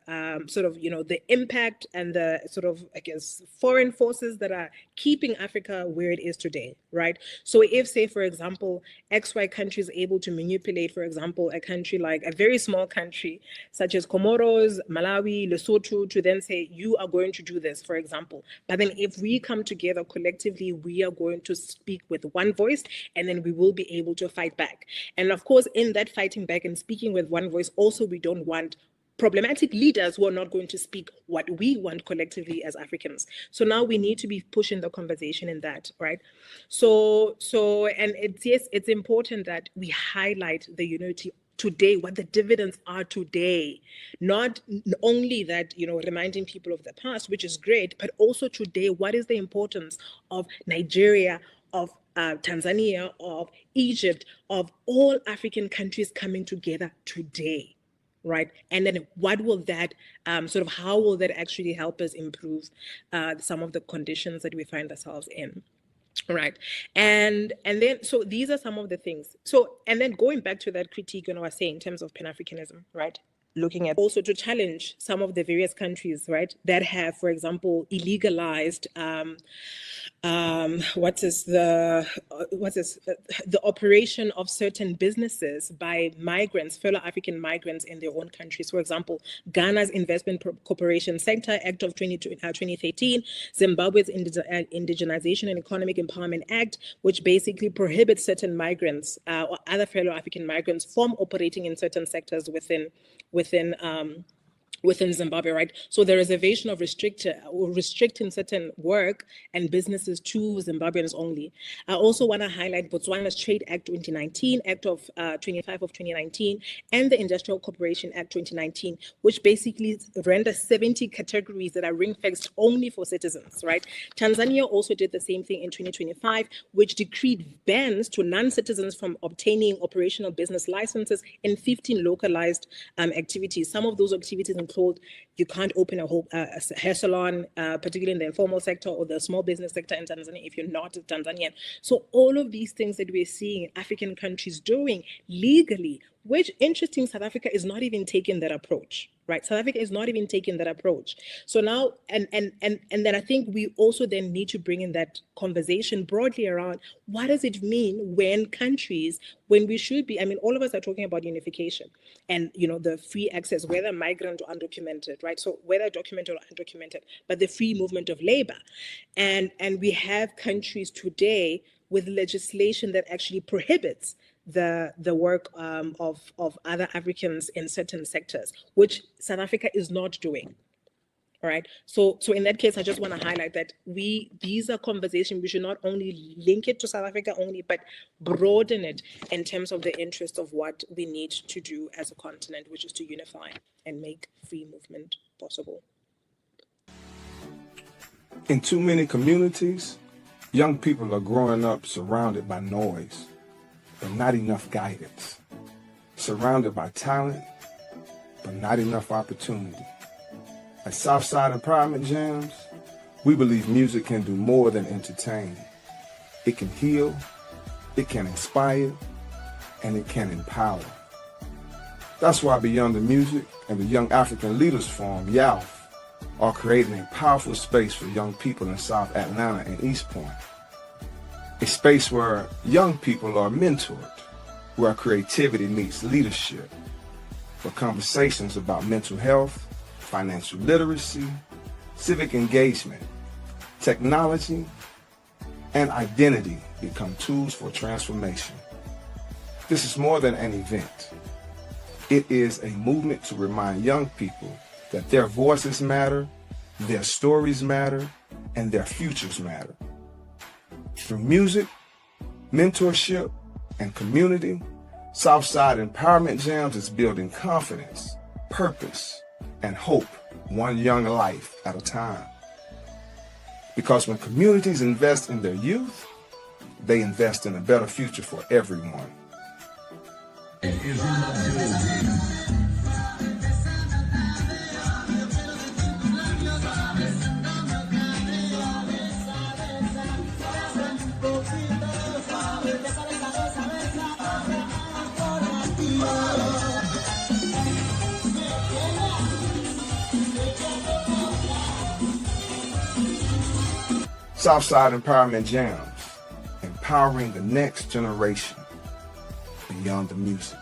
sort of, the impact and the sort of, I guess, foreign forces that are keeping Africa where it is today, right? So if, say, for example, XY country is able to manipulate, for example, a country like a very small country such as Comoros, Malawi, Lesotho, to then say, you are going to do this, for example. But then if we come together collectively, we are going to speak with one voice, and then we will be able to fight back. And of course, in that fighting back and speaking with one voice, also we don't want problematic leaders who are not going to speak what we want collectively as Africans. So now we need to be pushing the conversation in that, right? So and it's important that we highlight the unity today, what the dividends are today, not only that, reminding people of the past, which is great, but also today, what is the importance of Nigeria, of Tanzania, of Egypt, of all African countries coming together today, right? And then what will that how will that actually help us improve some of the conditions that we find ourselves in? Right. And then, so these are some of the things. So, and then going back to that critique, I was saying in terms of Pan-Africanism, right? Looking at also to challenge some of the various countries, right, that have, for example, illegalized the operation of certain businesses by migrants, fellow African migrants in their own countries. For example, Ghana's Investment Corporation Sector Act of 2013, Zimbabwe's Indigenization and Economic Empowerment Act, which basically prohibits certain migrants or other fellow African migrants from operating in certain sectors within Zimbabwe, right? So the reservation of restricting certain work and businesses to Zimbabweans only. I also want to highlight Botswana's Trade Act 2019, Act of 25 of 2019, and the Industrial Corporation Act 2019, which basically render 70 categories that are ring-fenced only for citizens, right? Tanzania also did the same thing in 2025, which decreed bans to non-citizens from obtaining operational business licenses in 15 localized activities. Some of those activities include, you can't open a hair salon, particularly in the informal sector or the small business sector in Tanzania if you're not Tanzanian. So all of these things that we're seeing African countries doing legally, which, interesting, South Africa is not even taking that approach, right? South Africa is not even taking that approach. So now, and then I think we also then need to bring in that conversation broadly around what does it mean when countries, when we should be, I mean, all of us are talking about unification and, the free access, whether migrant or undocumented, right? So whether documented or undocumented, but the free movement of labor. And we have countries today with legislation that actually prohibits the work of other Africans in certain sectors, which South Africa is not doing. All right. So in that case, I just want to highlight that these are conversations. We should not only link it to South Africa only, but broaden it in terms of the interest of what we need to do as a continent, which is to unify and make free movement possible. In too many communities, young people are growing up surrounded by noise, but not enough guidance. Surrounded by talent, but not enough opportunity. At Southside Empowerment Jams, we believe music can do more than entertain. It can heal, it can inspire, and it can empower. That's why Beyond the Music and the Young African Leaders Forum, YALF, are creating a powerful space for young people in South Atlanta and East Point. A space where young people are mentored, where creativity meets leadership, where conversations about mental health, financial literacy, civic engagement, technology, and identity become tools for transformation. This is more than an event. It is a movement to remind young people that their voices matter, their stories matter, and their futures matter. Through music, mentorship, and community, Southside Empowerment Jams is building confidence, purpose, and hope, one young life at a time. Because when communities invest in their youth, they invest in a better future for everyone. Southside Empowerment Jams, empowering the next generation beyond the music.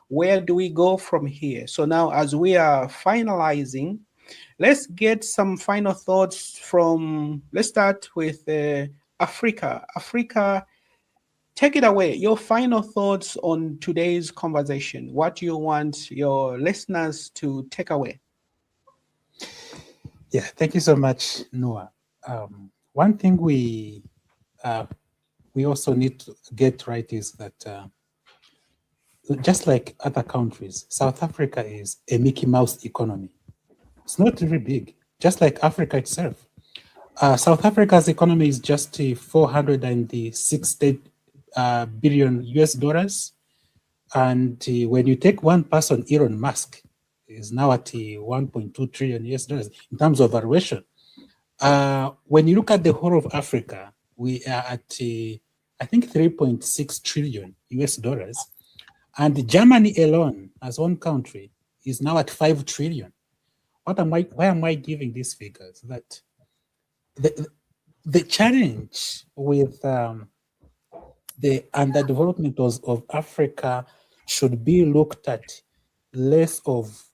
Where do we go from here? So now, as we are finalizing, let's get some final thoughts from, let's start with Africa. Africa, take it away. Your final thoughts on today's conversation. What do you want your listeners to take away? Yeah, thank you so much, Noah. One thing we also need to get right is that just like other countries, South Africa is a Mickey Mouse economy. It's not really big, just like Africa itself. South Africa's economy is just 460 billion US dollars. And when you take one person, Elon Musk, is now at 1.2 trillion US dollars in terms of valuation. When you look at the whole of Africa, we are at, I think, 3.6 trillion US dollars. And Germany alone, as one country, is now at 5 trillion. Why am I giving these figures? That the challenge with the underdevelopment of Africa should be looked at less of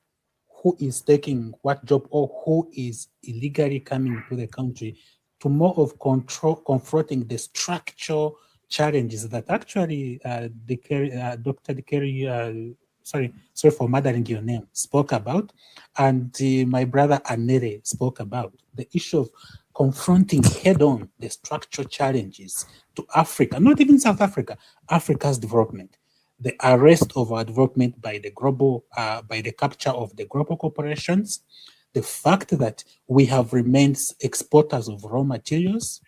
who is taking what job or who is illegally coming to the country, to more of confronting the structural challenges that actually Dr. Dekeri, sorry for murdering your name, spoke about, and my brother Anere spoke about, the issue of confronting head-on the structural challenges to Africa, not even South Africa, Africa's development. The arrest of our development by the global, by the capture of the global corporations, the fact that we have remained exporters of raw materials,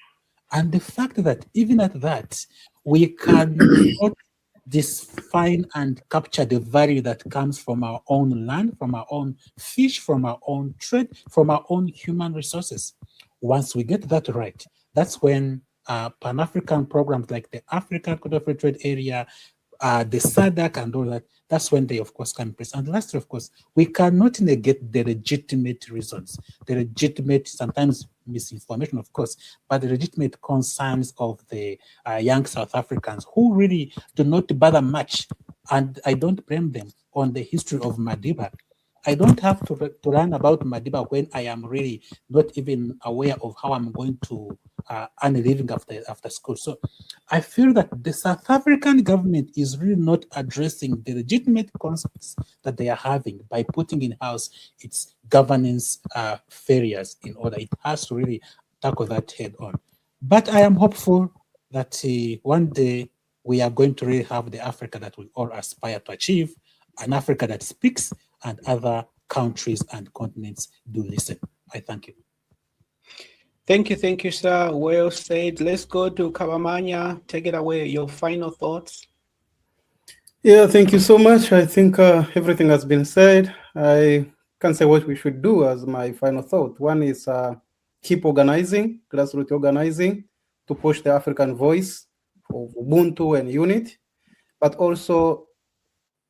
and the fact that even at that, we cannot define and capture the value that comes from our own land, from our own fish, from our own trade, from our own human resources. Once we get that right, that's when Pan-African programs like the African Code of Free Trade Area, the SADC and all that, that's when they, of course, come in place. And lastly, of course, we cannot negate the legitimate reasons, the legitimate, sometimes misinformation, of course, but the legitimate concerns of the young South Africans who really do not bother much, and I don't blame them, on the history of Madiba. I don't have to learn about Madiba when I am really not even aware of how I'm going to earn a living after school. So I feel that the South African government is really not addressing the legitimate concerns that they are having by putting in house its governance failures in order. It has to really tackle that head on. But I am hopeful that one day we are going to really have the Africa that we all aspire to achieve, an Africa that speaks and other countries and continents do listen. I thank you. Thank you, sir. Well said. Let's go to Kabamanya. Take it away. Your final thoughts. Yeah, thank you so much. I think everything has been said. I can say what we should do as my final thought. One is keep organizing, grassroots organizing, to push the African voice of Ubuntu and unity, but also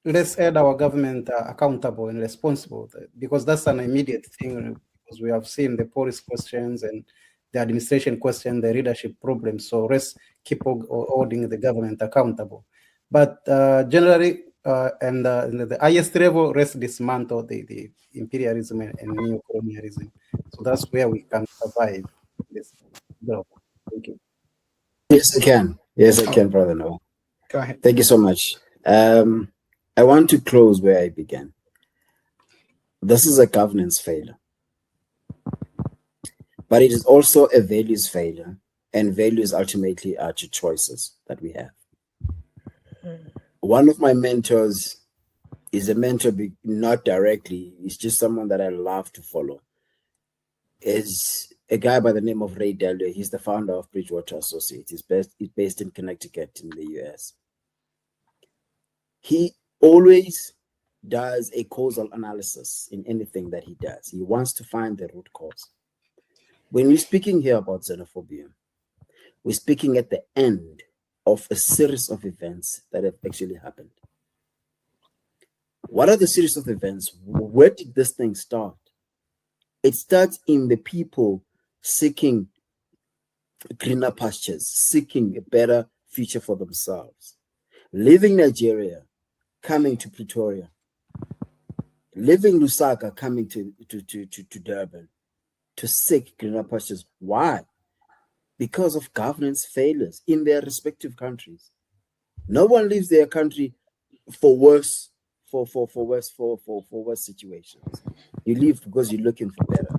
let's add our government accountable and responsible, because that's an immediate thing, because we have seen the policy questions and the administration question, the leadership problems. So let's keep holding the government accountable. But generally, and the highest level, let's dismantle the imperialism and neo-colonialism. So that's where we can survive this job. Thank you. Yes, I can. Yes, I can, Brother Noah. Go ahead. Thank you so much. I want to close where I began. This is a governance failure, but it is also a values failure, and values ultimately are to choices that we have. One of my mentors is a mentor, not directly, it's just someone that I love to follow, is a guy by the name of Ray Dalio. He's the founder of Bridgewater Associates. He's based in Connecticut in the US. He always does a causal analysis in anything that he does. He wants to find the root cause. When we're speaking here about xenophobia, we're speaking at the end of a series of events that have actually happened. What are the series of events? Where did this thing start? It starts in the people seeking greener pastures, seeking a better future for themselves, leaving Nigeria, coming to Pretoria, leaving Lusaka, coming to Durban to seek greener pastures. Why? Because of governance failures in their respective countries. No one leaves their country for worse, for worse situations. You leave because you're looking for better.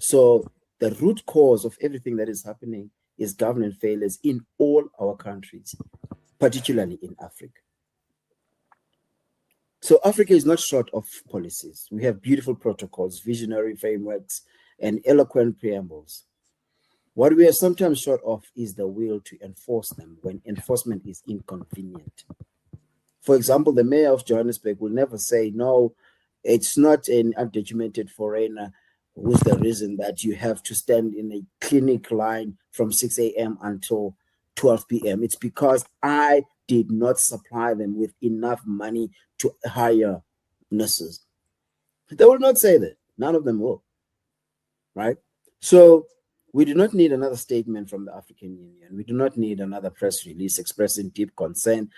So the root cause of everything that is happening is governance failures in all our countries, particularly in Africa. So Africa is not short of policies. We have beautiful protocols, visionary frameworks, and eloquent preambles. What we are sometimes short of is the will to enforce them when enforcement is inconvenient. For example, the mayor of Johannesburg will never say, no, it's not an undocumented foreigner who's the reason that you have to stand in a clinic line from 6 a.m. until 12 p.m. It's because I did not supply them with enough money to hire nurses. They will not say that. None of them will, right? So we do not need another statement from the African Union. We do not need another press release expressing deep concern.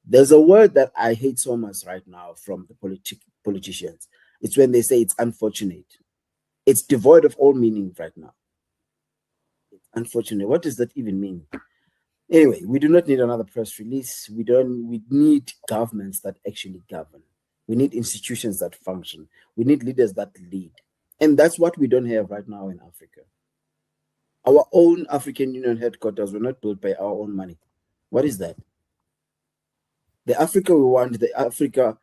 There's a word that I hate so much right now from the politicians. It's when they say it's unfortunate. It's devoid of all meaning right now. It's unfortunate. What does that even mean? Anyway, we do not need another press release. We need governments that actually govern. We need institutions that function. We need leaders that lead. And that's what we don't have right now in Africa. Our own African Union headquarters were not built by our own money. What is that? The Africa we want, the Africa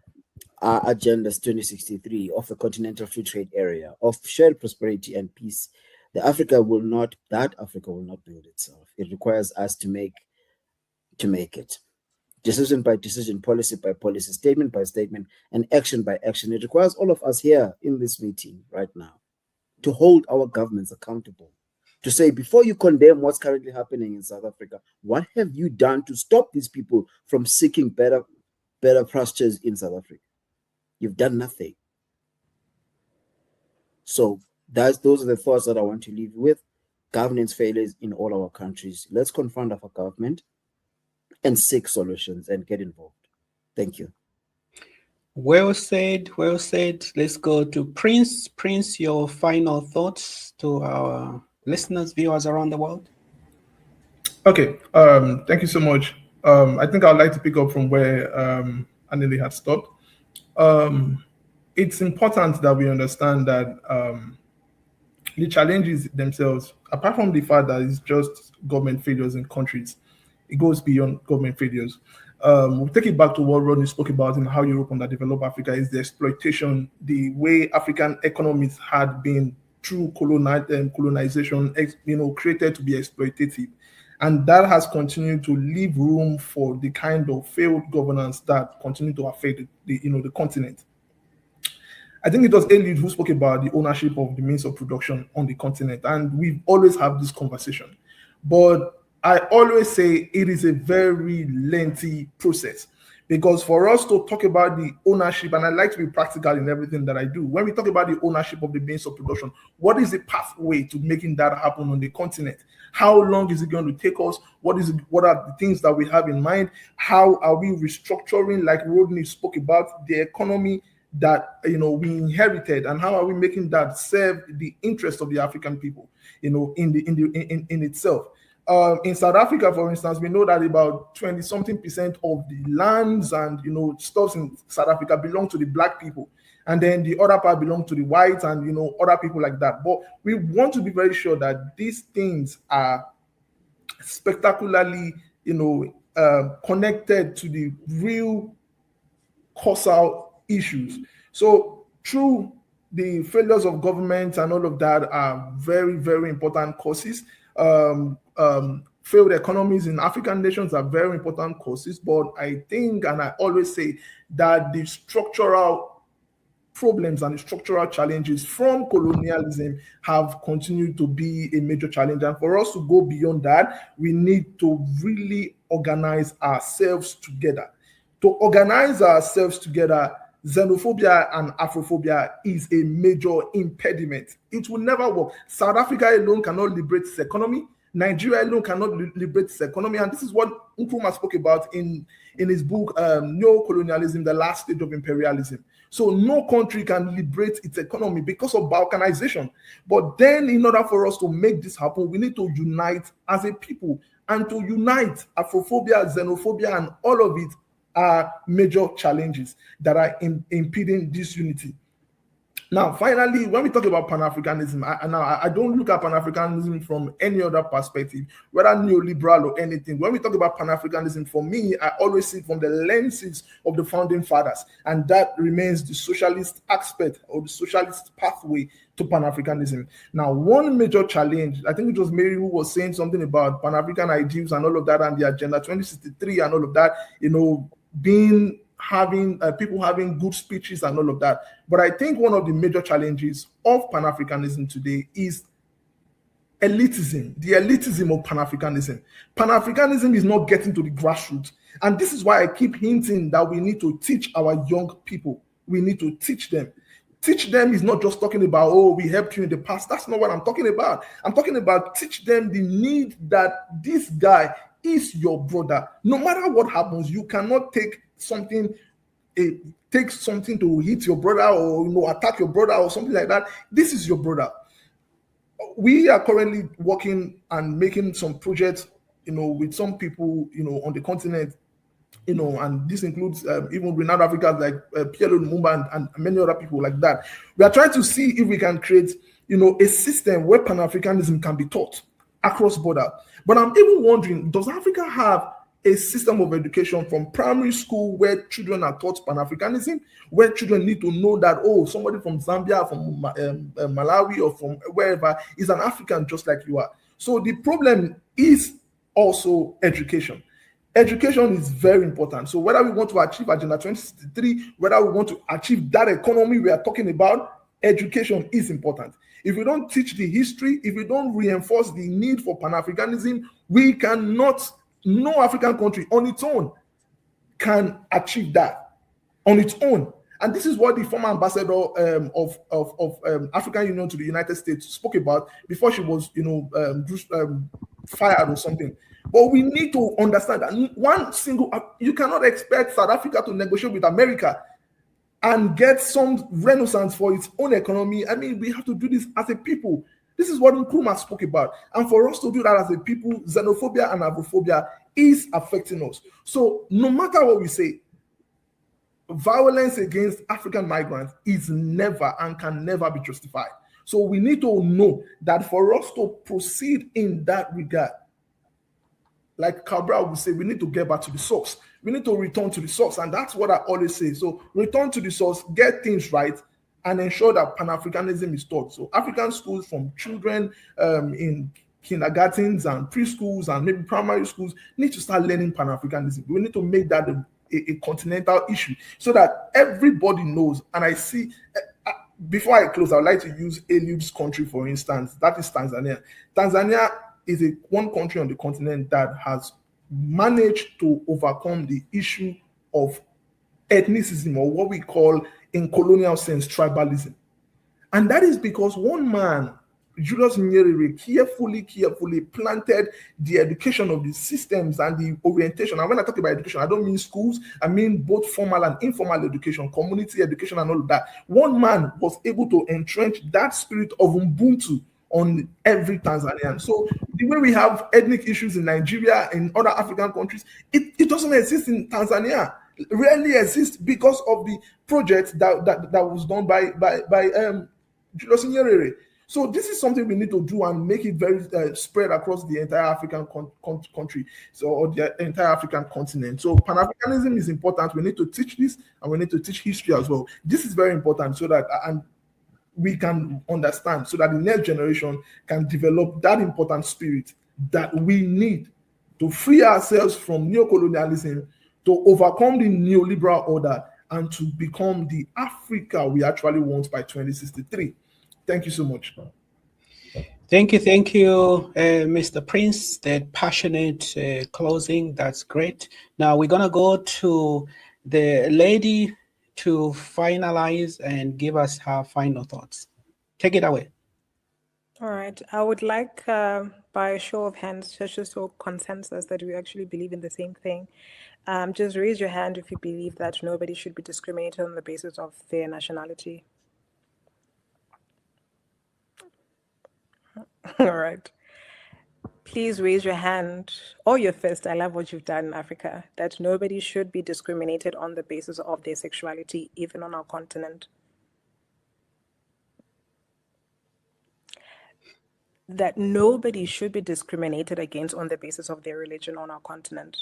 Agendas 2063 of a continental free trade area, of shared prosperity and peace. That Africa will not build itself. It requires us to make it. Decision by decision, policy by policy, statement by statement, and action by action. It requires all of us here in this meeting right now to hold our governments accountable. To say, before you condemn what's currently happening in South Africa, what have you done to stop these people from seeking better pastures in South Africa? You've done nothing. So those are the thoughts that I want to leave you with. Governance failures in all our countries. Let's confront our government and seek solutions and get involved. Thank you. Well said, well said. Let's go to Prince. Prince, your final thoughts to our listeners, viewers around the world. Okay, thank you so much. I think I'd like to pick up from where Anili had stopped. It's important that we understand that the challenges themselves, apart from the fact that it's just government failures in countries, it goes beyond government failures. We'll take it back to what Rodney spoke about in how Europe underdeveloped Africa is the exploitation, the way African economies had been through colonization, created to be exploitative. And that has continued to leave room for the kind of failed governance that continue to affect the continent. I think it was Eliud who spoke about the ownership of the means of production on the continent, and we've always had this conversation. But I always say it is a very lengthy process, because for us to talk about the ownership, and I like to be practical in everything that I do, when we talk about the ownership of the means of production, what is the pathway to making that happen on the continent? How long is it going to take us? What are the things that we have in mind? How are we restructuring, like Rodney spoke about, the economy that we inherited, and how are we making that serve the interest of the African people in itself? In South Africa, for instance, we know that about 20-something% of the lands and stuff in South Africa belong to the black people, and then the other part belong to the whites and other people like that. But we want to be very sure that these things are spectacularly connected to the real causal issues. So through the failures of government and all of that are very, very important causes. Failed economies in African nations are very important causes, but I think, and I always say, that the structural problems and the structural challenges from colonialism have continued to be a major challenge. And for us to go beyond that, we need to really organize ourselves together. To organize ourselves together, xenophobia and Afrophobia is a major impediment. It will never work. South Africa alone cannot liberate its economy. Nigeria alone cannot liberate its economy. And this is what Nkrumah spoke about in his book, Neo-Colonialism, The Last Stage of Imperialism. So no country can liberate its economy because of balkanization. But then in order for us to make this happen, we need to unite as a people. And to unite, Afrophobia, xenophobia, and all of it are major challenges that are impeding this unity. Now, finally, when we talk about Pan-Africanism, I don't look at Pan-Africanism from any other perspective, whether neoliberal or anything. When we talk about Pan-Africanism, for me, I always see it from the lenses of the founding fathers, and that remains the socialist aspect or the socialist pathway to Pan-Africanism. Now, one major challenge, I think it was Mary who was saying something about Pan-African ideals and all of that, and the Agenda 2063 and all of that, people having good speeches and all of that. But I think one of the major challenges of Pan-Africanism today is elitism, the elitism of Pan-Africanism. Pan-Africanism is not getting to the grassroots. And this is why I keep hinting that we need to teach our young people. We need to teach them. Teach them is not just talking about, oh, we helped you in the past. That's not what I'm talking about. I'm talking about teach them the need that this guy is your brother. No matter what happens, you cannot take something to hit your brother or attack your brother or something like that. This is your brother. We are currently working and making some projects, with some people, on the continent, and this includes even renowned Africans like Pierre Lumumba and many other people like that. We are trying to see if we can create, a system where Pan-Africanism can be taught across border. But I'm even wondering, does Africa have a system of education from primary school where children are taught Pan-Africanism, where children need to know that, oh, somebody from Zambia, from Malawi, or from wherever is an African just like you are? So the problem is also education. Education is very important. So whether we want to achieve Agenda 2063, whether we want to achieve that economy we are talking about, education is important. If we don't teach the history, if we don't reinforce the need for Pan-Africanism, we cannot, no African country on its own can achieve that on its own. And this is what the former ambassador of African Union to the United States spoke about before she was, fired or something. But we need to understand that you cannot expect South Africa to negotiate with America. and get some renaissance for its own economy. I mean, we have to do this as a people. This is what Nkrumah spoke about. And for us to do that as a people, xenophobia and Afrophobia is affecting us. So no matter what we say, violence against African migrants is never and can never be justified. So we need to know that for us to proceed in that regard, like Cabral would say, we need to get back to the source. We need to return to the source. And that's what I always say. So return to the source, get things right, and ensure that Pan-Africanism is taught. So African schools from children in kindergartens and preschools and maybe primary schools need to start learning Pan-Africanism. We need to make that a continental issue so that everybody knows. And I see, before I close, I would like to use Eliud's country, for instance. That is Tanzania. Tanzania is one country on the continent that has managed to overcome the issue of ethnicism, or what we call in colonial sense tribalism. And that is because one man, Julius Nyerere, carefully planted the education of the systems and the orientation. And when I talk about education, I don't mean schools, I mean both formal and informal education, community education and all of that. One man was able to entrench that spirit of Ubuntu on every Tanzanian. So the way we have ethnic issues in Nigeria and other African countries, it doesn't exist in Tanzania. It rarely exists because of the project that was done by Julius Nyerere. So this is something we need to do and make it very spread across the entire African country, or the entire African continent. So Pan-Africanism is important. We need to teach this, and we need to teach history as well. This is very important so that we can understand, so that the next generation can develop that important spirit that we need to free ourselves from neocolonialism, to overcome the neoliberal order, and to become the Africa we actually want by 2063. Thank you so much. Thank you, Mr. Prince. That passionate closing, that's great. Now we're gonna go to the lady to finalize and give us her final thoughts. Take it away. All right. I would like, by a show of hands, just to show consensus that we actually believe in the same thing. Just raise your hand if you believe that nobody should be discriminated on the basis of their nationality. All right. Please raise your hand or your fist. I love what you've done in Africa, that nobody should be discriminated on the basis of their sexuality, even on our continent. That nobody should be discriminated against on the basis of their religion on our continent.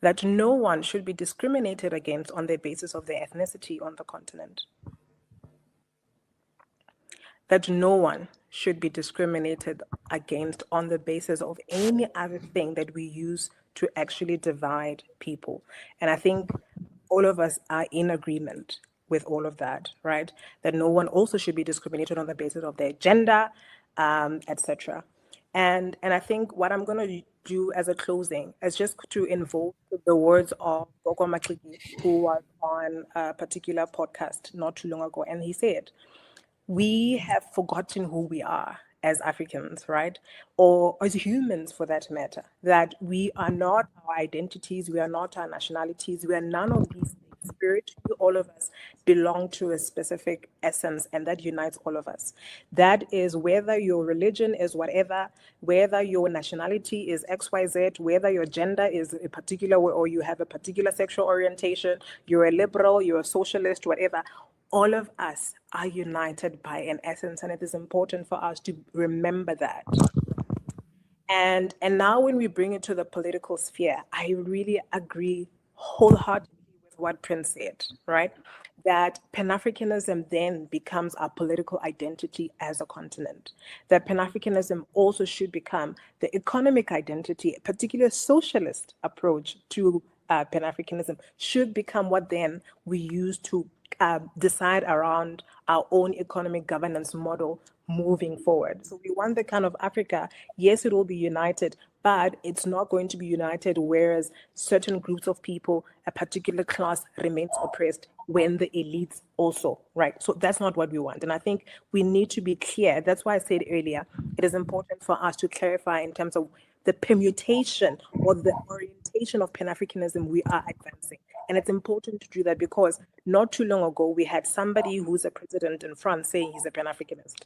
That no one should be discriminated against on the basis of their ethnicity on the continent. That no one should be discriminated against on the basis of any other thing that we use to actually divide people. And I think all of us are in agreement with all of that, right? That no one also should be discriminated on the basis of their gender, etc. And I think what I'm going to do as a closing is just to invoke the words of Gogo Makiki, who was on a particular podcast not too long ago. And he said, we have forgotten who we are as Africans, right? Or as humans for that matter, that we are not our identities, we are not our nationalities, we are none of these things. Spiritually, all of us belong to a specific essence, and that unites all of us. That is whether your religion is whatever, whether your nationality is XYZ, whether your gender is a particular way, or you have a particular sexual orientation, you're a liberal, you're a socialist, whatever. All of us are united by an essence, and it is important for us to remember that. And now when we bring it to the political sphere, I really agree wholeheartedly with what Prince said, right? That Pan-Africanism then becomes our political identity as a continent. That Pan-Africanism also should become the economic identity, a particular socialist approach to Pan-Africanism should become what then we use to decide around our own economic governance model moving forward. So we want the kind of Africa, yes, it will be united, but it's not going to be united whereas certain groups of people, a particular class remains oppressed when the elites also, right? So that's not what we want. And I think we need to be clear. That's why I said earlier, it is important for us to clarify in terms of the permutation or the orientation of Pan-Africanism we are advancing. And it's important to do that because not too long ago, we had somebody who's a president in France saying he's a Pan-Africanist.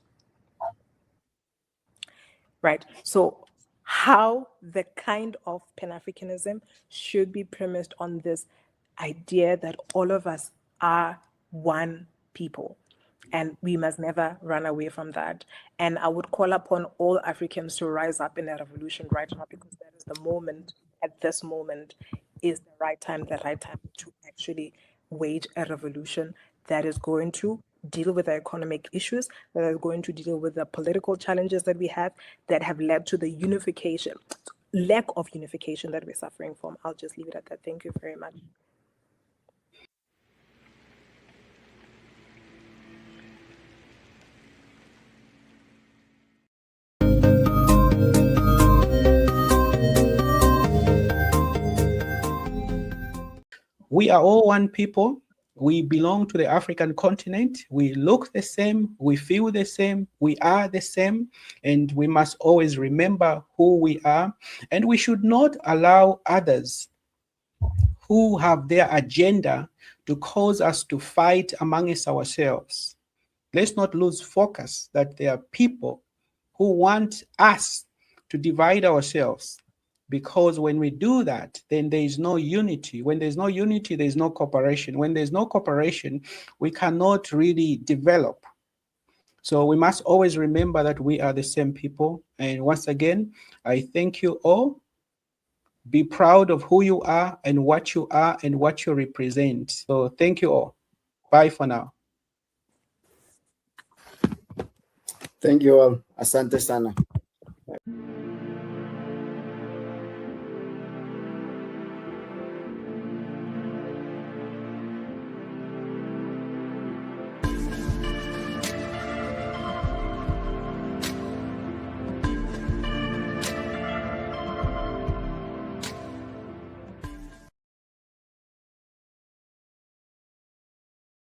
Right? So how the kind of Pan-Africanism should be premised on this idea that all of us are one people. And we must never run away from that. And I would call upon all Africans to rise up in a revolution right now, because that is the moment, at this moment, is the right time to actually wage a revolution that is going to deal with the economic issues, that is going to deal with the political challenges that we have that have led to the lack of unification that we're suffering from. I'll just leave it at that. Thank you very much. We are all one people. We belong to the African continent. We look the same. We feel the same. We are the same. And we must always remember who we are. And we should not allow others who have their agenda to cause us to fight amongst ourselves. Let's not lose focus that there are people who want us to divide ourselves. Because when we do that, then there is no unity. When there's no unity, there's no cooperation. When there's no cooperation, we cannot really develop. So we must always remember that we are the same people. And once again, I thank you all. Be proud of who you are and what you represent. So thank you all. Bye for now. Thank you all. Asante sana.